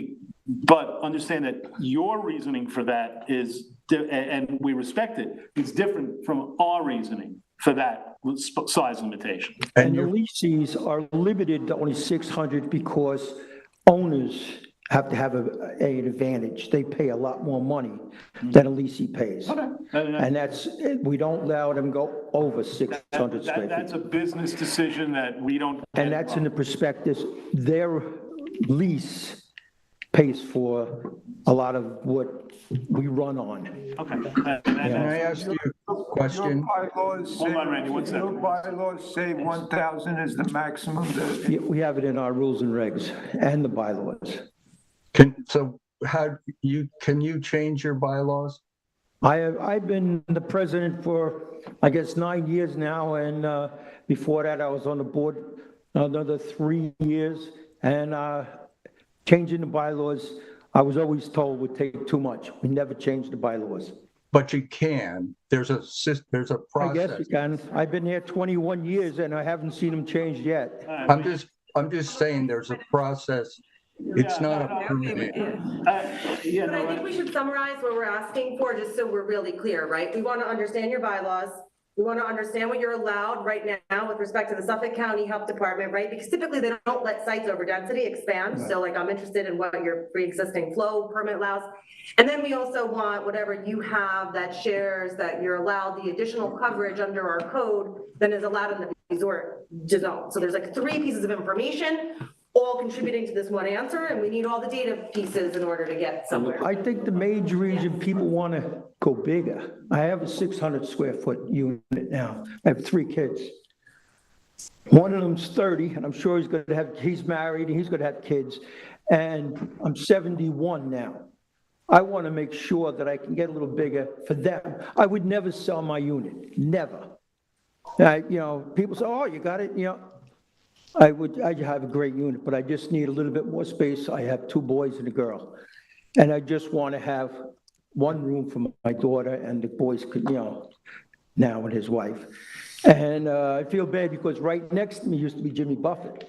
but understand that your reasoning for that is, and we respect it, it's different from our reasoning for that size limitation. And the leases are limited to only 600 because owners have to have an advantage. They pay a lot more money than a leasee pays. Okay. And that's, we don't allow them go over 600 square feet. That's a business decision that we don't. And that's in the prospectus. Their lease pays for a lot of what we run on. Okay. Can I ask you a question? Hold on, Randy, what's that? Your bylaws say 1,000 is the maximum. Yeah, we have it in our rules and regs and the bylaws. Can you change your bylaws? I've been the president for, I guess, 9 years now, and before that, I was on the board another 3 years, and changing the bylaws, I was always told would take too much. We never changed the bylaws. But you can. There's a process. I guess you can. I've been here 21 years, and I haven't seen them changed yet. I'm just saying there's a process. It's not a permanent. But I think we should summarize what we're asking for, just so we're really clear, right? We want to understand your bylaws. We want to understand what you're allowed right now with respect to the Suffolk County Health Department, right? Because typically they don't let sites over density expand. Right. So like, I'm interested in what your pre-existing flow permit allows. And then we also want whatever you have that shares that you're allowed the additional coverage under our code than is allowed in the resort zone. So there's like 3 pieces of information. all contributing to this one answer, and we need all the data pieces in order to get somewhere. I think the major reason people want to go bigger, I have a 600 square foot unit now. I have 3 kids. One of them's 30, and I'm sure he's married, and he's going to have kids, and I'm 71 now. I want to make sure that I can get a little bigger for them. I would never sell my unit, never. People say, oh, you got it, I have a great unit, but I just need a little bit more space. I have 2 boys and a girl. And I just want to have one room for my daughter, and the boys could, now with his wife. And I feel bad because right next to me used to be Jimmy Buffett.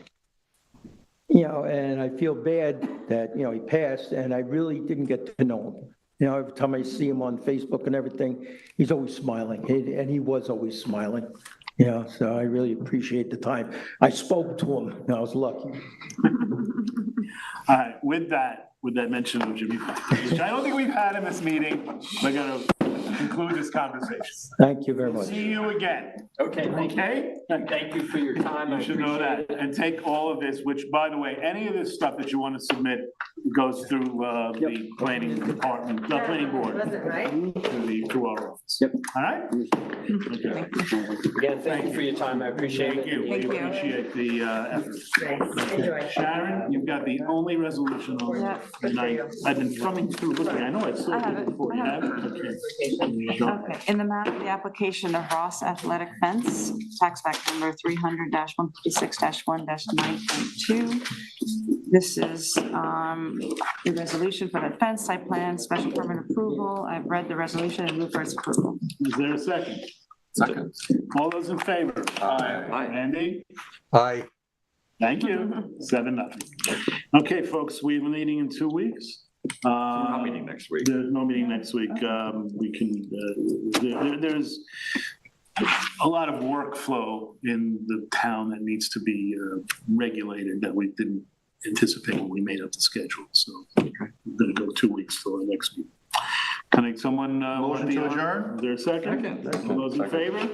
And I feel bad that, he passed, and I really didn't get to know him. Every time I see him on Facebook and everything, he's always smiling, and he was always smiling. So I really appreciate the time. I spoke to him, and I was lucky. All right, with that mention of Jimmy, which I don't think we've had in this meeting, we're gonna conclude this conversation. Thank you very much. See you again. Okay, thank you. Okay? Thank you for your time. I You should know appreciate that, it. and take all of this, which, by the way, any of this stuff that you want to submit goes through the planning department, the planning board, Wasn't right? through our office. Yep. All right? Okay. Again, thank you for your time. I appreciate Thank it. you. We Thank you. appreciate the efforts. Nice, enjoy. Sharon, you've got the only resolution on Yeah. tonight. I've been thumbing through, looking, I know I saw I have it it. before. You I have have it? Okay. Okay, in the matter of the application of Ross Athletic Fence, tax fact number 300-156-1-9.2. This is the resolution for the fence, site plan, special permit approval. I've read the resolution and move for its approval. Is there a second? Second. All those in favor? Aye. Randy? Aye. Thank you. 7-0. Okay, folks, we have a meeting in 2 weeks. We're not meeting next week. There's no meeting next week. We can, there's a lot of workflow in the town that needs to be regulated that we didn't anticipate when we made up the schedule. So we're going to go 2 weeks till our next meeting. Can I, someone? Motion to adjourn? Is there a second? Second. All those in favor?